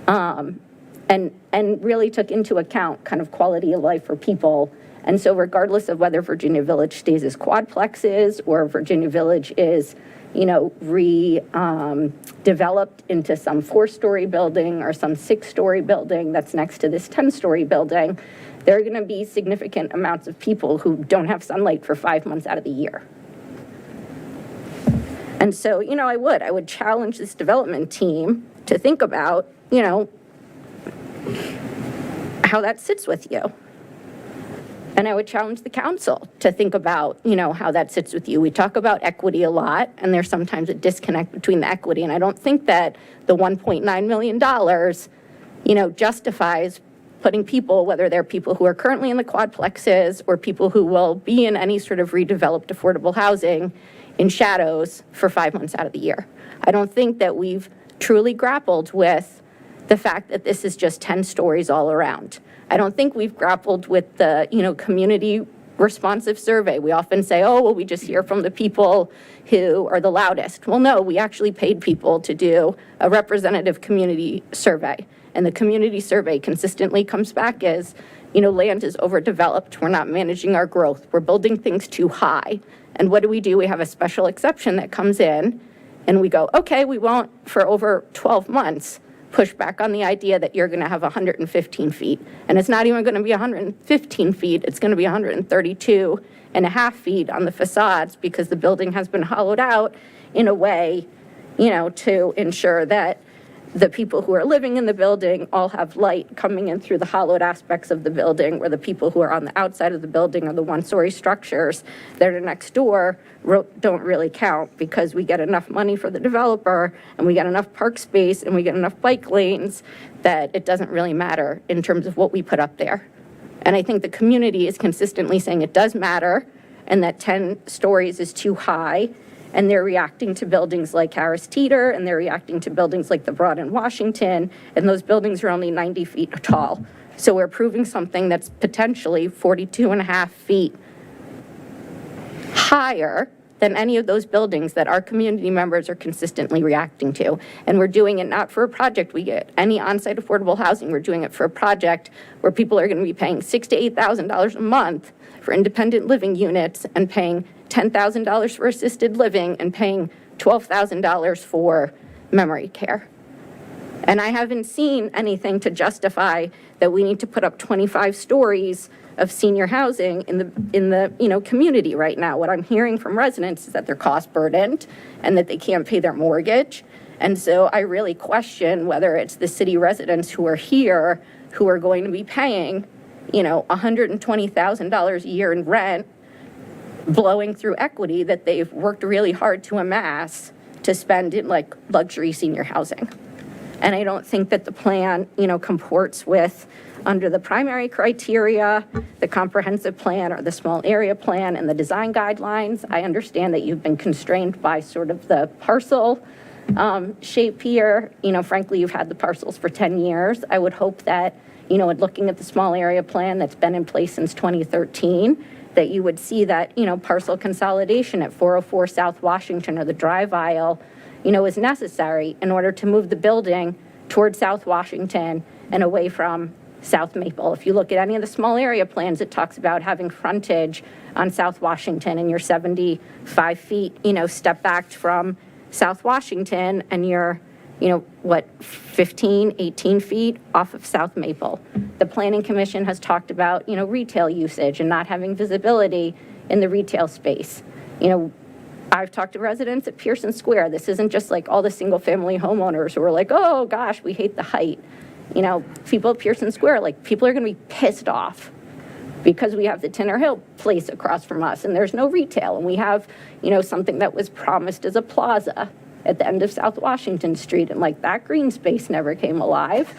And really took into account kind of quality of life for people. And so regardless of whether Virginia Village stays as quadplexes or Virginia Village is, developed into some 4-story building or some 6-story building that's next to this 10-story building, there are going to be significant amounts of people who don't have sunlight for 5 months out of the year. And so, I would challenge this development team to think about, how that sits with you. And I would challenge the council to think about, how that sits with you. We talk about equity a lot, and there's sometimes a disconnect between the equity. And I don't think that the $1.9 million, justifies putting people, whether they're people who are currently in the quadplexes or people who will be in any sort of redeveloped affordable housing, in shadows for 5 months out of the year. I don't think that we've truly grappled with the fact that this is just 10 stories all around. I don't think we've grappled with the, community responsive survey. We often say, oh, well, we just hear from the people who are the loudest. Well, no, we actually paid people to do a representative community survey. And the community survey consistently comes back as, land is overdeveloped. We're not managing our growth. We're building things too high. And what do? We have a special exception that comes in and we go, okay, we won't for over 12 months push back on the idea that you're going to have 115 feet. And it's not even going to be 115 feet. It's going to be 132 and a half feet on the facades because the building has been hollowed out in a way, to ensure that the people who are living in the building all have light coming in through the hollowed aspects of the building, where the people who are on the outside of the building are the one-story structures that are next door don't really count, because we get enough money for the developer and we get enough park space and we get enough bike lanes that it doesn't really matter in terms of what we put up there. And I think the community is consistently saying it does matter and that 10 stories is too high. And they're reacting to buildings like Harris Teeter, and they're reacting to buildings like the Broad in Washington, and those buildings are only 90 feet tall. So we're approving something that's potentially 42 and a half feet higher than any of those buildings that our community members are consistently reacting to. And we're doing it not for a project we get any on-site affordable housing. We're doing it for a project where people are going to be paying $6,000 to $8,000 a month for independent living units and paying $10,000 for assisted living and paying $12,000 for memory care. And I haven't seen anything to justify that we need to put up 25 stories of senior housing in the community right now. What I'm hearing from residents is that they're cost burdened and that they can't pay their mortgage. And so I really question whether it's the city residents who are here who are going to be paying, $120,000 a year in rent, blowing through equity that they've worked really hard to amass to spend in like luxury senior housing. And I don't think that the plan, comports with under the primary criteria, the comprehensive plan or the small area plan and the design guidelines. I understand that you've been constrained by sort of the parcel shape here. Frankly, you've had the parcels for 10 years. I would hope that, in looking at the small area plan that's been in place since 2013, that you would see that, parcel consolidation at 404 South Washington or the drive aisle, is necessary in order to move the building towards South Washington and away from South Maple. If you look at any of the small area plans, it talks about having frontage on South Washington and you're 75 feet, step back from South Washington and you're, 15, 18 feet off of South Maple. The Planning Commission has talked about, retail usage and not having visibility in the retail space. I've talked to residents at Pearson Square. This isn't just like all the single family homeowners who are like, oh gosh, we hate the height. People at Pearson Square, people are going to be pissed off because we have the Tinner Hill place across from us and there's no retail. And we have, something that was promised as a plaza at the end of South Washington Street, and that green space never came alive.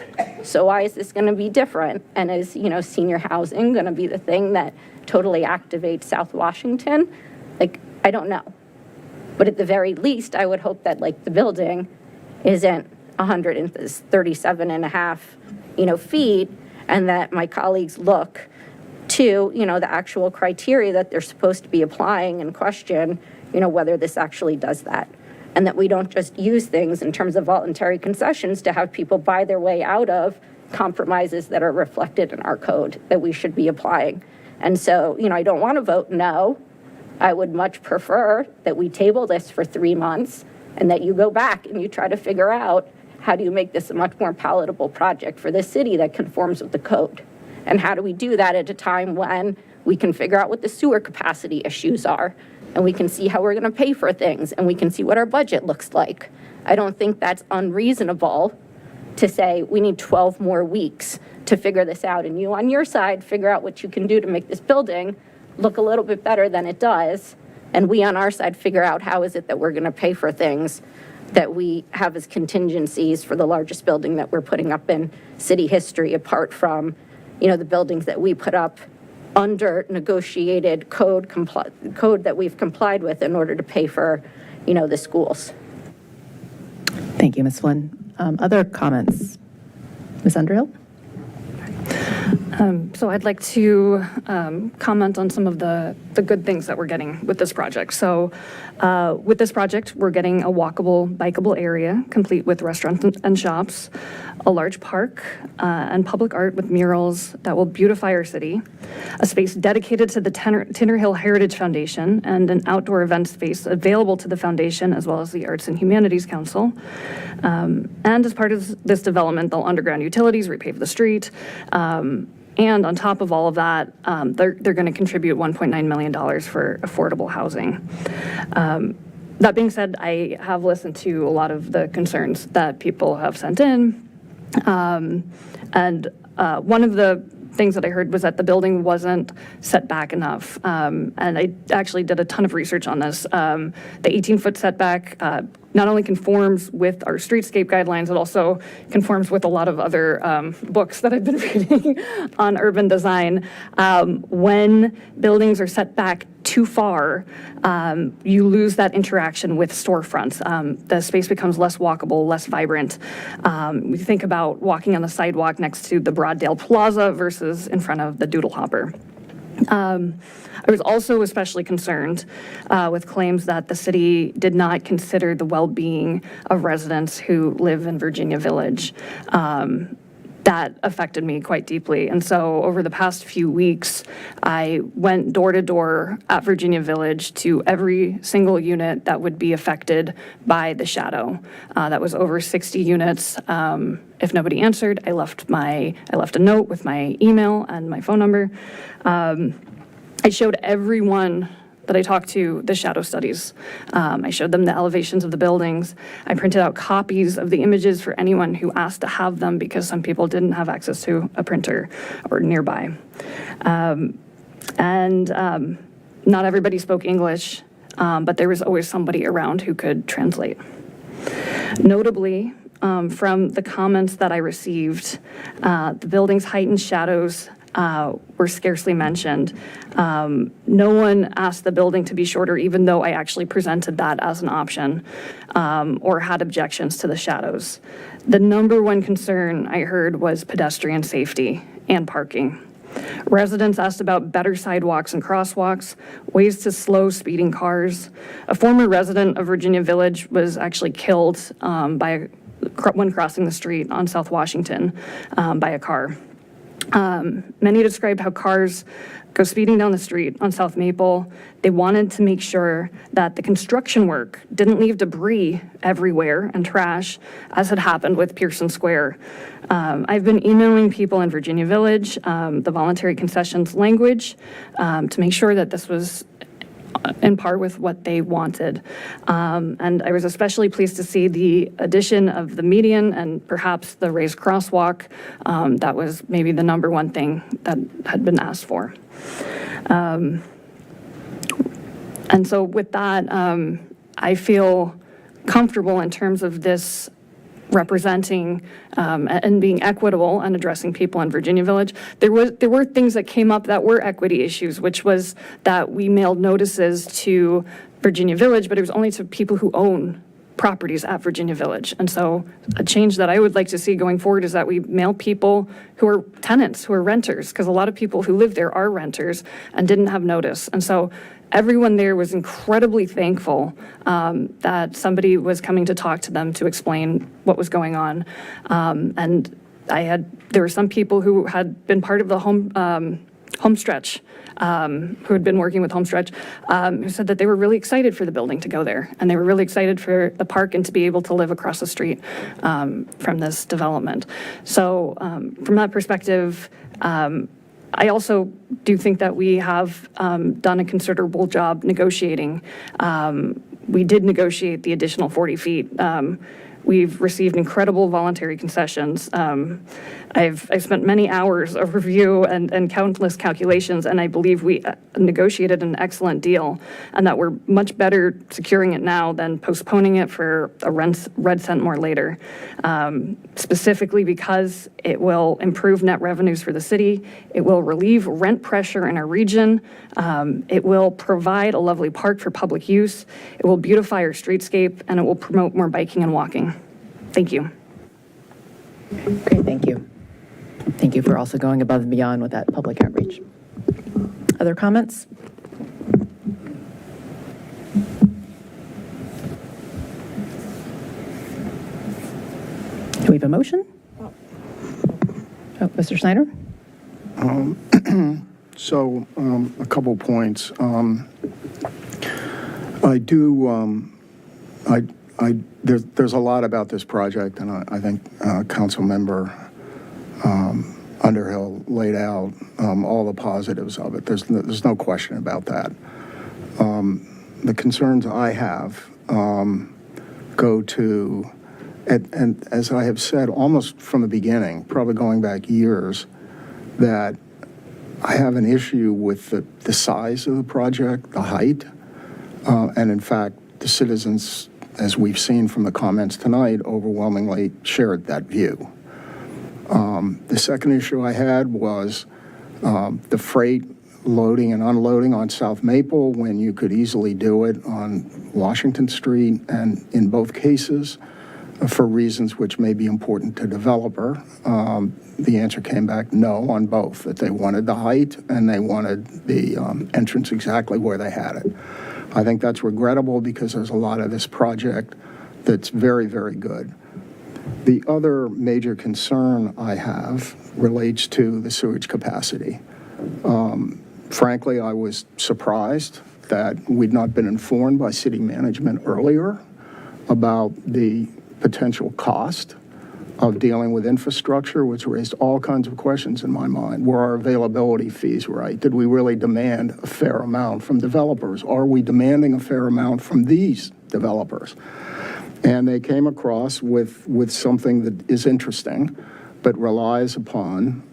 So why is this going to be different? And is, senior housing going to be the thing that totally activates South Washington? I don't know. But at the very least, I would hope that the building isn't 137 and a half, feet, and that my colleagues look to, the actual criteria that they're supposed to be applying and question, whether this actually does that. And that we don't just use things in terms of voluntary concessions to have people buy their way out of compromises that are reflected in our code that we should be applying. And so, I don't want to vote no. I would much prefer that we table this for 3 months and that you go back and you try to figure out how do you make this a much more palatable project for the city that conforms with the code? And how do we do that at a time when we can figure out what the sewer capacity issues are, and we can see how we're going to pay for things, and we can see what our budget looks like? I don't think that's unreasonable to say we need 12 more weeks to figure this out, and you on your side figure out what you can do to make this building look a little bit better than it does, and we on our side figure out how is it that we're going to pay for things that we have as contingencies for the largest building that we're putting up in city history, apart from, the buildings that we put up under negotiated code that we've complied with in order to pay for, the schools. Thank you, Ms. Flynn. Other comments? Ms. Underhill? So I'd like to comment on some of the good things that we're getting with this project. So with this project, we're getting a walkable, bikeable area, complete with restaurants and shops, a large park, and public art with murals that will beautify our city, a space dedicated to the Tinner Hill Heritage Foundation, and an outdoor event space available to the foundation as well as the Arts and Humanities Council. And as part of this development, they'll underground utilities, repave the street, and on top of all of that, they're going to contribute $1.9 million for affordable housing. That being said, I have listened to a lot of the concerns that people have sent in. And one of the things that I heard was that the building wasn't set back enough. And I actually did a ton of research on this. The 18-foot setback not only conforms with our streetscape guidelines, it also conforms with a lot of other books that I've been reading on urban design. When buildings are set back too far, you lose that interaction with storefronts. The space becomes less walkable, less vibrant. We think about walking on the sidewalk next to the Broaddale Plaza versus in front of the Doodle Hopper. I was also especially concerned with claims that the city did not consider the well-being of residents who live in Virginia Village. That affected me quite deeply. And so over the past few weeks, I went door to door at Virginia Village to every single unit that would be affected by the shadow. That was over 60 units. If nobody answered, I left a note with my email and my phone number. I showed everyone that I talked to the shadow studies. I showed them the elevations of the buildings. I printed out copies of the images for anyone who asked to have them because some people didn't have access to a printer or nearby. Not everybody spoke English, but there was always somebody around who could translate. Notably, from the comments that I received, the building's heightened shadows were scarcely mentioned. No one asked the building to be shorter, even though I actually presented that as an option, or had objections to the shadows. The number one concern I heard was pedestrian safety and parking. Residents asked about better sidewalks and crosswalks, ways to slow speeding cars. A former resident of Virginia Village was actually killed when crossing the street on South Washington by a car. Many described how cars go speeding down the street on South Maple. They wanted to make sure that the construction work didn't leave debris everywhere and trash, as had happened with Pearson Square. I've been emailing people in Virginia Village, the voluntary concessions language, to make sure that this was in par with what they wanted. And I was especially pleased to see the addition of the median and perhaps the raised crosswalk. That was maybe the number one thing that had been asked for. And so with that, I feel comfortable in terms of this representing and being equitable and addressing people in Virginia Village. There were things that came up that were equity issues, which was that we mailed notices to Virginia Village, but it was only to people who own properties at Virginia Village. And so a change that I would like to see going forward is that we mail people who are tenants, who are renters, because a lot of people who live there are renters and didn't have notice. And so everyone there was incredibly thankful that somebody was coming to talk to them to explain what was going on. And there were some people who had been part of the Homestretch, who had been working with Homestretch, who said that they were really excited for the building to go there, and they were really excited for the park and to be able to live across the street from this development. So from that perspective, I also do think that we have done a considerable job negotiating. We did negotiate the additional 40 feet. We've received incredible voluntary concessions. I've spent many hours of review and countless calculations, and I believe we negotiated an excellent deal, and that we're much better securing it now than postponing it for a red cent more later, specifically because it will improve net revenues for the city, it will relieve rent pressure in our region, it will provide a lovely park for public use, it will beautify our streetscape, and it will promote more biking and walking. Thank you. Great, thank you. Thank you for also going above and beyond with that public outreach. Other comments? Do we have a motion? Oh, Mr. Snyder? So, a couple points. There's a lot about this project, and I think Councilmember Underhill laid out all the positives of it. There's no question about that. The concerns I have go to, and as I have said almost from the beginning, probably going back years, that I have an issue with the size of the project, the height, and in fact, the citizens, as we've seen from the comments tonight, overwhelmingly shared that view. The second issue I had was the freight loading and unloading on South Maple when you could easily do it on Washington Street, and in both cases, for reasons which may be important to developer, the answer came back no on both, that they wanted the height and they wanted the entrance exactly where they had it. I think that's regrettable because there's a lot of this project that's very, very good. The other major concern I have relates to the sewage capacity. Frankly, I was surprised that we'd not been informed by city management earlier about the potential cost of dealing with infrastructure, which raised all kinds of questions in my mind. Were our availability fees right? Did we really demand a fair amount from developers? Are we demanding a fair amount from these developers? And they came across with something that is interesting, but relies upon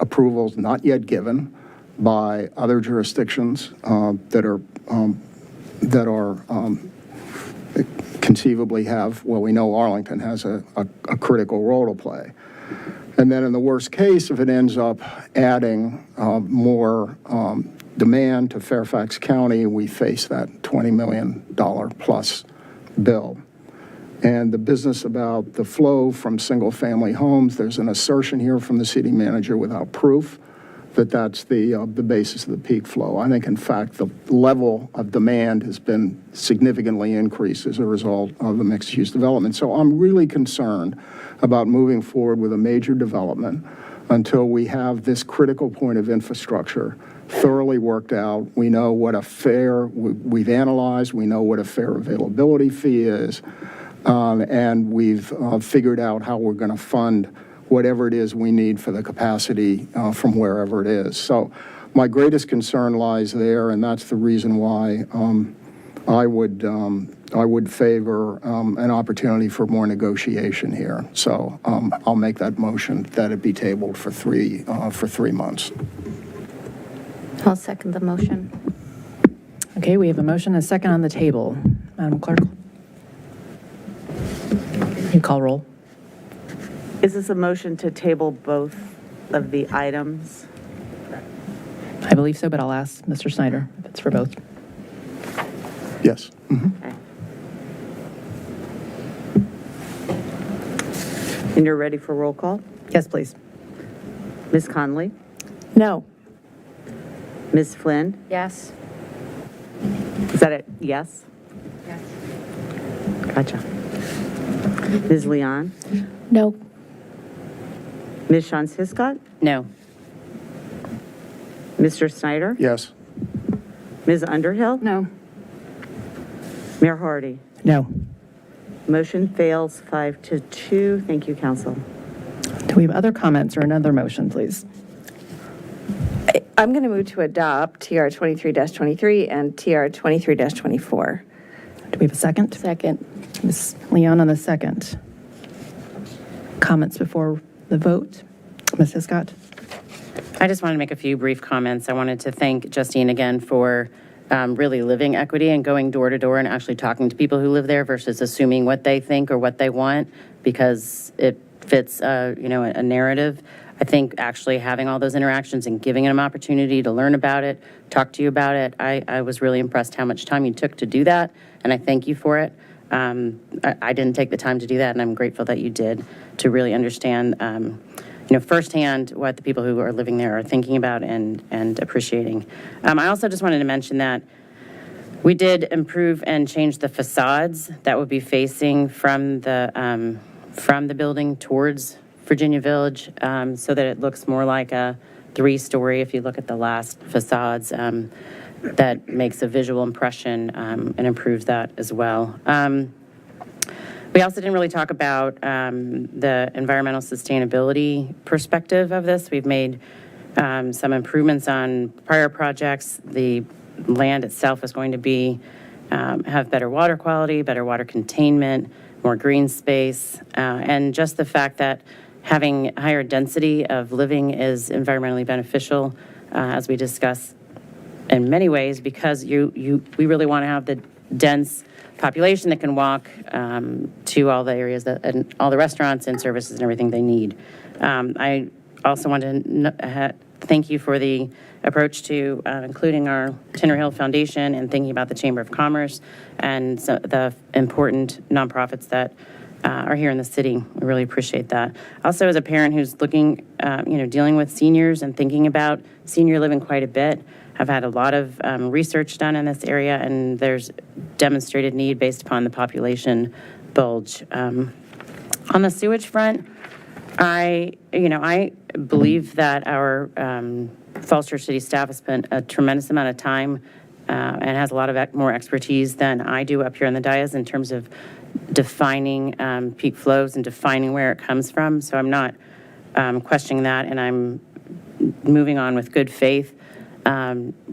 approvals not yet given by other jurisdictions that conceivably have, well, we know Arlington has a critical role to play. And then in the worst case, if it ends up adding more demand to Fairfax County, we face that $20 million plus bill. And the business about the flow from single-family homes, there's an assertion here from the city manager without proof that that's the basis of the peak flow. I think, in fact, the level of demand has been significantly increased as a result of the mixed-use development. So I'm really concerned about moving forward with a major development until we have this critical point of infrastructure thoroughly worked out. We know what a fair, we've analyzed, we know what a fair availability fee is, and we've figured out how we're going to fund whatever it is we need for the capacity from wherever it is. So my greatest concern lies there, and that's the reason why I would favor an opportunity for more negotiation here. So I'll make that motion that it be tabled for 3 months. I'll second the motion. Okay, we have a motion and a second on the table. Madam Clerk? You call roll. Is this a motion to table both of the items? I believe so, but I'll ask Mr. Snyder if it's for both. Yes. Okay. And you're ready for roll call? Yes, please. Ms. Conley? No. Ms. Flynn? Yes. Is that it? Yes? Yes. Gotcha. Ms. Leon? No. Ms. Shantz Hiscott? No. Mr. Snyder? Yes. Ms. Underhill? No. Mayor Hardy? No. Motion fails 5-2. Thank you, council. Do we have other comments or another motion, please? I'm going to move to adopt TR 23-23 and TR 23-24. Do we have a second? Second. Ms. Leon on the second. Comments before the vote? Ms. Hiscott? I just wanted to make a few brief comments. I wanted to thank Justine again for really living equity and going door to door and actually talking to people who live there versus assuming what they think or what they want, because it fits, a narrative. I think actually having all those interactions and giving them opportunity to learn about it, talk to you about it, I was really impressed how much time you took to do that, and I thank you for it. I didn't take the time to do that, and I'm grateful that you did, to really understand firsthand what the people who are living there are thinking about and appreciating. I also just wanted to mention that we did improve and change the facades that would be facing from the building towards Virginia Village, so that it looks more like a 3-story. If you look at the last facades, that makes a visual impression and improves that as well. We also didn't really talk about the environmental sustainability perspective of this. We've made some improvements on prior projects. The land itself is going to be have better water quality, better water containment, more green space, and just the fact that having higher density of living is environmentally beneficial, as we discussed in many ways, because we really want to have the dense population that can walk to all the areas and all the restaurants and services and everything they need. I also want to thank you for the approach to including our Tinner Hill Foundation and thinking about the Chamber of Commerce and the important nonprofits that are here in the city. We really appreciate that. Also, as a parent who's looking, dealing with seniors and thinking about senior living quite a bit, I've had a lot of research done in this area, and there's demonstrated need based upon the population bulge. On the sewage front, I believe that our Falls Church City staff has spent a tremendous amount of time and has a lot of more expertise than I do up here in the dais in terms of defining peak flows and defining where it comes from. So I'm not questioning that, and I'm moving on with good faith.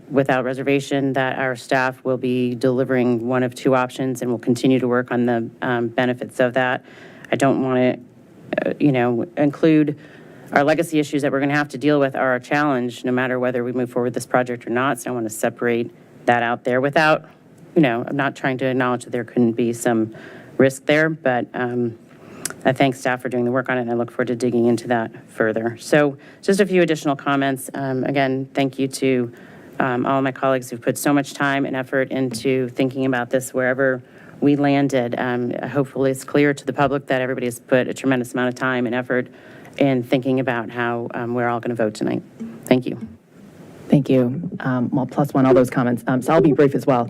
Without reservation, that our staff will be delivering one of two options and will continue to work on the benefits of that. I don't want to, include our legacy issues that we're going to have to deal with are a challenge no matter whether we move forward with this project or not. So I want to separate that out there without, I'm not trying to acknowledge that there couldn't be some risk there, but I thank staff for doing the work on it, and I look forward to digging into that further. So just a few additional comments. Again, thank you to all of my colleagues who've put so much time and effort into thinking about this wherever we landed. Hopefully it's clear to the public that everybody has put a tremendous amount of time and effort in thinking about how we're all going to vote tonight. Thank you. Thank you. Well, plus one, all those comments. So I'll be brief as well.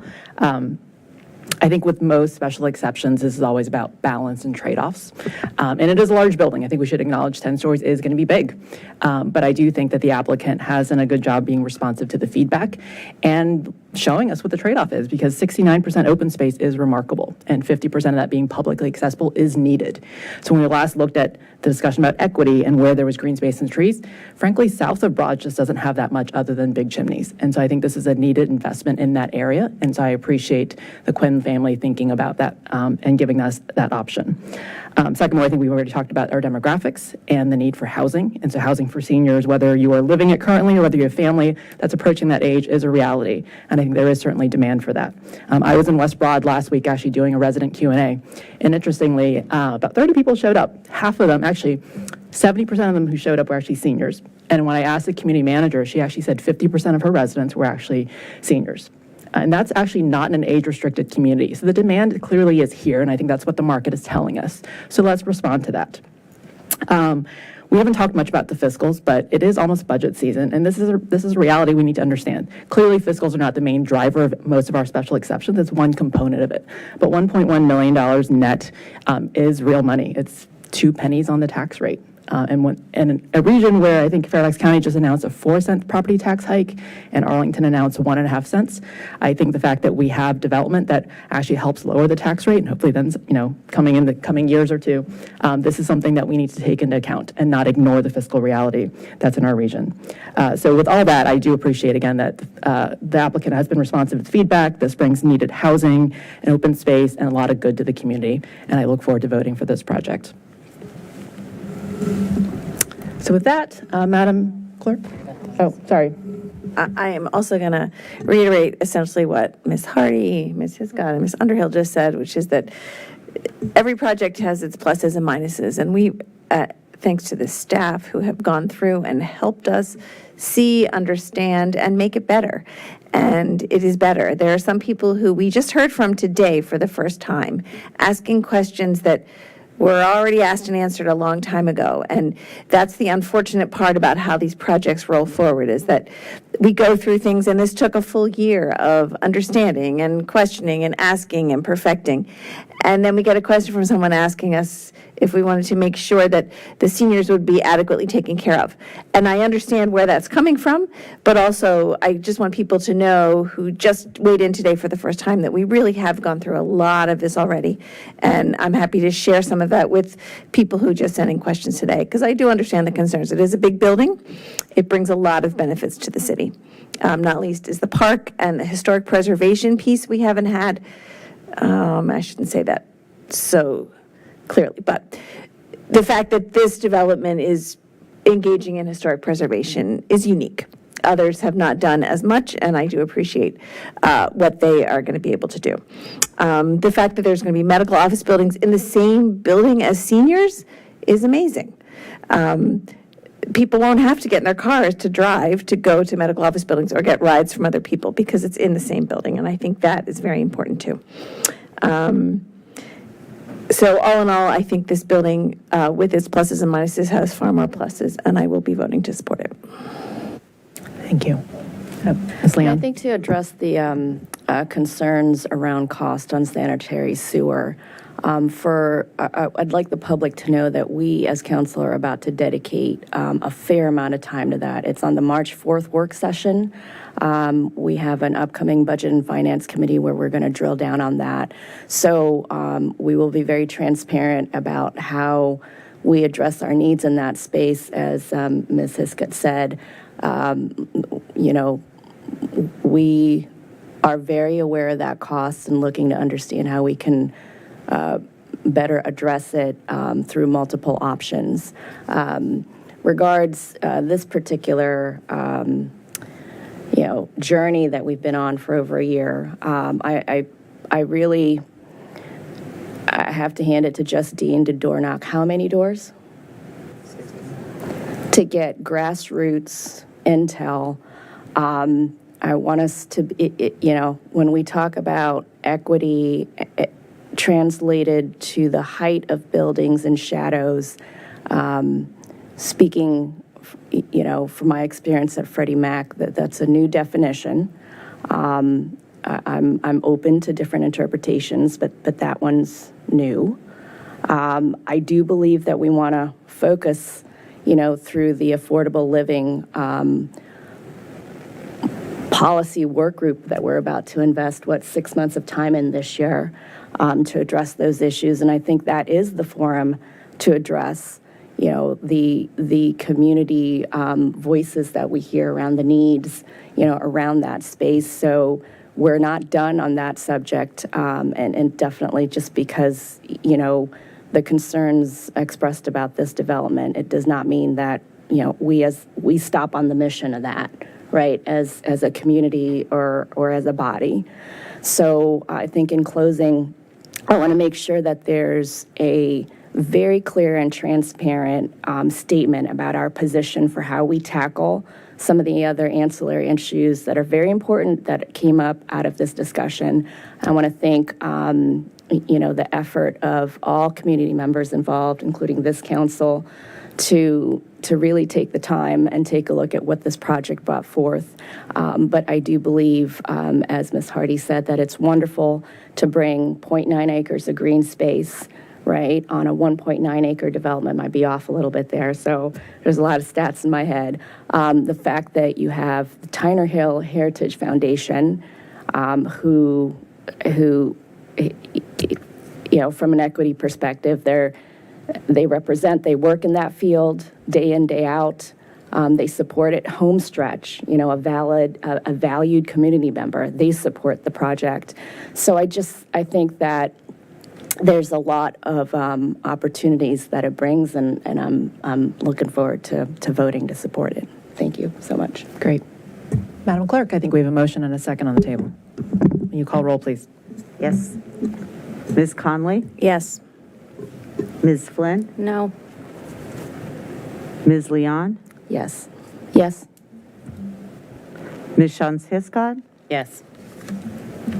I think with most special exceptions, this is always about balance and trade-offs. And it is a large building. I think we should acknowledge 10 stories is going to be big. But I do think that the applicant has done a good job being responsive to the feedback and showing us what the trade-off is, because 69% open space is remarkable, and 50% of that being publicly accessible is needed. So when we last looked at the discussion about equity and where there was green space and trees, frankly, south of Broad just doesn't have that much other than big chimneys. And so I think this is a needed investment in that area. And so I appreciate the Quinn family thinking about that and giving us that option. Secondly, I think we've already talked about our demographics and the need for housing. And so housing for seniors, whether you are living it currently or whether you have family that's approaching that age, is a reality. And I think there is certainly demand for that. I was in West Broad last week actually doing a resident Q&A. And interestingly, about 30 people showed up. Half of them, actually, 70% of them who showed up were actually seniors. And when I asked the community manager, she actually said 50% of her residents were actually seniors. And that's actually not in an age-restricted community. So the demand clearly is here, and I think that's what the market is telling us. So let's respond to that. We haven't talked much about the fiscals, but it is almost budget season, and this is a reality we need to understand. Clearly, fiscals are not the main driver of most of our special exceptions. It's one component of it. But $1.1 million net is real money. It's 2 pennies on the tax rate. And in a region where I think Fairfax County just announced a 4-cent property tax hike and Arlington announced 1.5 cents, I think the fact that we have development that actually helps lower the tax rate and hopefully then, coming in the coming years or two, this is something that we need to take into account and not ignore the fiscal reality that's in our region. So with all that, I do appreciate again that the applicant has been responsive to feedback. This brings needed housing and open space and a lot of good to the community. And I look forward to voting for this project. So with that, Madam Clerk? Oh, sorry. I am also going to reiterate essentially what Ms. Hardy, Ms. Hiscott, and Ms. Underhill just said, which is that every project has its pluses and minuses, and we, thanks to the staff who have gone through and helped us see, understand, and make it better. And it is better. There are some people who we just heard from today for the first time, asking questions that were already asked and answered a long time ago. And that's the unfortunate part about how these projects roll forward, is that we go through things, and this took a full year of understanding and questioning and asking and perfecting. And then we get a question from someone asking us if we wanted to make sure that the seniors would be adequately taken care of. And I understand where that's coming from, but also I just want people to know who just weighed in today for the first time that we really have gone through a lot of this already. And I'm happy to share some of that with people who just sent in questions today, because I do understand the concerns. It is a big building. It brings a lot of benefits to the city. Not least is the park and the historic preservation piece we haven't had. I shouldn't say that so clearly, but the fact that this development is engaging in historic preservation is unique. Others have not done as much, and I do appreciate what they are going to be able to do. The fact that there's going to be medical office buildings in the same building as seniors is amazing. People won't have to get in their cars to drive to go to medical office buildings or get rides from other people because it's in the same building, and I think that is very important too. So all in all, I think this building, with its pluses and minuses, has far more pluses, and I will be voting to support it. Thank you. Ms. Leon? I think to address the concerns around cost on sanitary sewer, I'd like the public to know that we as council are about to dedicate a fair amount of time to that. It's on the March 4th work session. We have an upcoming Budget and Finance Committee where we're going to drill down on that. So we will be very transparent about how we address our needs in that space. As Ms. Hiscott said, we are very aware of that cost and looking to understand how we can better address it through multiple options. Regards this particular journey that we've been on for over a year, I have to hand it to Justine to door knock how many doors? To get grassroots intel. I want us to, when we talk about equity translated to the height of buildings and shadows, speaking, from my experience at Freddie Mac, that's a new definition. I'm open to different interpretations, but that one's new. I do believe that we want to focus, through the affordable living policy work group that we're about to invest, 6 months of time in this year to address those issues. And I think that is the forum to address, the community voices that we hear around the needs, around that space. So we're not done on that subject. And definitely just because, the concerns expressed about this development, it does not mean that, we stop on the mission of that, right, as a community or as a body. So I think in closing, I want to make sure that there's a very clear and transparent statement about our position for how we tackle some of the other ancillary issues that are very important that came up out of this discussion. I want to thank the effort of all community members involved, including this council, to really take the time and take a look at what this project brought forth. But I do believe, as Ms. Hardy said, that it's wonderful to bring 0.9 acres of green space, right, on a 1.9 acre development. Might be off a little bit there, so there's a lot of stats in my head. The fact that you have the Tyner Hill Heritage Foundation, who from an equity perspective, they represent, they work in that field day in, day out. They support it. Homestretch, a valued community member, they support the project. So I think that there's a lot of opportunities that it brings, and I'm looking forward to voting to support it. Thank you so much. Great. Madam Clerk, I think we have a motion and a second on the table. Will you call roll, please? Yes. Ms. Conley? Yes. Ms. Flynn? No. Ms. Leon? Yes. Yes. Ms. Shantz Hiscott? Yes.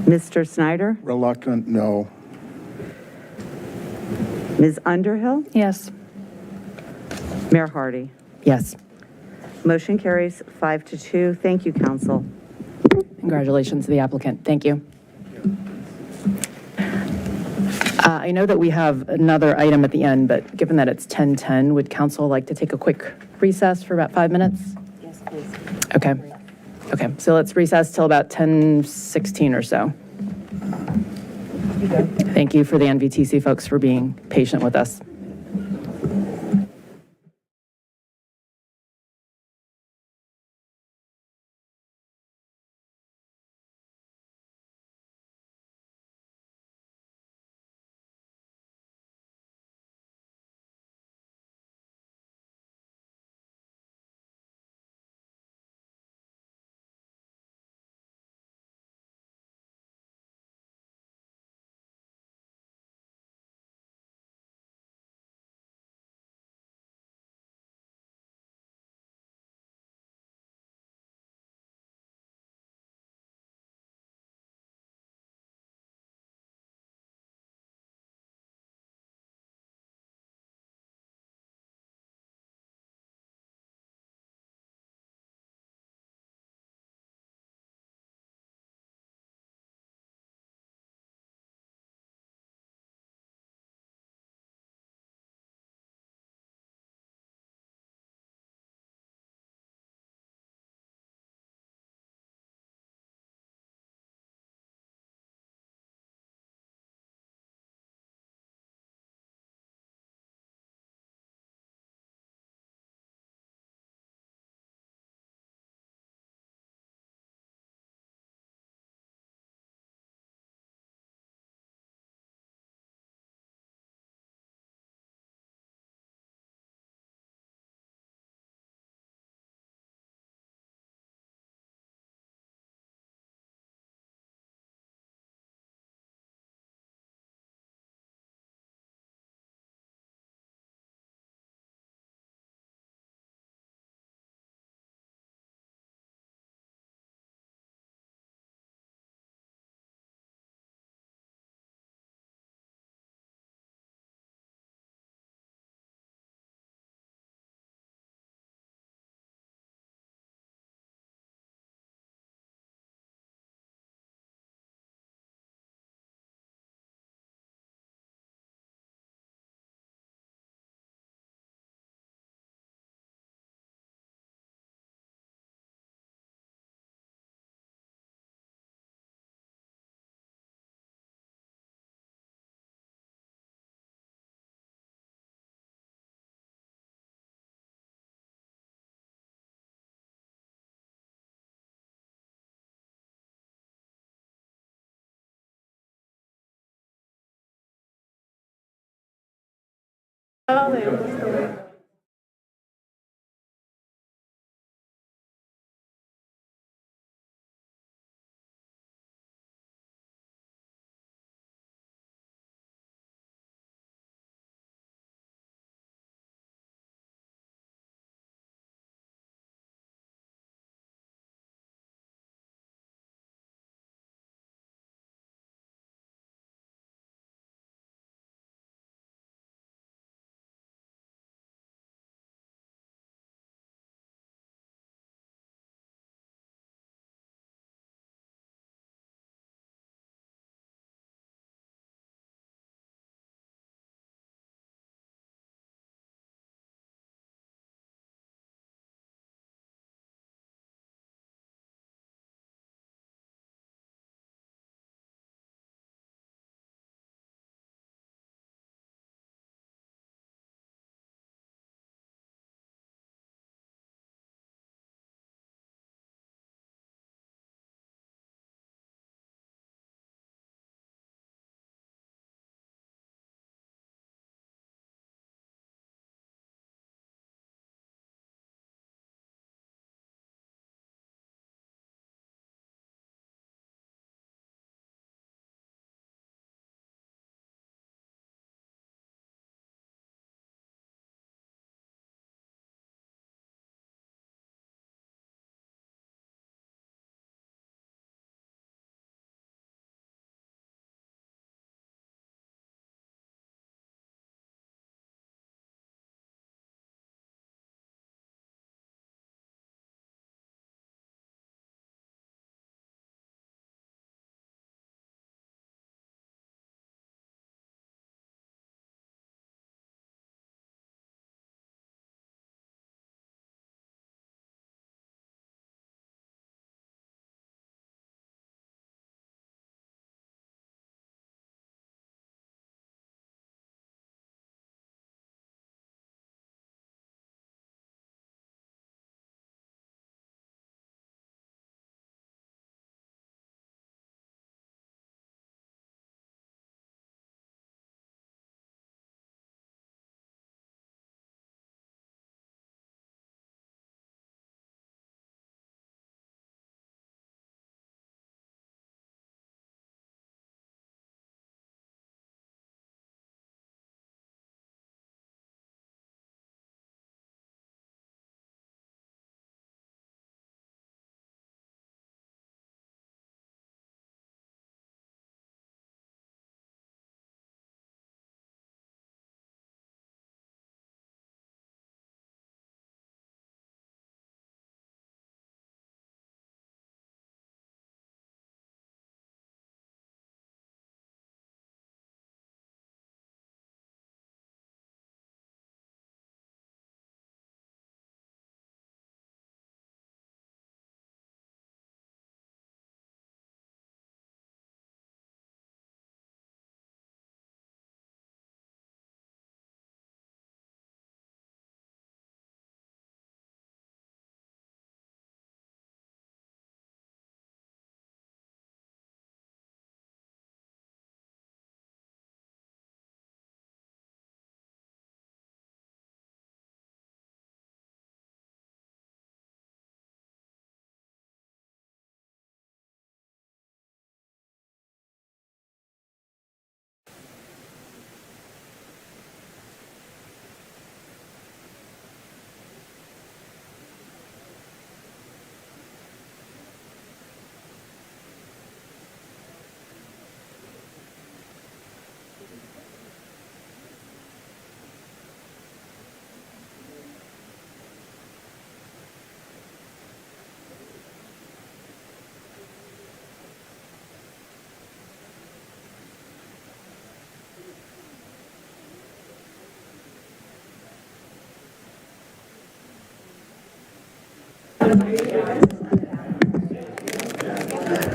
Mr. Snyder? Reluctant, no. Ms. Underhill? Yes. Mayor Hardy? Yes. Motion carries 5-2. Thank you, council. Congratulations to the applicant. Thank you. I know that we have another item at the end, but given that it's 10:10, would council like to take a quick recess for about 5 minutes? Yes, please. Okay. Okay, so let's recess till about 10:16 or so. Thank you for the NVTC folks for being patient with us.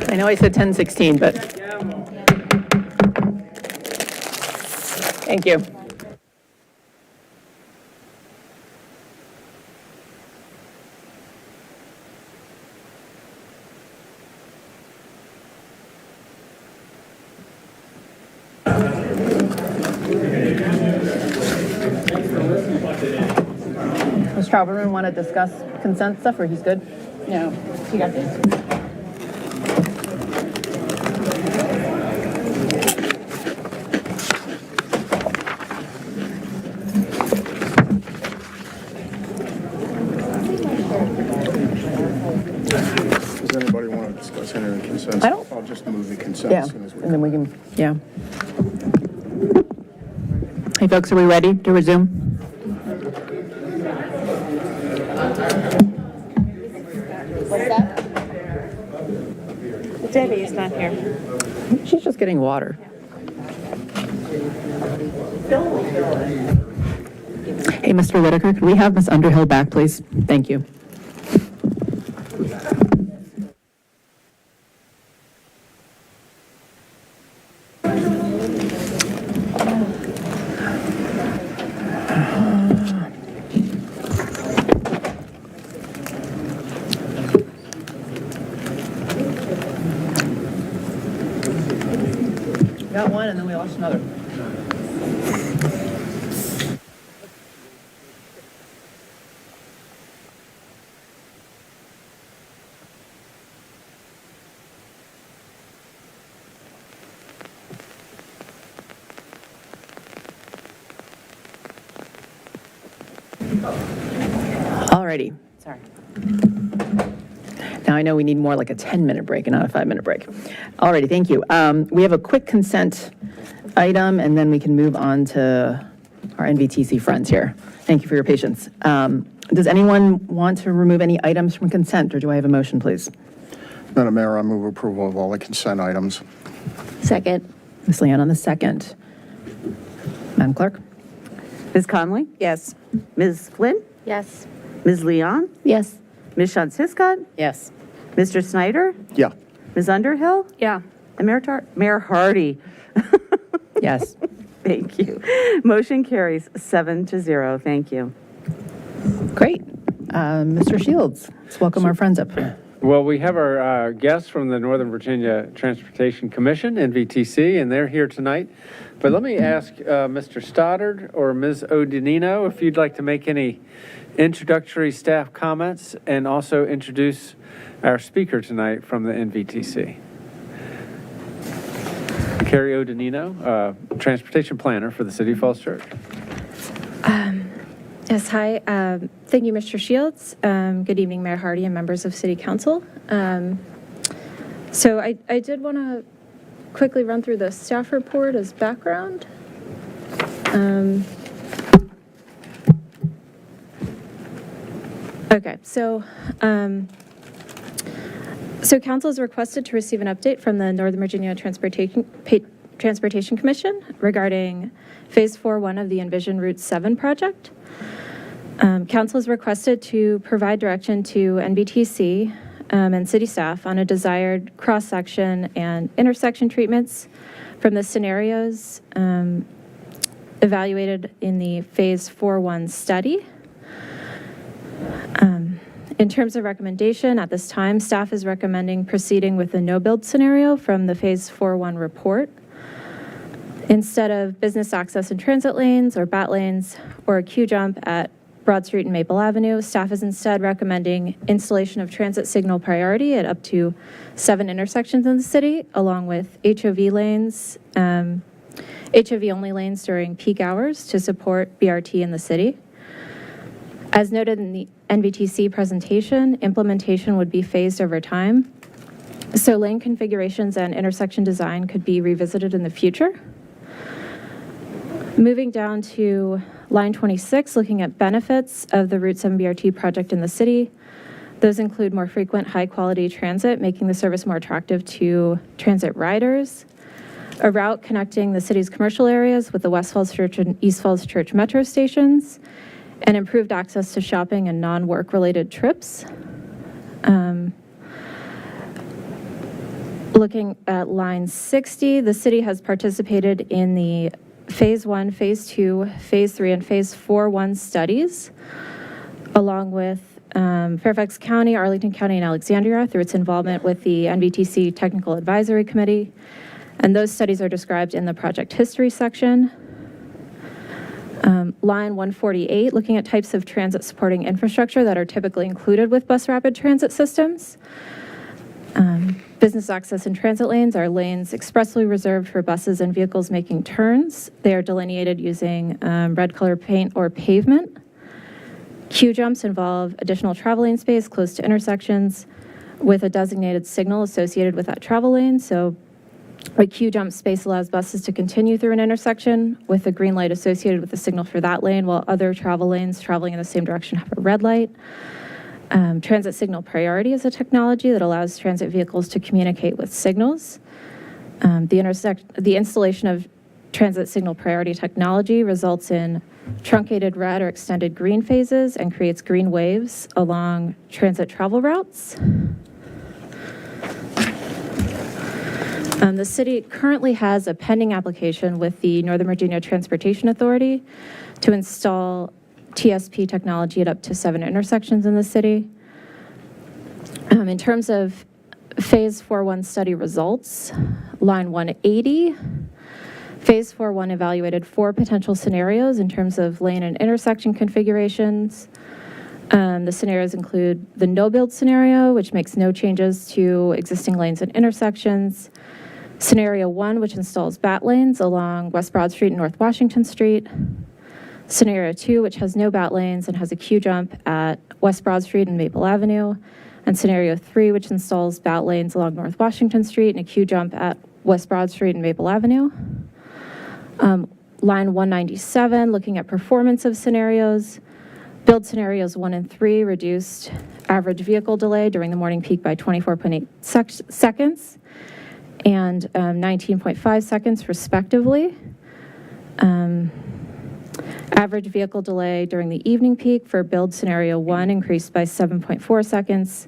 I know I said 10:16, but thank you. Mr. Alberman, want to discuss consent stuff, or he's good? No, you got this. Does anybody want to discuss any of the consents? I don't- I'll just move the consent Yeah, as soon as we. and then we can, yeah. Hey, folks, are we ready to resume? Debbie is not here. She's just getting water. Hey, Mr. Whitaker, could we have Ms. Underhill back, please? Thank you. Got one, and then we lost another. Alrighty. Sorry. Now I know we need more like a 10-minute break and not a 5-minute break. Alrighty, thank you. We have a quick consent item, and then we can move on to our NVTC friends here. Thank you for your patience. Does anyone want to remove any items from consent, or do I have a motion, please? Madam Mayor, I move approval of all the consent items. Second. Ms. Leon on the second. Madam Clerk? Ms. Conley? Yes. Ms. Flynn? Yes. Ms. Leon? Yes. Ms. Shantz Hiscott? Yes. Mr. Snyder? Yeah. Ms. Underhill? Yeah. And Mayor Hardy? Yes. Thank you. Motion carries 7-0. Thank you. Great. Mr. Shields, let's welcome our friends up. Well, we have our guests from the Northern Virginia Transportation Commission, NVTC, and they're here tonight. But let me ask Mr. Stoddard or Ms. O'Danino if you'd like to make any introductory staff comments and also introduce our speaker tonight from the NVTC. Carrie O'Danino, Transportation Planner for the City of Falls Church. Yes, hi. Thank you, Mr. Shields. Good evening, Mayor Hardy and members of City Council. So I did want to quickly run through the staff report as background. Okay, so council is requested to receive an update from the Northern Virginia Transportation Commission regarding Phase 4-1 of the Envision Route 7 project. Council is requested to provide direction to NVTC and city staff on a desired cross-section and intersection treatments from the scenarios evaluated in the Phase 4-1 study. In terms of recommendation, at this time, staff is recommending proceeding with the no-build scenario from the Phase 4-1 report. Instead of business access and transit lanes or BAT lanes or a queue jump at Broad Street and Maple Avenue, staff is instead recommending installation of transit signal priority at up to 7 intersections in the city, along with HOV lanes, HOV-only lanes during peak hours to support BRT in the city. As noted in the NVTC presentation, implementation would be phased over time, so lane configurations and intersection design could be revisited in the future. Moving down to line 26, looking at benefits of the Route 7 BRT project in the city. Those include more frequent high-quality transit, making the service more attractive to transit riders, a route connecting the city's commercial areas with the West Falls Church and East Falls Church metro stations, and improved access to shopping and non-work related trips. Looking at line 60, the city has participated in the Phase 1, Phase 2, Phase 3, and Phase 4-1 studies, along with Fairfax County, Arlington County, and Alexandria through its involvement with the NVTC Technical Advisory Committee. And those studies are described in the project history section. Line 148, looking at types of transit supporting infrastructure that are typically included with bus rapid transit systems. Business access and transit lanes are lanes expressly reserved for buses and vehicles making turns. They are delineated using red color paint or pavement. Queue jumps involve additional travel lane space close to intersections with a designated signal associated with that travel lane. So a queue jump space allows buses to continue through an intersection with a green light associated with the signal for that lane, while other travel lanes traveling in the same direction have a red light. Transit signal priority is a technology that allows transit vehicles to communicate with signals. The installation of transit signal priority technology results in truncated red or extended green phases and creates green waves along transit travel routes. The city currently has a pending application with the Northern Virginia Transportation Authority to install TSP technology at up to 7 intersections in the city. In terms of Phase 4-1 study results, line 180, Phase 4-1 evaluated 4 potential scenarios in terms of lane and intersection configurations. The scenarios include the no-build scenario, which makes no changes to existing lanes and intersections. Scenario 1, which installs BAT lanes along West Broad Street and North Washington Street. Scenario 2, which has no BAT lanes and has a queue jump at West Broad Street and Maple Avenue. And Scenario 3, which installs BAT lanes along North Washington Street and a queue jump at West Broad Street and Maple Avenue. Line 197, looking at performance of scenarios. Build scenarios 1 and 3 reduced average vehicle delay during the morning peak by 24.8 seconds and 19.5 seconds respectively. Average vehicle delay during the evening peak for build scenario 1 increased by 7.4 seconds.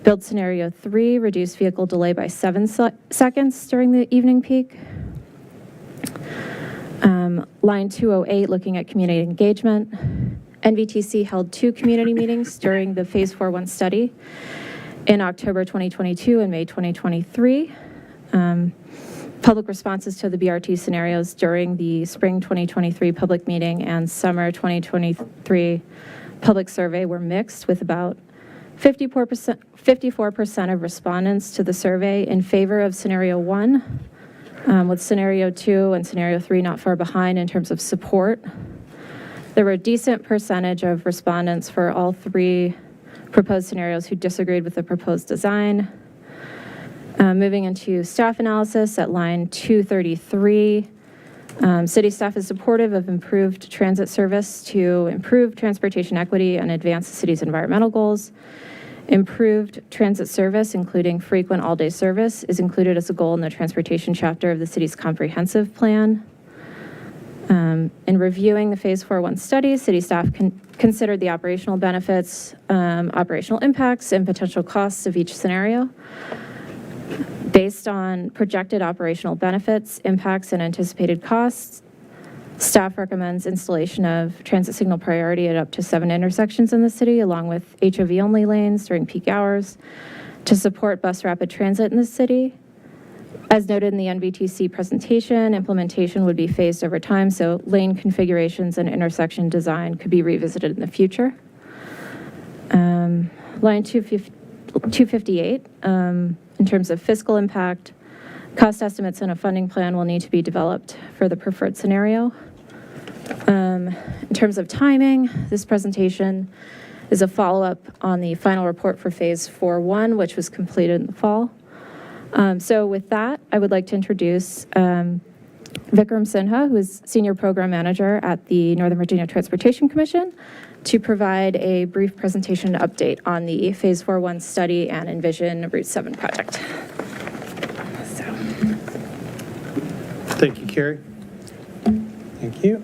Build scenario 3 reduced vehicle delay by 7 seconds during the evening peak. Line 208, looking at community engagement. NVTC held 2 community meetings during the Phase 4-1 study in October 2022 and May 2023. Public responses to the BRT scenarios during the spring 2023 public meeting and summer 2023 public survey were mixed, with about 54% of respondents to the survey in favor of scenario 1, with scenario 2 and scenario 3 not far behind in terms of support. There were a decent percentage of respondents for all 3 proposed scenarios who disagreed with the proposed design. Moving into staff analysis at line 233, city staff is supportive of improved transit service to improve transportation equity and advance the city's environmental goals. Improved transit service, including frequent all-day service, is included as a goal in the transportation chapter of the city's comprehensive plan. In reviewing the Phase 4-1 study, city staff considered the operational benefits, operational impacts, and potential costs of each scenario. Based on projected operational benefits, impacts, and anticipated costs, staff recommends installation of transit signal priority at up to 7 intersections in the city, along with HOV-only lanes during peak hours to support bus rapid transit in the city. As noted in the NVTC presentation, implementation would be phased over time, so lane configurations and intersection design could be revisited in the future. Line 258, in terms of fiscal impact, cost estimates and a funding plan will need to be developed for the preferred scenario. In terms of timing, this presentation is a follow-up on the final report for Phase 4-1, which was completed in the fall. So with that, I would like to introduce Vikram Sinha, who is Senior Program Manager at the Northern Virginia Transportation Commission, to provide a brief presentation update on the Phase 4-1 study and Envision Route 7 project. Thank you, Carrie. Thank you.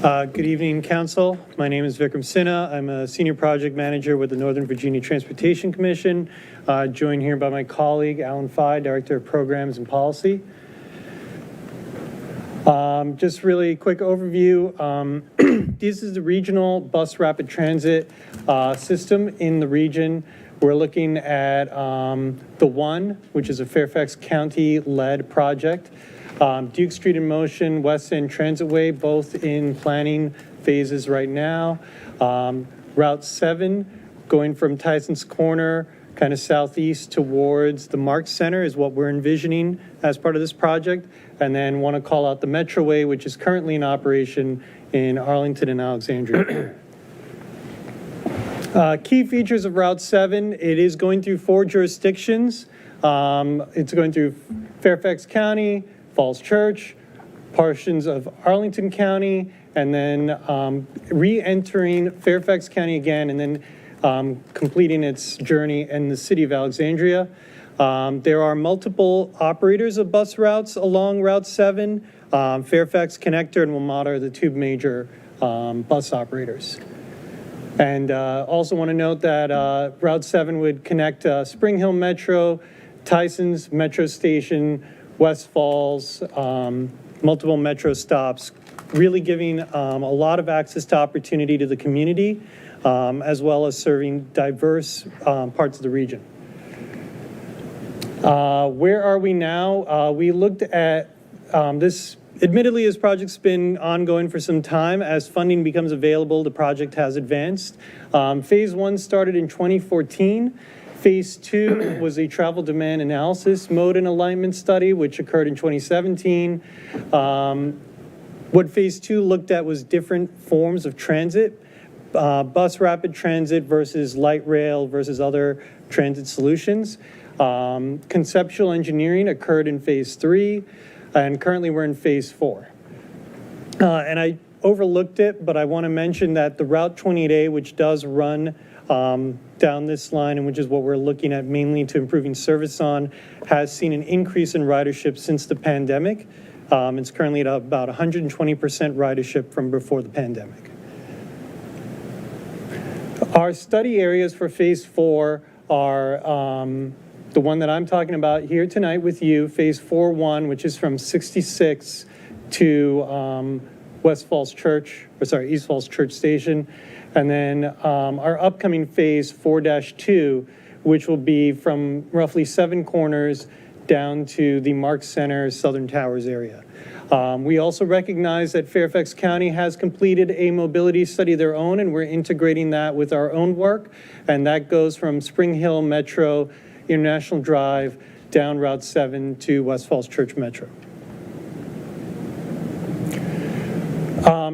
Good evening, Council. My name is Vikram Sinha. I'm a Senior Project Manager with the Northern Virginia Transportation Commission, joined here by my colleague, Alan Fye, Director of Programs and Policy. Just really quick overview. This is the regional bus rapid transit system in the region. We're looking at the One, which is a Fairfax County-led project. Duke Street in Motion, West End Transitway, both in planning phases right now. Route 7, going from Tyson's Corner, kind of southeast towards the Marks Center is what we're envisioning as part of this project. And then want to call out the Metroway, which is currently in operation in Arlington and Alexandria. Key features of Route 7, it is going through 4 jurisdictions. It's going through Fairfax County, Falls Church, portions of Arlington County, and then re-entering Fairfax County again, and then completing its journey in the city of Alexandria. There are multiple operators of bus routes along Route 7. Fairfax Connector and WMATA are the 2 major bus operators. And also want to note that Route 7 would connect Spring Hill Metro, Tyson's Metro Station, West Falls, multiple metro stops, really giving a lot of access to opportunity to the community, as well as serving diverse parts of the region. Where are we now? We looked at this. Admittedly, this project's been ongoing for some time. As funding becomes available, the project has advanced. Phase 1 started in 2014. Phase 2 was a travel demand analysis mode and alignment study, which occurred in 2017. What Phase 2 looked at was different forms of transit, bus rapid transit versus light rail versus other transit solutions. Conceptual engineering occurred in Phase 3, and currently we're in Phase 4. And I overlooked it, but I want to mention that the Route 28A, which does run down this line, and which is what we're looking at mainly to improving service on, has seen an increase in ridership since the pandemic. It's currently at about 120% ridership from before the pandemic. Our study areas for Phase 4 are the one that I'm talking about here tonight with you, Phase 4-1, which is from 66 to East Falls Church Station. And then our upcoming Phase 4-2, which will be from roughly 7 Corners down to the Marks Center, Southern Towers area. We also recognize that Fairfax County has completed a mobility study of their own, and we're integrating that with our own work. And that goes from Spring Hill Metro, International Drive, down Route 7 to West Falls Church Metro.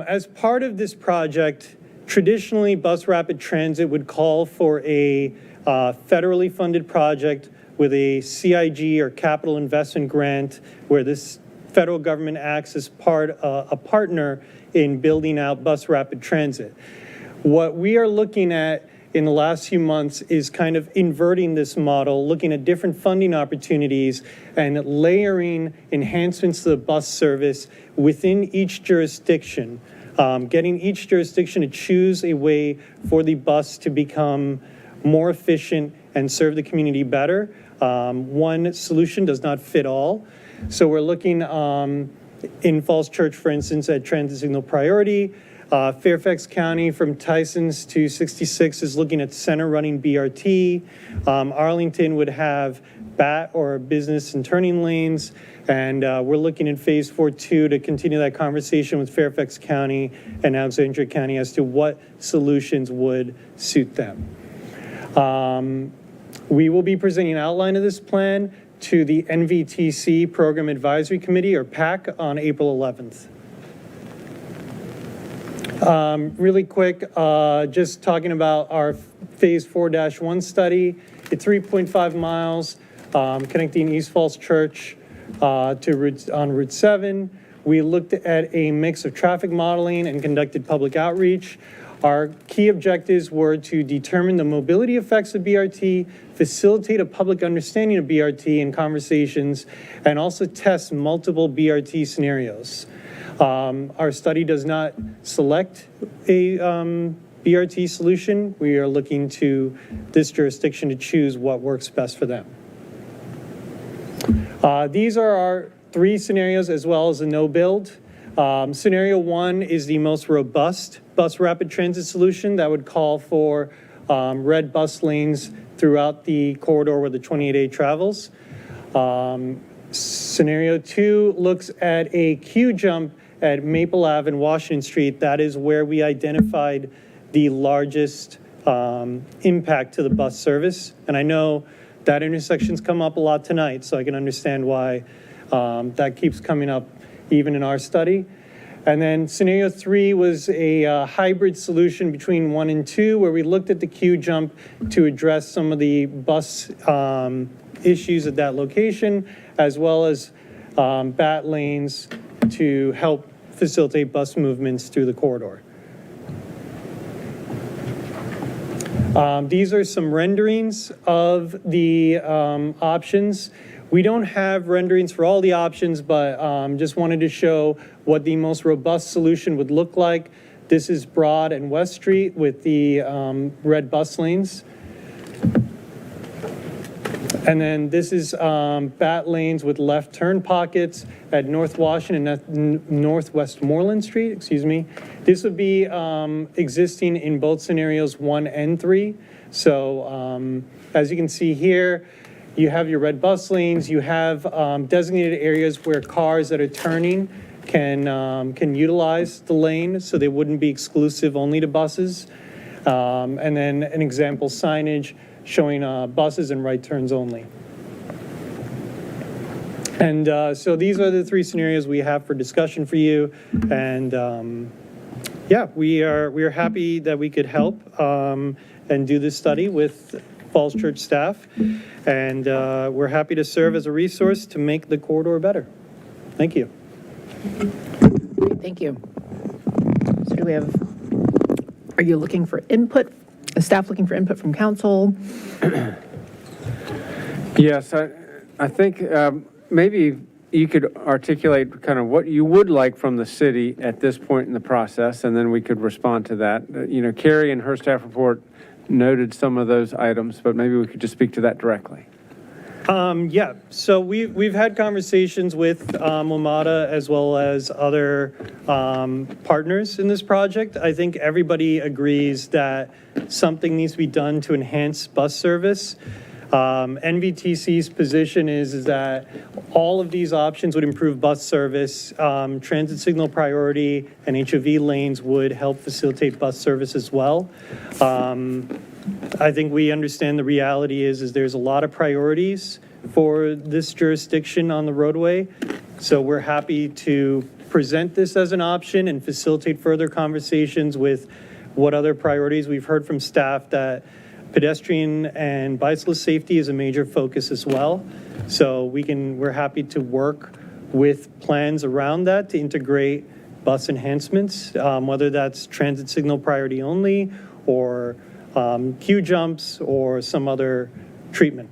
As part of this project, traditionally, bus rapid transit would call for a federally funded project with a CIG or capital investment grant, where this federal government acts as a partner in building out bus rapid transit. What we are looking at in the last few months is kind of inverting this model, looking at different funding opportunities and layering enhancements to the bus service within each jurisdiction, getting each jurisdiction to choose a way for the bus to become more efficient and serve the community better. One solution does not fit all. So we're looking in Falls Church, for instance, at transit signal priority. Fairfax County from Tysons to 66 is looking at center running BRT. Arlington would have BAT or business and turning lanes. And we're looking in Phase 4-2 to continue that conversation with Fairfax County and Alexandria County as to what solutions would suit them. We will be presenting an outline of this plan to the NVTC Program Advisory Committee, or PAC, on April 11th. Really quick, just talking about our Phase 4-1 study. It's 3.5 miles connecting East Falls Church on Route 7. We looked at a mix of traffic modeling and conducted public outreach. Our key objectives were to determine the mobility effects of BRT, facilitate a public understanding of BRT in conversations, and also test multiple BRT scenarios. Our study does not select a BRT solution. We are looking to this jurisdiction to choose what works best for them. These are our 3 scenarios as well as a no build. Scenario 1 is the most robust bus rapid transit solution that would call for red bus lanes throughout the corridor where the 28A travels. Scenario 2 looks at a queue jump at Maple Ave and Washington Street. That is where we identified the largest impact to the bus service. And I know that intersection's come up a lot tonight, so I can understand why that keeps coming up even in our study. And then scenario 3 was a hybrid solution between 1 and 2, where we looked at the queue jump to address some of the bus issues at that location, as well as bat lanes to help facilitate bus movements through the corridor. These are some renderings of the options. We don't have renderings for all the options, but just wanted to show what the most robust solution would look like. This is Broad and West Street with the red bus lanes. And then this is bat lanes with left turn pockets at North Washington and North Westmoreland Street, excuse me. This would be existing in both scenarios 1 and 3. So as you can see here, you have your red bus lanes, you have designated areas where cars that are turning can utilize the lane, so they wouldn't be exclusive only to buses. And then an example signage showing buses and right turns only. And so these are the 3 scenarios we have for discussion for you. And yeah, we are happy that we could help and do this study with Falls Church staff. And we're happy to serve as a resource to make the corridor better. Thank you. Thank you. So do we have, are you looking for input? Is staff looking for input from council? Yes, I think maybe you could articulate kind of what you would like from the city at this point in the process, and then we could respond to that. You know, Carrie in her staff report noted some of those items, but maybe we could just speak to that directly. Yeah, so we've had conversations with WMATA as well as other partners in this project. I think everybody agrees that something needs to be done to enhance bus service. NVTC's position is that all of these options would improve bus service. Transit signal priority and HOV lanes would help facilitate bus service as well. I think we understand the reality is there's a lot of priorities for this jurisdiction on the roadway. So we're happy to present this as an option and facilitate further conversations with what other priorities. We've heard from staff that pedestrian and bicyclist safety is a major focus as well. So we're happy to work with plans around that to integrate bus enhancements, whether that's transit signal priority only or queue jumps or some other treatment.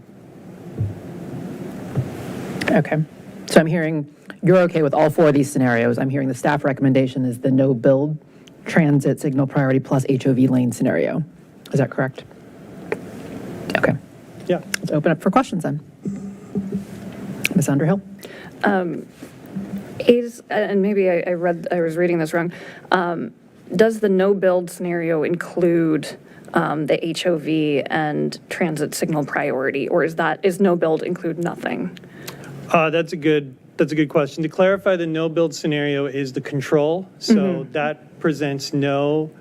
Okay. So I'm hearing you're okay with all 4 of these scenarios. I'm hearing the staff recommendation is the no build transit signal priority plus HOV lane scenario. Is that correct? Okay. Yeah. Let's open up for questions then. Ms. Underhill? And maybe I was reading this wrong. Does the no build scenario include the HOV and transit signal priority, or is no build include nothing? That's a good question. To clarify, the no build scenario is the control. So that presents no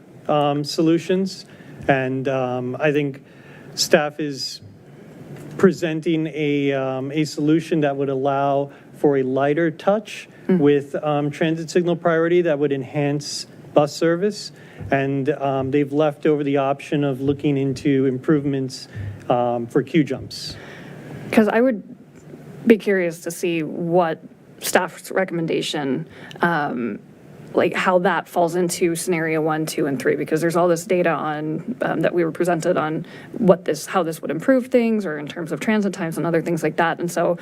solutions. And I think staff is presenting a solution that would allow for a lighter touch with transit signal priority that would enhance bus service. And they've left over the option of looking into improvements for queue jumps. Because I would be curious to see what staff's recommendation, like how that falls into scenario 1, 2, and 3, because there's all this data on that we were presented on how this would improve things, or in terms of transit times and other things like that. And so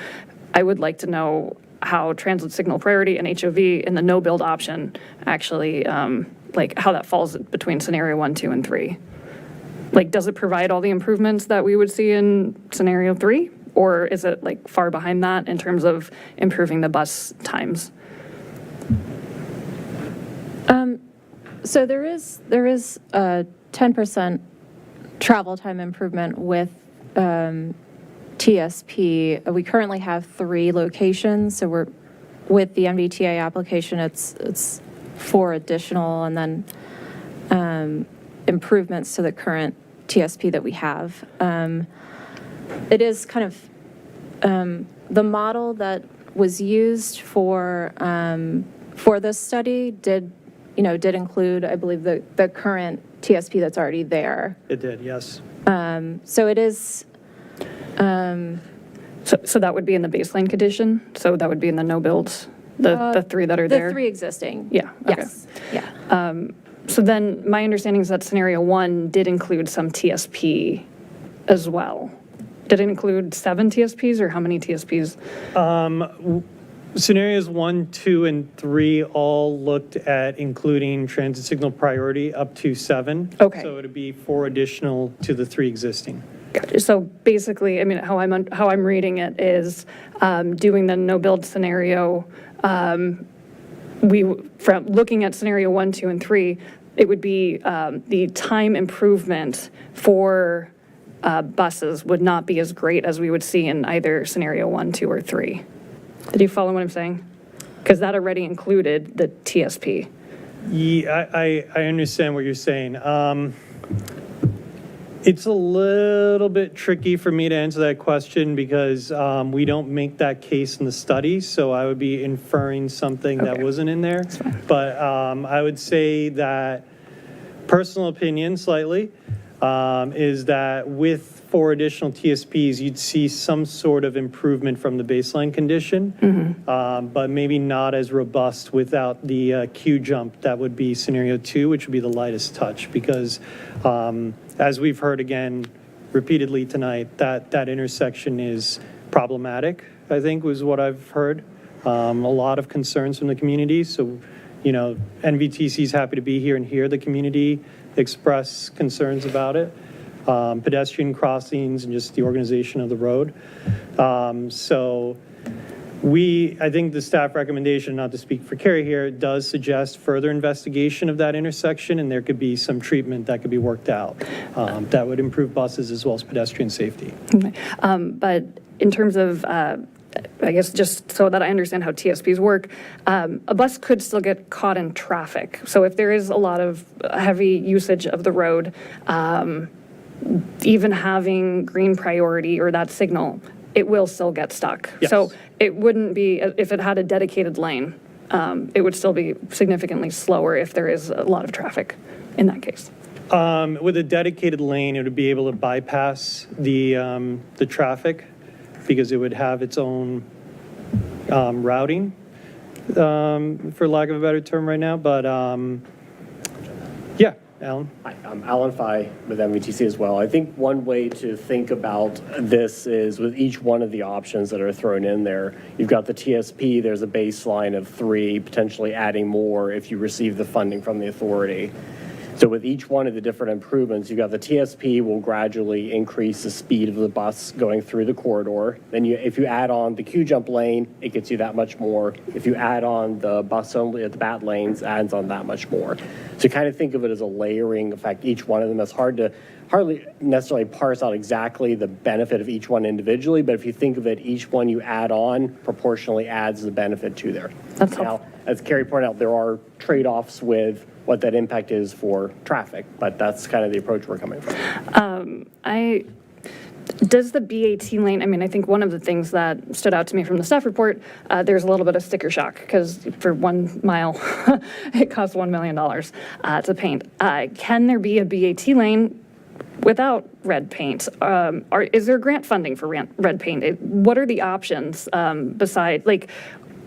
I would like to know how transit signal priority and HOV and the no-build option actually, like how that falls between scenario 1, 2, and 3. Like, does it provide all the improvements that we would see in scenario 3? Or is it like far behind that in terms of improving the bus times? So there is a 10% travel time improvement with TSP. We currently have 3 locations, so we're, with the MBTA application, it's 4 additional, and then improvements to the current TSP that we have. It is kind of the model that was used for this study did include, I believe, the current TSP that's already there. It did, yes. So it is. So that would be in the baseline condition? So that would be in the no builds, the 3 that are there? The 3 existing. Yeah. Okay. Yes. Yeah. So then my understanding is that scenario 1 did include some TSP as well. Did it include 7 TSPs or how many TSPs? Scenarios 1, 2, and 3 all looked at including transit signal priority up to 7. Okay. So it'd be 4 additional to the 3 existing. Gotcha. So basically, I mean, how I'm reading it is doing the no build scenario. From looking at scenario 1, 2, and 3, it would be the time improvement for buses would not be as great as we would see in either scenario 1, 2, or 3. Did you follow what I'm saying? Because that already included the TSP. Yeah, I understand what you're saying. It's a little bit tricky for me to answer that question because we don't make that case in the study, so I would be inferring something that wasn't in there. But I would say that personal opinion slightly is that with 4 additional TSPs, you'd see some sort of improvement from the baseline condition, but maybe not as robust without the Q jump. That would be scenario 2, which would be the lightest touch, because as we've heard again repeatedly tonight, that intersection is problematic, I think was what I've heard. A lot of concerns from the community. So, NVTC is happy to be here and hear the community express concerns about it. Pedestrian crossings and just the organization of the road. So I think the staff recommendation, not to speak for Carrie here, does suggest further investigation of that intersection, and there could be some treatment that could be worked out that would improve buses as well as pedestrian safety. Okay. But in terms of, I guess just so that I understand how TSPs work, a bus could still get caught in traffic. So if there is a lot of heavy usage of the road, even having green priority or that signal, it will still get stuck. Yes. So it wouldn't be, if it had a dedicated lane, it would still be significantly slower if there is a lot of traffic in that case. With a dedicated lane, it would be able to bypass the traffic because it would have its own routing, for lack of a better term right now. But yeah, Alan? Hi, I'm Alan Fye with MVTC as well. I think one way to think about this is with each one of the options that are thrown in there, you've got the TSP, there's a baseline of 3, potentially adding more if you receive the funding from the authority. So with each one of the different improvements, you've got the TSP will gradually increase the speed of the bus going through the corridor. Then if you add on the Q jump lane, it gets you that much more. If you add on the bus only at the BAT lanes, adds on that much more. So kind of think of it as a layering effect, each one of them. It's hardly necessarily parse out exactly the benefit of each one individually, but if you think of it, each one you add on proportionally adds the benefit to there. That's helpful. Now, as Carrie pointed out, there are trade-offs with what that impact is for traffic, but that's kind of the approach we're coming from. Does the BAT lane, I mean, I think one of the things that stood out to me from the staff report, there's a little bit of sticker shock because for 1 mile, it costs $1 million to paint. Can there be a BAT lane without red paint? Is there grant funding for red paint? What are the options beside, like,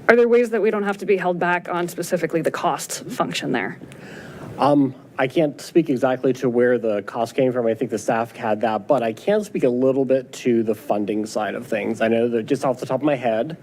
are there ways that we don't have to be held back on specifically the cost function there? I can't speak exactly to where the cost came from. I think the staff had that, but I can speak a little bit to the funding side of things. I know that just off the top of my head,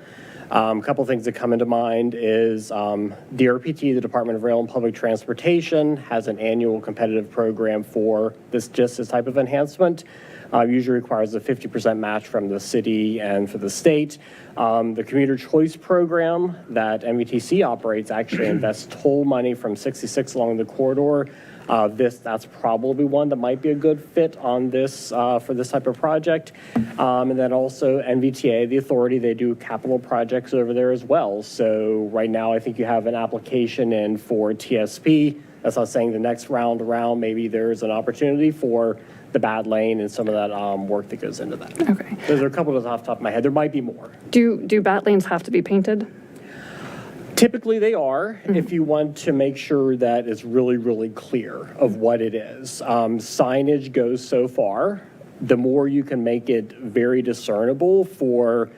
A couple things that come into mind is DRPT, the Department of Rail and Public Transportation, has an annual competitive program for this type of enhancement. Usually requires a 50% match from the city and for the state. The Commuter Choice Program that MVTC operates actually invests toll money from 66 along the corridor. That's probably one that might be a good fit on this for this type of project. And then also NVTA, the authority, they do capital projects over there as well. So right now, I think you have an application in for TSP. That's not saying the next round around, maybe there's an opportunity for the bad lane and some of that work that goes into that. Okay. Those are a couple of those off the top of my head. There might be more. Do bat lanes have to be painted? Typically they are, if you want to make sure that it's really, really clear of what it is. Signage goes so far. The more you can make it very discernible for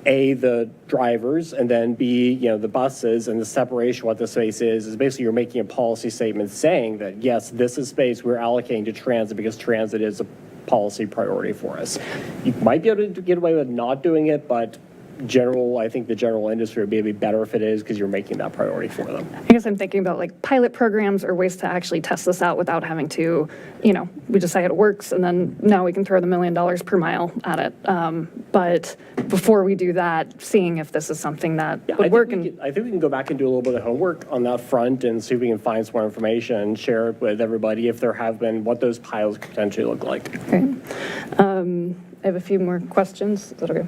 A, the drivers, and then B, the buses, and the separation, what the space is basically you're making a policy statement saying that, yes, this is space we're allocating to transit because transit is a policy priority for us. You might be able to get away with not doing it, but I think the general industry would be better if it is because you're making that priority for them. I guess I'm thinking about like pilot programs or ways to actually test this out without having to, we just say it works and then now we can throw the $1 million per mile at it. But before we do that, seeing if this is something that would work. I think we can go back and do a little bit of homework on that front and see if we can find some more information and share it with everybody if there have been, what those pilots could potentially look like. Okay. I have a few more questions. Is that okay?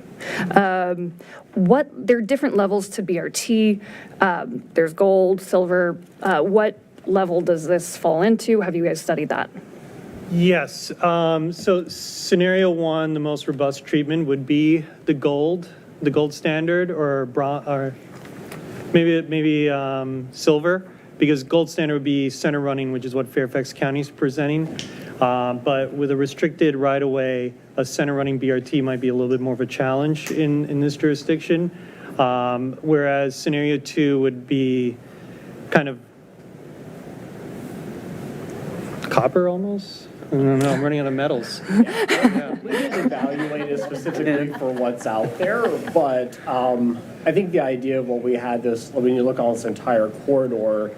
There are different levels to BRT. There's gold, silver. What level does this fall into? Have you guys studied that? Yes. So scenario one, the most robust treatment would be the gold standard, or maybe silver, because gold standard would be center running, which is what Fairfax County is presenting. But with a restricted right-of-way, a center running BRT might be a little bit more of a challenge in this jurisdiction. Whereas scenario two would be kind of copper almost. I don't know, I'm running out of metals. We didn't evaluate it specifically for what's out there, but I think the idea of what we had when you look on this entire corridor,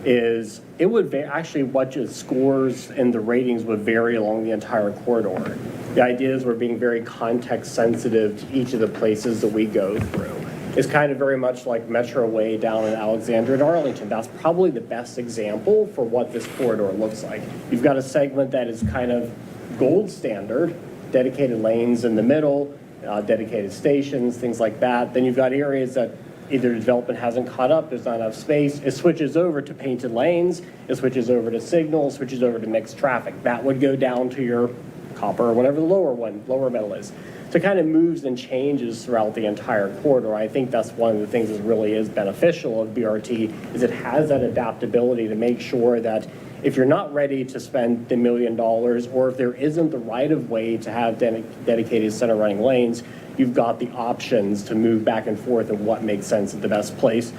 is it would actually what your scores and the ratings would vary along the entire corridor. The idea is we're being very context sensitive to each of the places that we go through. It's kind of very much like Metro Way down in Alexandria and Arlington. That's probably the best example for what this corridor looks like. You've got a segment that is kind of gold standard, dedicated lanes in the middle, dedicated stations, things like that. Then you've got areas that either development hasn't caught up, there's not enough space, it switches over to painted lanes, it switches over to signals, switches over to mixed traffic. That would go down to your copper or whatever the lower metal is. So it kind of moves and changes throughout the entire corridor. I think that's one of the things that really is beneficial of BRT, is it has that adaptability to make sure that if you're not ready to spend the $1 million, or if there isn't the right of way to have dedicated center running lanes, you've got the options to move back and forth of what makes sense at the best place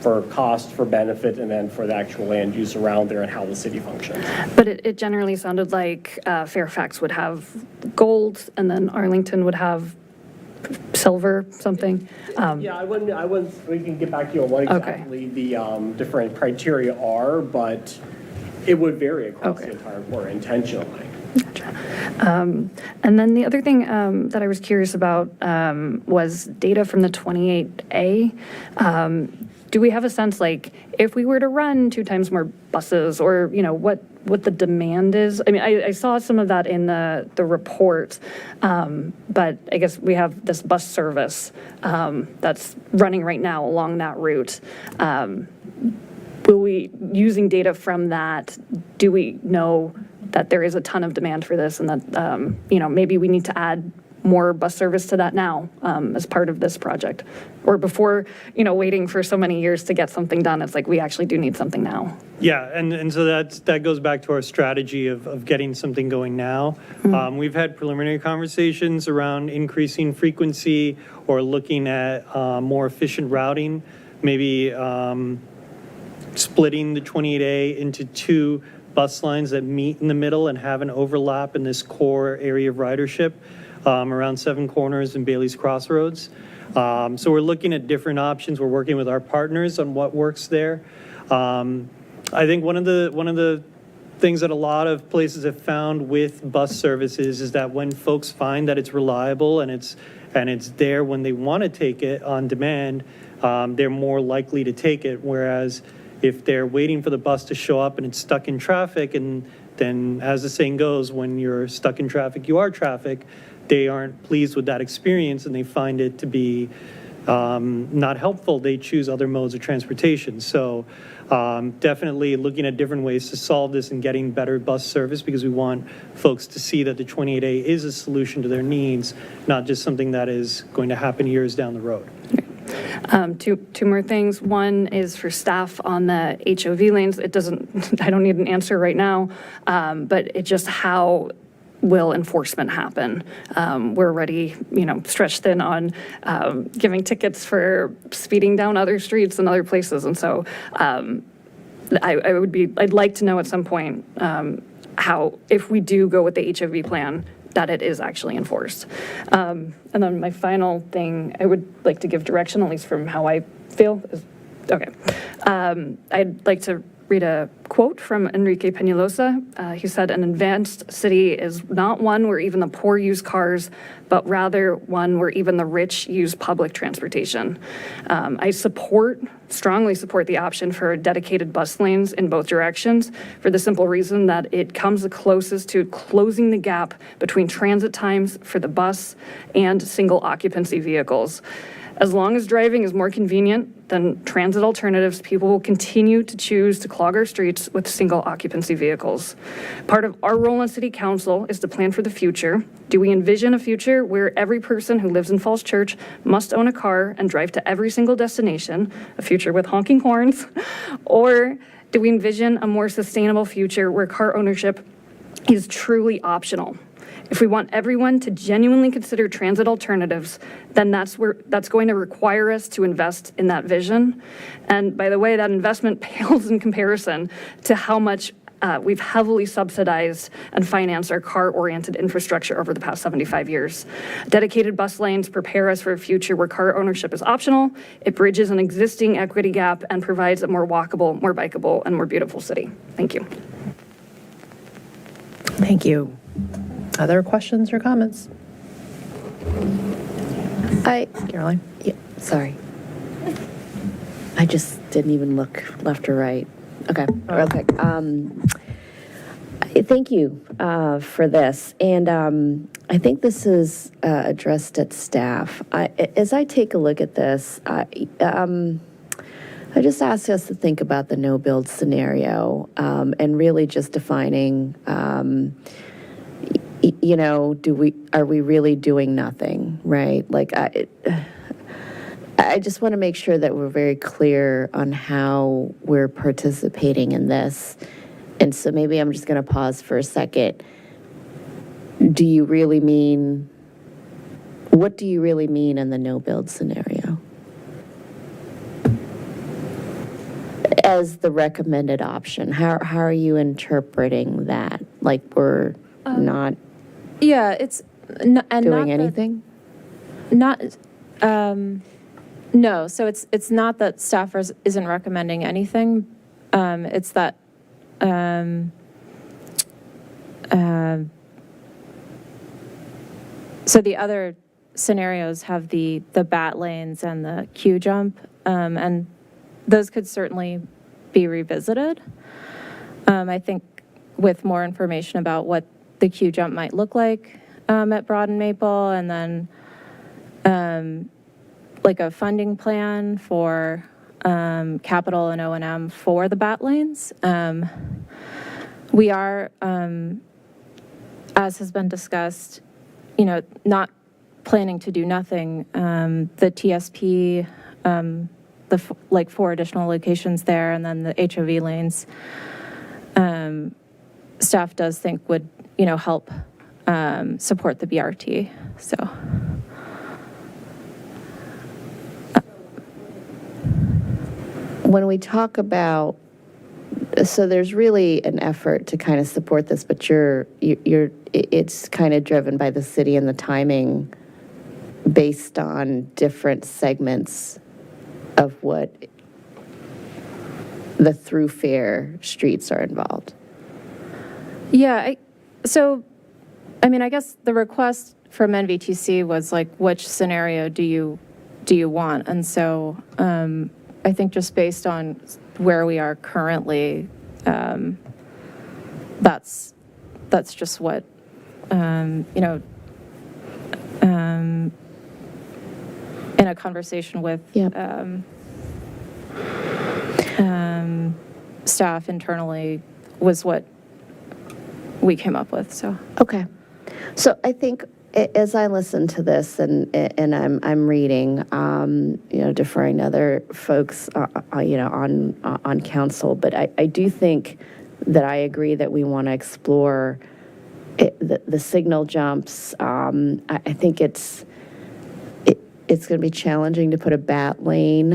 for cost, for benefit, and then for the actual land use around there and how the city functions. But it generally sounded like Fairfax would have gold and then Arlington would have silver something. Yeah, I wouldn't, we can get back to you on what exactly the different criteria are, but it would vary across the entire corridor intentionally. And then the other thing that I was curious about was data from the 28A. Do we have a sense, like, if we were to run 2 times more buses, or, what the demand is? I mean, I saw some of that in the report, but I guess we have this bus service that's running right now along that route. Will we, using data from that, do we know that there is a ton of demand for this, and that, maybe we need to add more bus service to that now as part of this project? Or before, waiting for so many years to get something done, it's like we actually do need something now. Yeah, and so that goes back to our strategy of getting something going now. We've had preliminary conversations around increasing frequency or looking at more efficient routing, maybe splitting the 28A into 2 bus lines that meet in the middle and have an overlap in this core area of ridership around Seven Corners and Bailey's Crossroads. So we're looking at different options. We're working with our partners on what works there. I think one of the things that a lot of places have found with bus services is that when folks find that it's reliable and it's there when they want to take it on demand, they're more likely to take it. Whereas if they're waiting for the bus to show up and it's stuck in traffic, and then as the saying goes, when you're stuck in traffic, you are traffic, they aren't pleased with that experience and they find it to be not helpful, they choose other modes of transportation. So definitely looking at different ways to solve this and getting better bus service, because we want folks to see that the 28A is a solution to their needs, not just something that is going to happen years down the road. Two more things. One is for staff on the HOV lanes. It doesn't, I don't need an answer right now, but it just how will enforcement happen? We're already, stretched thin on giving tickets for speeding down other streets and other places. And so I'd like to know at some point how, if we do go with the HOV plan, that it is actually enforced. And then my final thing, I would like to give direction, at least from how I feel. Okay. I'd like to read a quote from Enrique Peñalosa. He said, "An advanced city is not one where even the poor use cars, but rather one where even the rich use public transportation." I strongly support the option for dedicated bus lanes in both directions for the simple reason that it comes the closest to closing the gap between transit times for the bus and single occupancy vehicles. As long as driving is more convenient than transit alternatives, people will continue to choose to clog our streets with single occupancy vehicles. Part of our role in City Council is to plan for the future. Do we envision a future where every person who lives in Falls Church must own a car and drive to every single destination, a future with honking horns? Or do we envision a more sustainable future where car ownership is truly optional? If we want everyone to genuinely consider transit alternatives, then that's going to require us to invest in that vision. And by the way, that investment pales in comparison to how much we've heavily subsidized and financed our car-oriented infrastructure over the past 75 years. Dedicated bus lanes prepare us for a future where car ownership is optional. It bridges an existing equity gap and provides a more walkable, more bikeable, and more beautiful city. Thank you. Thank you. Other questions or comments? Caroline? Yeah, sorry. I just didn't even look left or right. Okay, real quick. Thank you for this. And I think this is addressed at staff. As I take a look at this, I just ask us to think about the no-build scenario and really just defining are we really doing nothing, right? Like, I just want to make sure that we're very clear on how we're participating in this. And so maybe I'm just going to pause for a second. What do you really mean in the no-build scenario? As the recommended option, how are you interpreting that? Like, we're not it's doing anything? No, so it's not that staff isn't recommending anything. It's that so the other scenarios have the BAT lanes and the Q jump, and those could certainly be revisited. I think with more information about what the Q jump might look like at Broad and Maple, and then like a funding plan for capital and O&M for the BAT lanes. We are, as has been discussed, not planning to do nothing. The TSP, the 4 additional locations there, and then the HOV lanes, staff does think would help support the BRT. So. When we talk about, so there's really an effort to kind of support this, but it's kind of driven by the city and the timing based on different segments of what the thoroughfare streets are involved. Yeah, I guess the request from NVTC was like, which scenario do you want? And so I think just based on where we are currently, that's just what, in a conversation with staff internally was what we came up with, so. Okay. So I think as I listen to this and I'm reading, deferring to other folks, on council, but I do think that I agree that we want to explore the signal jumps. I think it's going to be challenging to put a bat lane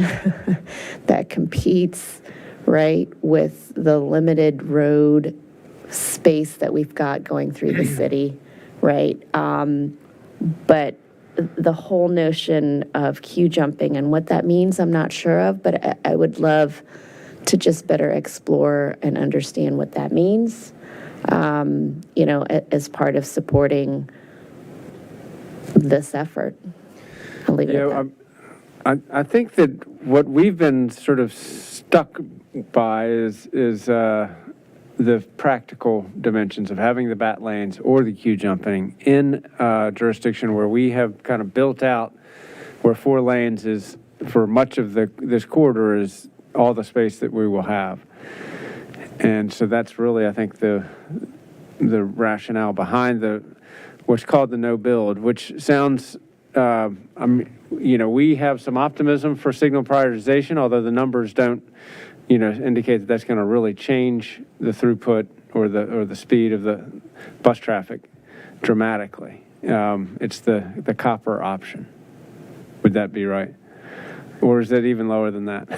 that competes, right, with the limited road space that we've got going through the city, right? But the whole notion of queue jumping and what that means, I'm not sure of, but I would love to just better explore and understand what that means, as part of supporting this effort. I'll leave it at that. I think that what we've been sort of stuck by is the practical dimensions of having the bat lanes or the queue jumping in a jurisdiction where we have kind of built out where 4 lanes is, for much of this corridor, is all the space that we will have. And so that's really, I think, the rationale behind what's called the no build, which sounds, we have some optimism for signal prioritization, although the numbers don't, indicate that that's going to really change the throughput or the speed of the bus traffic dramatically. It's the copper option. Would that be right? Or is that even lower than that?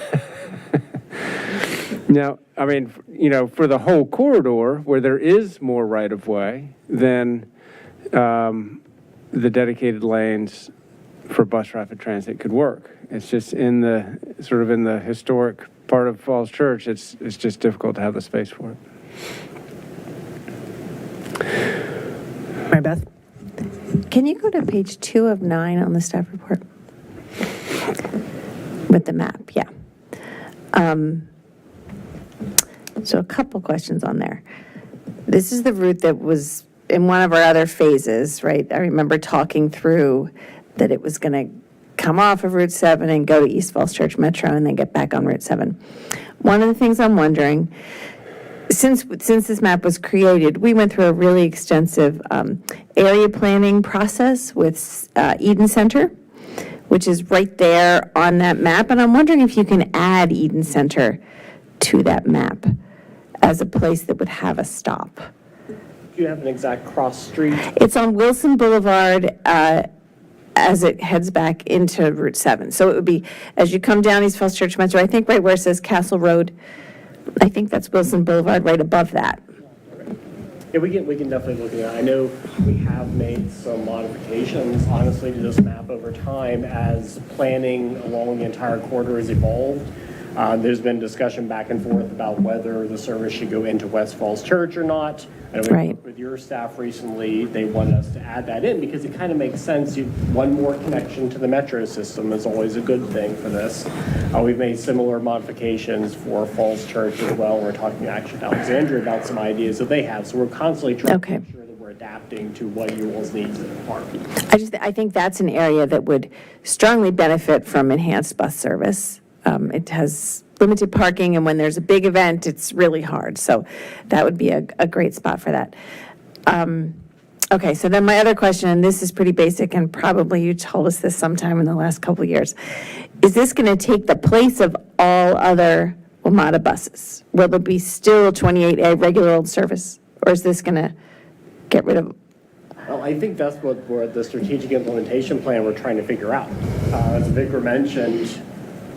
Now, for the whole corridor where there is more right-of-way, then the dedicated lanes for bus rapid transit could work. It's just in the historic part of Falls Church, it's just difficult to have the space for it. Mary Beth? Can you go to page 2 of 9 on the staff report? With the map, yeah. So a couple questions on there. This is the route that was in one of our other phases, right? I remember talking through that it was going to come off of Route 7 and go to East Falls Church Metro and then get back on Route 7. One of the things I'm wondering, since this map was created, we went through a really extensive area planning process with Eden Center, which is right there on that map. And I'm wondering if you can add Eden Center to that map as a place that would have a stop. Do you have an exact cross street? It's on Wilson Boulevard as it heads back into Route 7. So it would be, as you come down East Falls Church Metro, I think right where it says Castle Road, I think that's Wilson Boulevard right above that. Yeah, we can definitely look at that. I know we have made some modifications, honestly, to this map over time as planning along the entire corridor has evolved. There's been discussion back and forth about whether the service should go into West Falls Church or not. I know we worked with your staff recently. They wanted us to add that in because it kind of makes sense. One more connection to the metro system is always a good thing for this. We've made similar modifications for Falls Church as well. We're talking actually to Alexandria about some ideas that they have. So we're constantly trying to make sure that we're adapting to what you all's needs in the park. I think that's an area that would strongly benefit from enhanced bus service. It has limited parking, and when there's a big event, it's really hard. So that would be a great spot for that. Okay, so then my other question, and this is pretty basic, and probably you told us this sometime in the last couple of years. Is this going to take the place of all other WMATA buses? Will there be still a 28A regular old service, or is this going to get rid of? Well, I think that's what the strategic implementation plan we're trying to figure out. As Victor mentioned,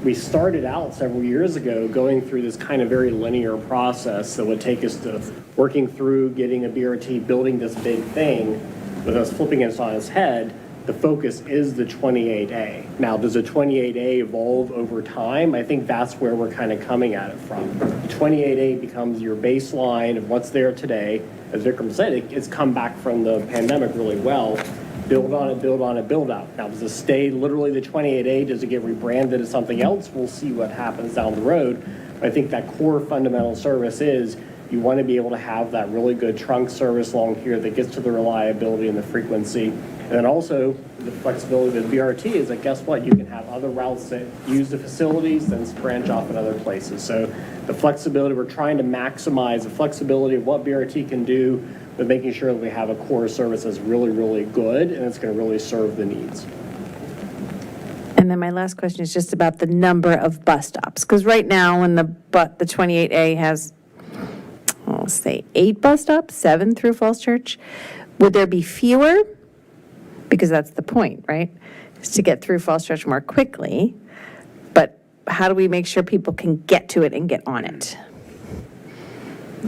we started out several years ago going through this kind of very linear process that would take us to working through getting a BRT, building this big thing, with us flipping it on its head, the focus is the 28A. Now, does the 28A evolve over time? I think that's where we're kind of coming at it from. The 28A becomes your baseline of what's there today. As Vikram said, it's come back from the pandemic really well. Build on it, build on it, build out. Now, does it stay literally the 28A? Does it get rebranded as something else? We'll see what happens down the road. I think that core fundamental service is you want to be able to have that really good trunk service along here that gets to the reliability and the frequency. And then also the flexibility of the BRT is that guess what? You can have other routes that use the facilities, then branch off in other places. So the flexibility, we're trying to maximize the flexibility of what BRT can do, but making sure that we have a core service that's really, really good and it's going to really serve the needs. And then my last question is just about the number of bus stops. Because right now, when the 28A has, I'll say 8 bus stops, 7 through Falls Church, would there be fewer? Because that's the point, right? Is to get through Falls Church more quickly. But how do we make sure people can get to it and get on it?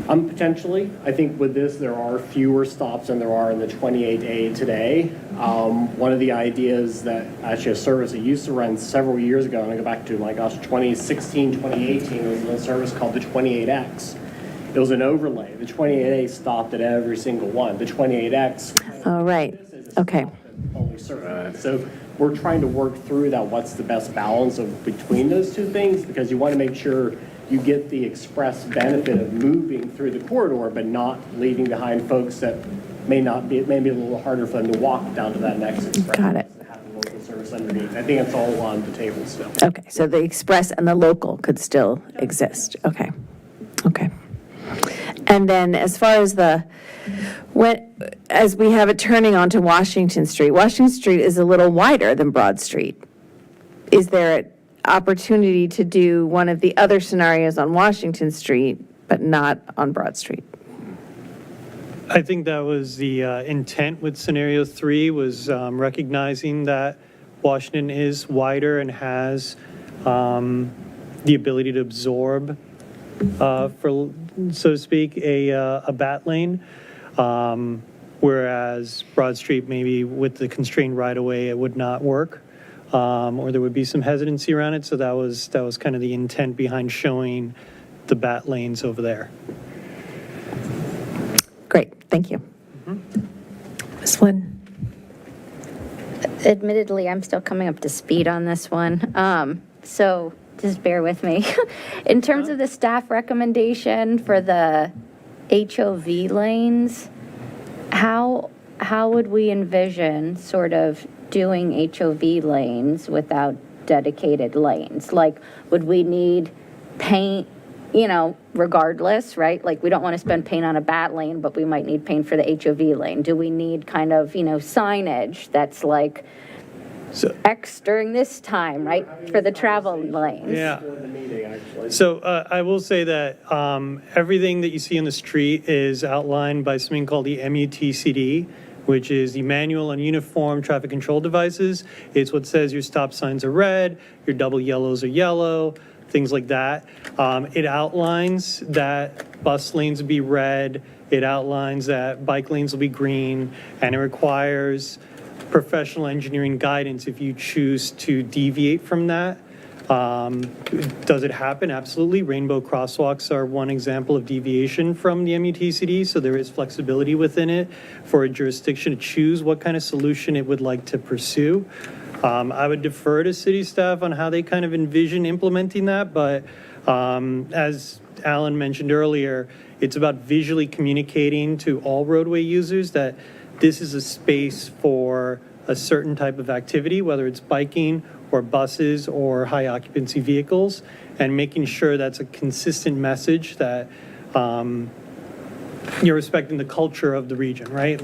Potentially. I think with this, there are fewer stops than there are in the 28A today. One of the ideas that actually a service that used to run several years ago, and I go back to, my gosh, 2016, 2018, was a service called the 28X. It was an overlay. The 28A stopped at every single one. The 28X. Oh, right. Okay. Only certain. So we're trying to work through that. What's the best balance of between those two things? Because you want to make sure you get the express benefit of moving through the corridor, but not leaving behind folks that may be a little harder for them to walk down to that next express. Got it. To have the local service underneath. I think it's all on the table still. Okay, so the express and the local could still exist. Okay. Okay. And then as far as as we have it turning onto Washington Street is a little wider than Broad Street. Is there an opportunity to do one of the other scenarios on Washington Street, but not on Broad Street? I think that was the intent with scenario 3, was recognizing that Washington is wider and has the ability to absorb, for so to speak, a bat lane. Whereas Broad Street, maybe with the constrained right-of-way, it would not work, or there would be some hesitancy around it. So that was kind of the intent behind showing the bat lanes over there. Great, thank you. Ms. Flynn? Admittedly, I'm still coming up to speed on this one, so just bear with me. In terms of the staff recommendation for the HOV lanes, how would we envision sort of doing HOV lanes without dedicated lanes? Like, would we need paint, regardless, right? Like, we don't want to spend paint on a bat lane, but we might need paint for the HOV lane. Do we need kind of, signage that's like X during this time, right, for the travel lanes? Yeah. So I will say that everything that you see on the street is outlined by something called the MUTCD, which is the Manual on Uniform Traffic Control Devices. It's what says your stop signs are red, your double yellows are yellow, things like that. It outlines that bus lanes will be red, it outlines that bike lanes will be green, and it requires professional engineering guidance if you choose to deviate from that. Does it happen? Absolutely. Rainbow crosswalks are one example of deviation from the MUTCD, so there is flexibility within it for a jurisdiction to choose what kind of solution it would like to pursue. I would defer to city staff on how they kind of envision implementing that, but as Alan mentioned earlier, it's about visually communicating to all roadway users that this is a space for a certain type of activity, whether it's biking or buses or high occupancy vehicles, and making sure that's a consistent message that you're respecting the culture of the region, right?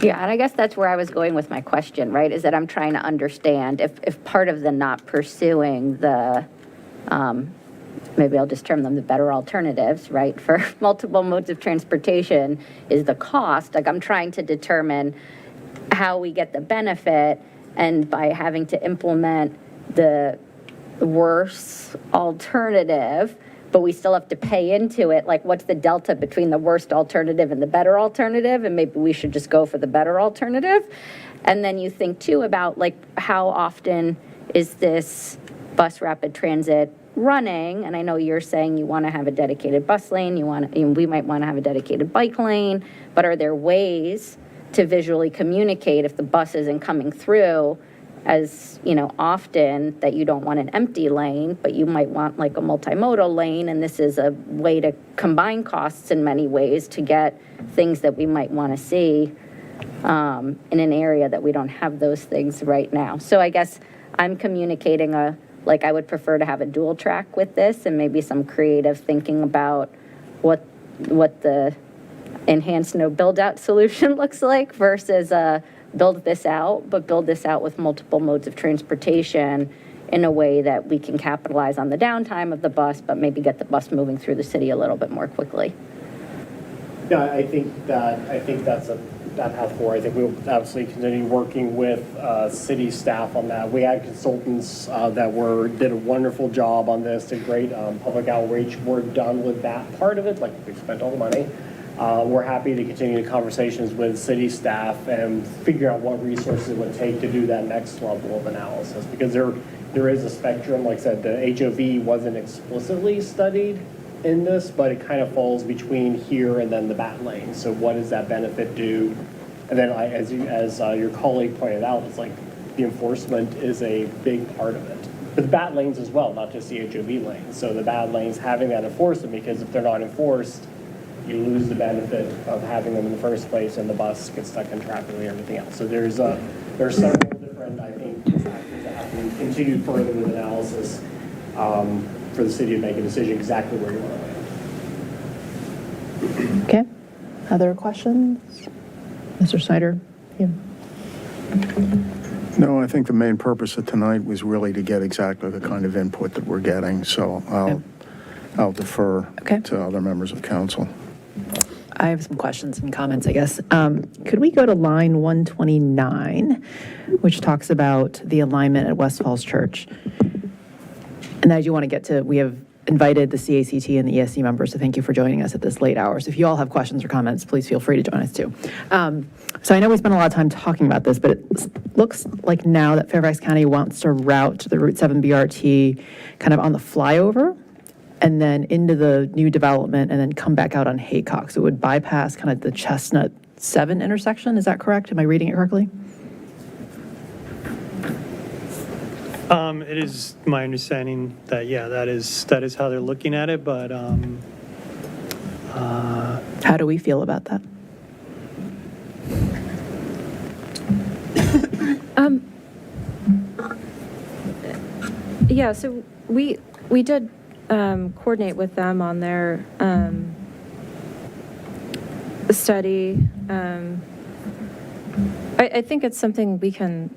Yeah, and I guess that's where I was going with my question, right? Is that I'm trying to understand if part of the not pursuing the, maybe I'll just term them the better alternatives, right, for multiple modes of transportation is the cost. Like, I'm trying to determine how we get the benefit, and by having to implement the worse alternative, but we still have to pay into it, like, what's the delta between the worst alternative and the better alternative? And maybe we should just go for the better alternative. And then you think too about like how often is this bus rapid transit running? And I know you're saying you want to have a dedicated bus lane, we might want to have a dedicated bike lane, but are there ways to visually communicate if the bus isn't coming through as, often, that you don't want an empty lane, but you might want like a multimodal lane, and this is a way to combine costs in many ways to get things that we might want to see in an area that we don't have those things right now. So I guess I'm communicating I would prefer to have a dual track with this and maybe some creative thinking about what the enhanced no build out solution looks like versus build this out, but build this out with multiple modes of transportation in a way that we can capitalize on the downtime of the bus, but maybe get the bus moving through the city a little bit more quickly. Yeah, I think that's that path forward. I think we'll absolutely continue working with city staff on that. We had consultants that did a wonderful job on this, did great public outreach. We're done with that part of it, like we spent all the money. We're happy to continue the conversations with city staff and figure out what resources it would take to do that next level of analysis, because there is a spectrum. Like I said, the HOV wasn't explicitly studied in this, but it kind of falls between here and then the bat lane. So what does that benefit do? And then as your colleague pointed out, it's like the enforcement is a big part of it. But the bat lanes as well, not just the HOV lanes. So the bat lanes having that enforcement, because if they're not enforced, you lose the benefit of having them in the first place, and the bus gets stuck in traffic and everything else. So there's several different, I think, factors that have to continue further with analysis for the city to make a decision exactly where you want to land. Okay. Other questions? Mr. Snyder? Yeah. No, I think the main purpose of tonight was really to get exactly the kind of input that we're getting, so I'll defer to other members of council. I have some questions and comments, I guess. Could we go to line 129, which talks about the alignment at West Falls Church? And I do want to get to, we have invited the CACT and the ESC members, so thank you for joining us at this late hour. So if you all have questions or comments, please feel free to join us too. So I know we spent a lot of time talking about this, but it looks like now that Fairfax County wants to route the Route 7 BRT kind of on the flyover and then into the new development and then come back out on Haycock. So it would bypass kind of the Chestnut 7 intersection. Is that correct? Am I reading it correctly? It is my understanding that, yeah, that is how they're looking at it, but how do we feel about that? Yeah, so we did coordinate with them on their study. I think it's something we can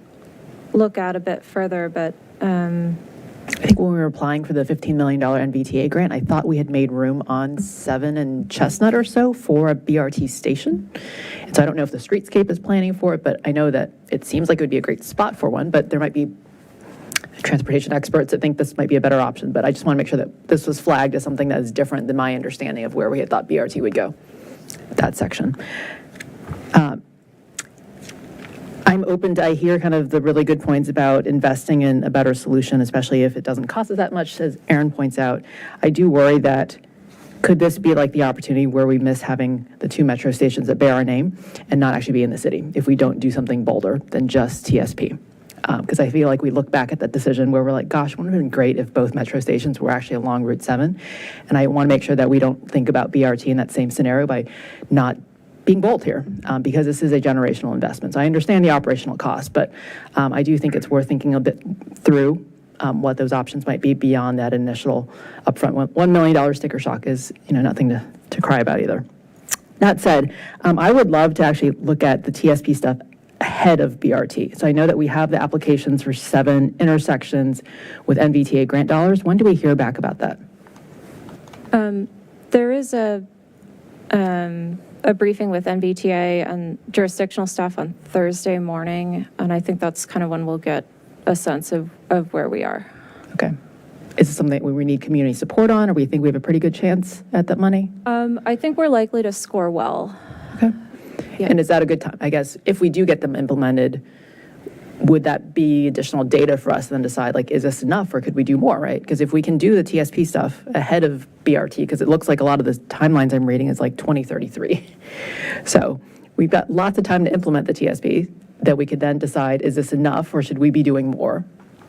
look at a bit further, but I think when we were applying for the $15 million NVTA grant, I thought we had made room on 7 and Chestnut or so for a BRT station. And so I don't know if the streetscape is planning for it, but I know that it seems like it would be a great spot for one, but there might be transportation experts that think this might be a better option. But I just want to make sure that this was flagged as something that is different than my understanding of where we had thought BRT would go, that section. I'm open to, I hear kind of the really good points about investing in a better solution, especially if it doesn't cost us that much, as Aaron points out. I do worry that could this be like the opportunity where we miss having the 2 metro stations that bear our name and not actually be in the city if we don't do something bolder than just TSP? Because I feel like we look back at that decision where we're like, gosh, wouldn't it have been great if both metro stations were actually along Route 7? And I want to make sure that we don't think about BRT in that same scenario by not being bold here, because this is a generational investment. So I understand the operational cost, but I do think it's worth thinking a bit through what those options might be beyond that initial upfront $1 million sticker shock is, nothing to cry about either. That said, I would love to actually look at the TSP stuff ahead of BRT. So I know that we have the applications for 7 intersections with NVTA grant dollars. When do we hear back about that? There is a briefing with NVTA and jurisdictional staff on Thursday morning, and I think that's kind of when we'll get a sense of where we are. Okay. Is this something we need community support on, or we think we have a pretty good chance at that money? I think we're likely to score well. Okay. And is that a good time? I guess if we do get them implemented, would that be additional data for us to then decide, like, is this enough or could we do more, right? Because if we can do the TSP stuff ahead of BRT, because it looks like a lot of the timelines I'm reading is like 2033. So we've got lots of time to implement the TSP that we could then decide, is this enough or should we be doing more?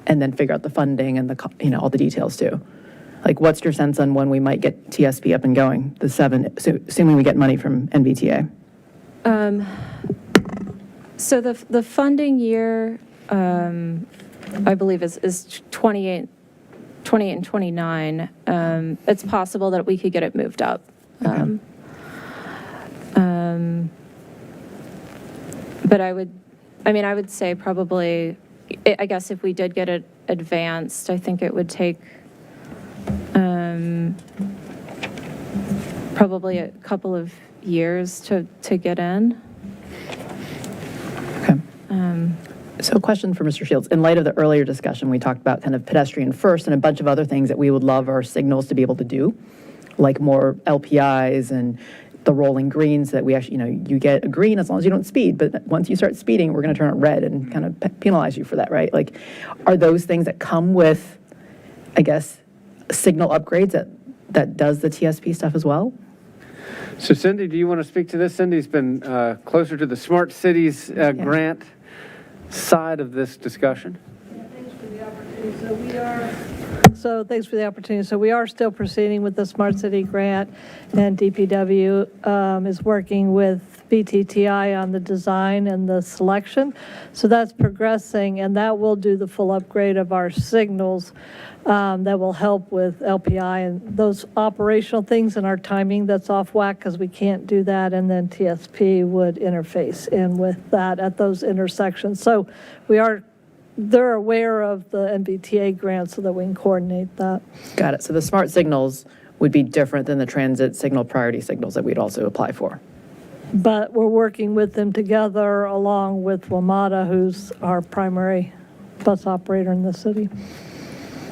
And then figure out the funding and all the details too. Like, what's your sense on when we might get TSP up and going, assuming we get money from NVTA? So the funding year, I believe, is 28 and 29. It's possible that we could get it moved up. But I would say probably, I guess if we did get it advanced, I think it would take probably a couple of years to get in. So a question for Mr. Shields. In light of the earlier discussion, we talked about kind of pedestrian first and a bunch of other things that we would love our signals to be able to do, like more LPIs and the rolling greens that we actually, you get a green as long as you don't speed, but once you start speeding, we're going to turn it red and kind of penalize you for that, right? Like, are those things that come with, I guess, signal upgrades that does the TSP stuff as well? So Cindy, do you want to speak to this? Cindy's been closer to the Smart Cities grant side of this discussion. Thanks for the opportunity. So we are still proceeding with the Smart City grant, and DPW is working with BTTI on the design and the selection. So that's progressing, and that will do the full upgrade of our signals that will help with LPI and those operational things and our timing that's off whack because we can't do that. And then TSP would interface in with that at those intersections. So they're aware of the NVTA grant so that we can coordinate that. Got it. So the smart signals would be different than the transit signal priority signals that we'd also apply for. But we're working with them together along with WMATA, who's our primary bus operator in the city.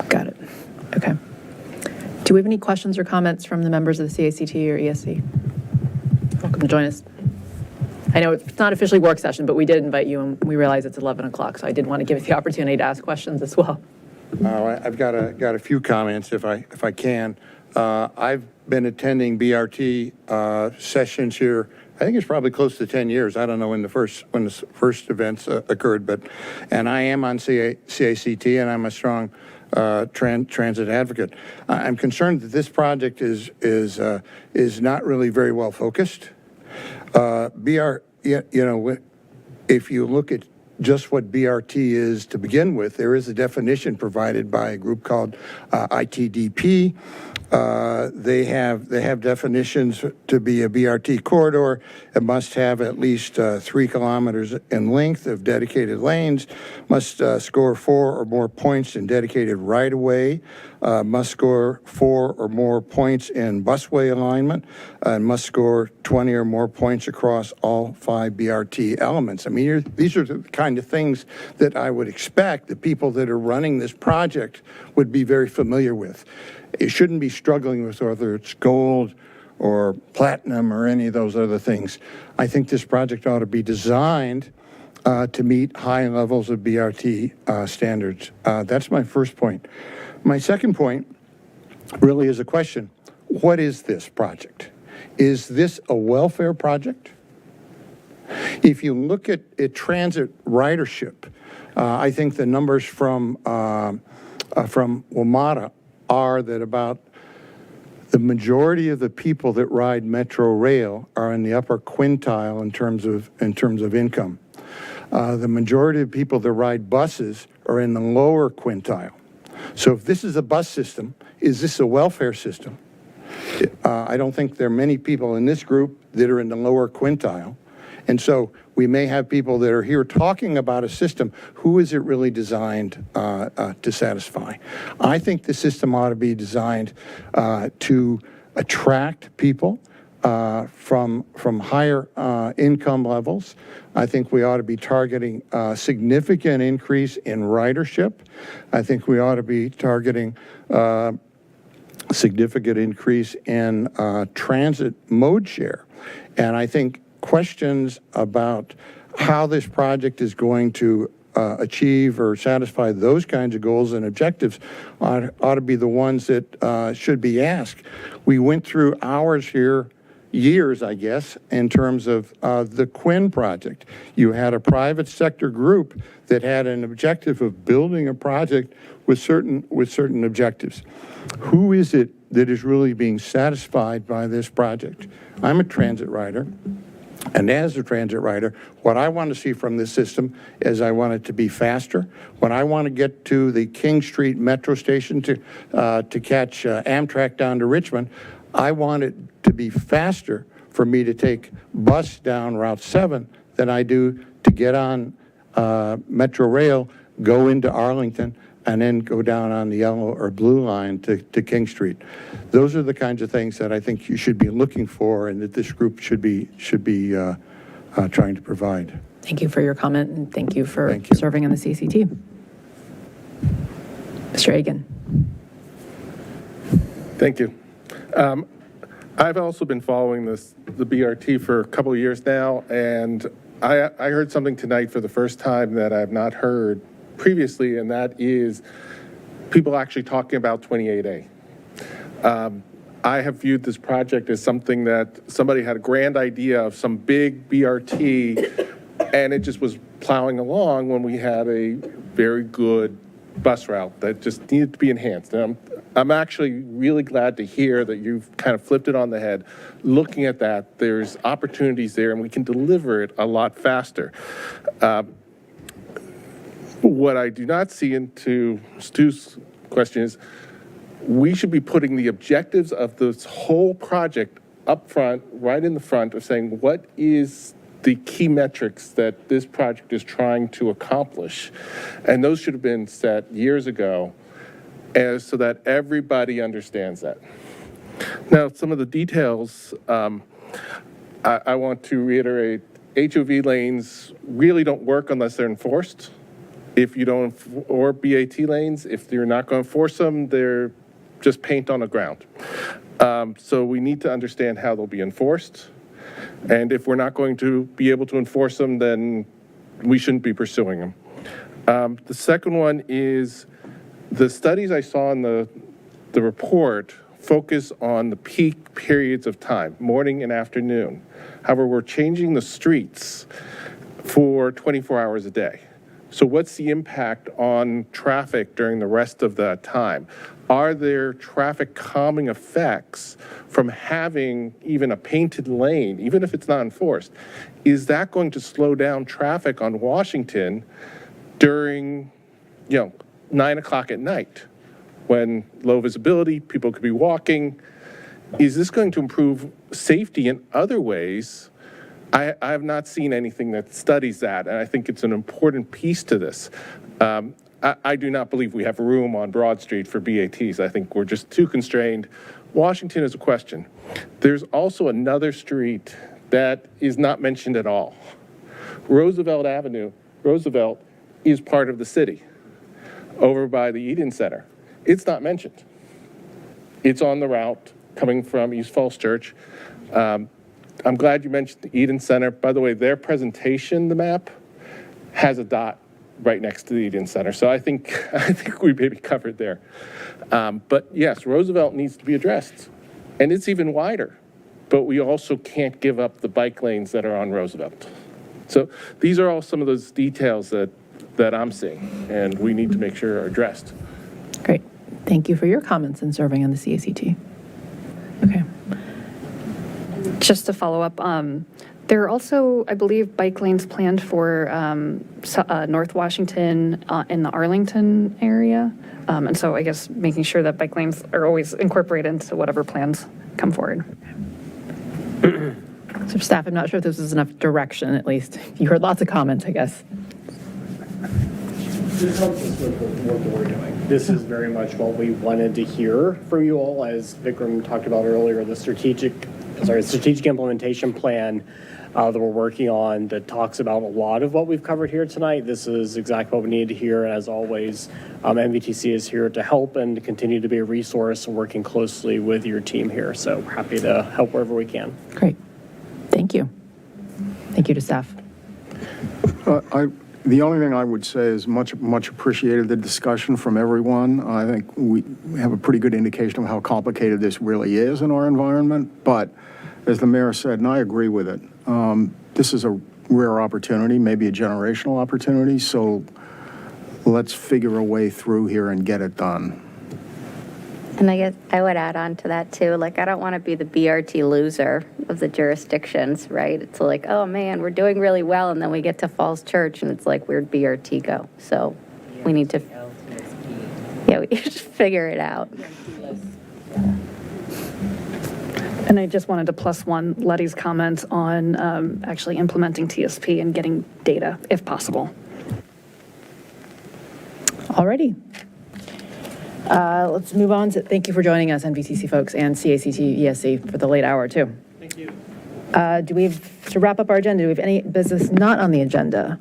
Got it. Okay. Do we have any questions or comments from the members of the CACT or ESC? Welcome to join us. I know it's not officially work session, but we did invite you, and we realize it's 11 o'clock, so I did want to give you the opportunity to ask questions as well. I've got a few comments, if I can. I've been attending BRT sessions here. I think it's probably close to 10 years. I don't know when the first events occurred, and I am on CACT, and I'm a strong transit advocate. I'm concerned that this project is not really very well focused. If you look at just what BRT is to begin with, there is a definition provided by a group called ITDP. They have definitions to be a BRT corridor. It must have at least 3 kilometers in length of dedicated lanes, must score 4 or more points in dedicated right-of-way, must score 4 or more points in busway alignment, and must score 20 or more points across all 5 BRT elements. I mean, these are the kind of things that I would expect the people that are running this project would be very familiar with. It shouldn't be struggling with whether it's gold or platinum or any of those other things. I think this project ought to be designed to meet high levels of BRT standards. That's my first point. My second point really is a question. What is this project? Is this a welfare project? If you look at transit ridership, I think the numbers from WMATA are that about the majority of the people that ride Metro Rail are in the upper quintile in terms of income. The majority of people that ride buses are in the lower quintile. So if this is a bus system, is this a welfare system? I don't think there are many people in this group that are in the lower quintile. And so we may have people that are here talking about a system. Who is it really designed to satisfy? I think the system ought to be designed to attract people from higher income levels. I think we ought to be targeting a significant increase in ridership. I think we ought to be targeting a significant increase in transit mode share. And I think questions about how this project is going to achieve or satisfy those kinds of goals and objectives ought to be the ones that should be asked. We went through hours here, years, I guess, in terms of the Quinn project. You had a private sector group that had an objective of building a project with certain objectives. Who is it that is really being satisfied by this project? I'm a transit rider. And as a transit rider, what I want to see from this system is I want it to be faster. When I want to get to the King Street Metro Station to catch Amtrak down to Richmond, I want it to be faster for me to take bus down Route 7 than I do to get on Metro Rail, go into Arlington, and then go down on the yellow or blue line to King Street. Those are the kinds of things that I think you should be looking for and that this group should be trying to provide. Thank you for your comment, and thank you for serving on the CCT. Mr. Egan. Thank you. I've also been following the BRT for a couple of years now, and I heard something tonight for the first time that I've not heard previously, and that is people actually talking about 28A. I have viewed this project as something that somebody had a grand idea of some big BRT, and it just was plowing along when we had a very good bus route that just needed to be enhanced. And I'm actually really glad to hear that you've kind of flipped it on the head. Looking at that, there's opportunities there, and we can deliver it a lot faster. What I do not see into Stu's question is we should be putting the objectives of this whole project up front, right in the front of saying what is the key metrics that this project is trying to accomplish. And those should have been set years ago so that everybody understands that. Now, some of the details, I want to reiterate, HOV lanes really don't work unless they're enforced. If you don't, or BAT lanes, if you're not going to enforce them, they're just paint on the ground. So we need to understand how they'll be enforced. And if we're not going to be able to enforce them, then we shouldn't be pursuing them. The second one is the studies I saw in the report focus on the peak periods of time, morning and afternoon. However, we're changing the streets for 24 hours a day. So what's the impact on traffic during the rest of that time? Are there traffic calming effects from having even a painted lane, even if it's not enforced? Is that going to slow down traffic on Washington during, 9 o'clock at night when low visibility, people could be walking? Is this going to improve safety in other ways? I have not seen anything that studies that, and I think it's an important piece to this. I do not believe we have room on Broad Street for BATs. I think we're just too constrained. Washington is a question. There's also another street that is not mentioned at all. Roosevelt Avenue, Roosevelt is part of the city over by the Eden Center. It's not mentioned. It's on the route coming from East Falls Church. I'm glad you mentioned the Eden Center. By the way, their presentation, the map, has a dot right next to the Eden Center. So I think we may be covered there. But yes, Roosevelt needs to be addressed. And it's even wider. But we also can't give up the bike lanes that are on Roosevelt. So these are all some of those details that I'm seeing, and we need to make sure are addressed. Great. Thank you for your comments and serving on the CACT. Okay. Just to follow up, there are also, I believe, bike lanes planned for North Washington in the Arlington area. And so I guess making sure that bike lanes are always incorporated into whatever plans come forward. So staff, I'm not sure if this is enough direction, at least. You heard lots of comments, I guess. This helps us with what we're doing. This is very much what we wanted to hear from you all, as Vikram talked about earlier, the strategic implementation plan that we're working on that talks about a lot of what we've covered here tonight. This is exactly what we needed to hear. And as always, MVTC is here to help and continue to be a resource and working closely with your team here. So happy to help wherever we can. Great. Thank you. Thank you to staff. The only thing I would say is much appreciated the discussion from everyone. I think we have a pretty good indication of how complicated this really is in our environment. But as the mayor said, and I agree with it, this is a rare opportunity, maybe a generational opportunity. So let's figure a way through here and get it done. And I guess I would add on to that too, like, I don't want to be the BRT loser of the jurisdictions, right? It's like, oh man, we're doing really well, and then we get to Falls Church, and it's like, where'd BRT go? So we need to, we should figure it out. And I just wanted to plus one Letty's comment on actually implementing TSP and getting data if possible. Alrighty. Let's move on to, thank you for joining us, NVCC folks, and CACT ESC for the late hour, too. Thank you. Do we have, to wrap up our agenda, do we have any business not on the agenda?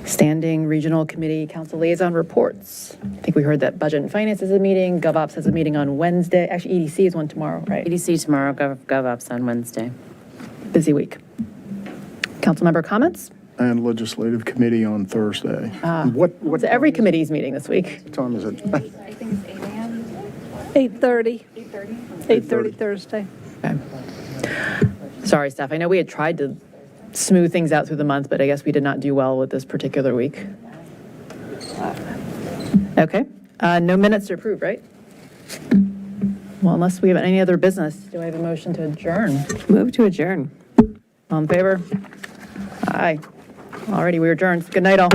Standing Regional Committee Council Liaison Reports. I think we heard that Budget and Finance is a meeting, GovOps has a meeting on Wednesday. Actually, EDC is one tomorrow, right? EDC tomorrow, GovOps on Wednesday. Busy week. Council member comments? And Legislative Committee on Thursday. What every committee's meeting this week. What time is it? I think it's 8 a.m. 8:30. 8:30 Thursday. Okay. Sorry, staff. I know we had tried to smooth things out through the month, but I guess we did not do well with this particular week. Okay. No minutes to approve, right? Well, unless we have any other business, do I have a motion to adjourn? Move to adjourn. All in favor? Aye. Alrighty, we adjourned. Good night, all.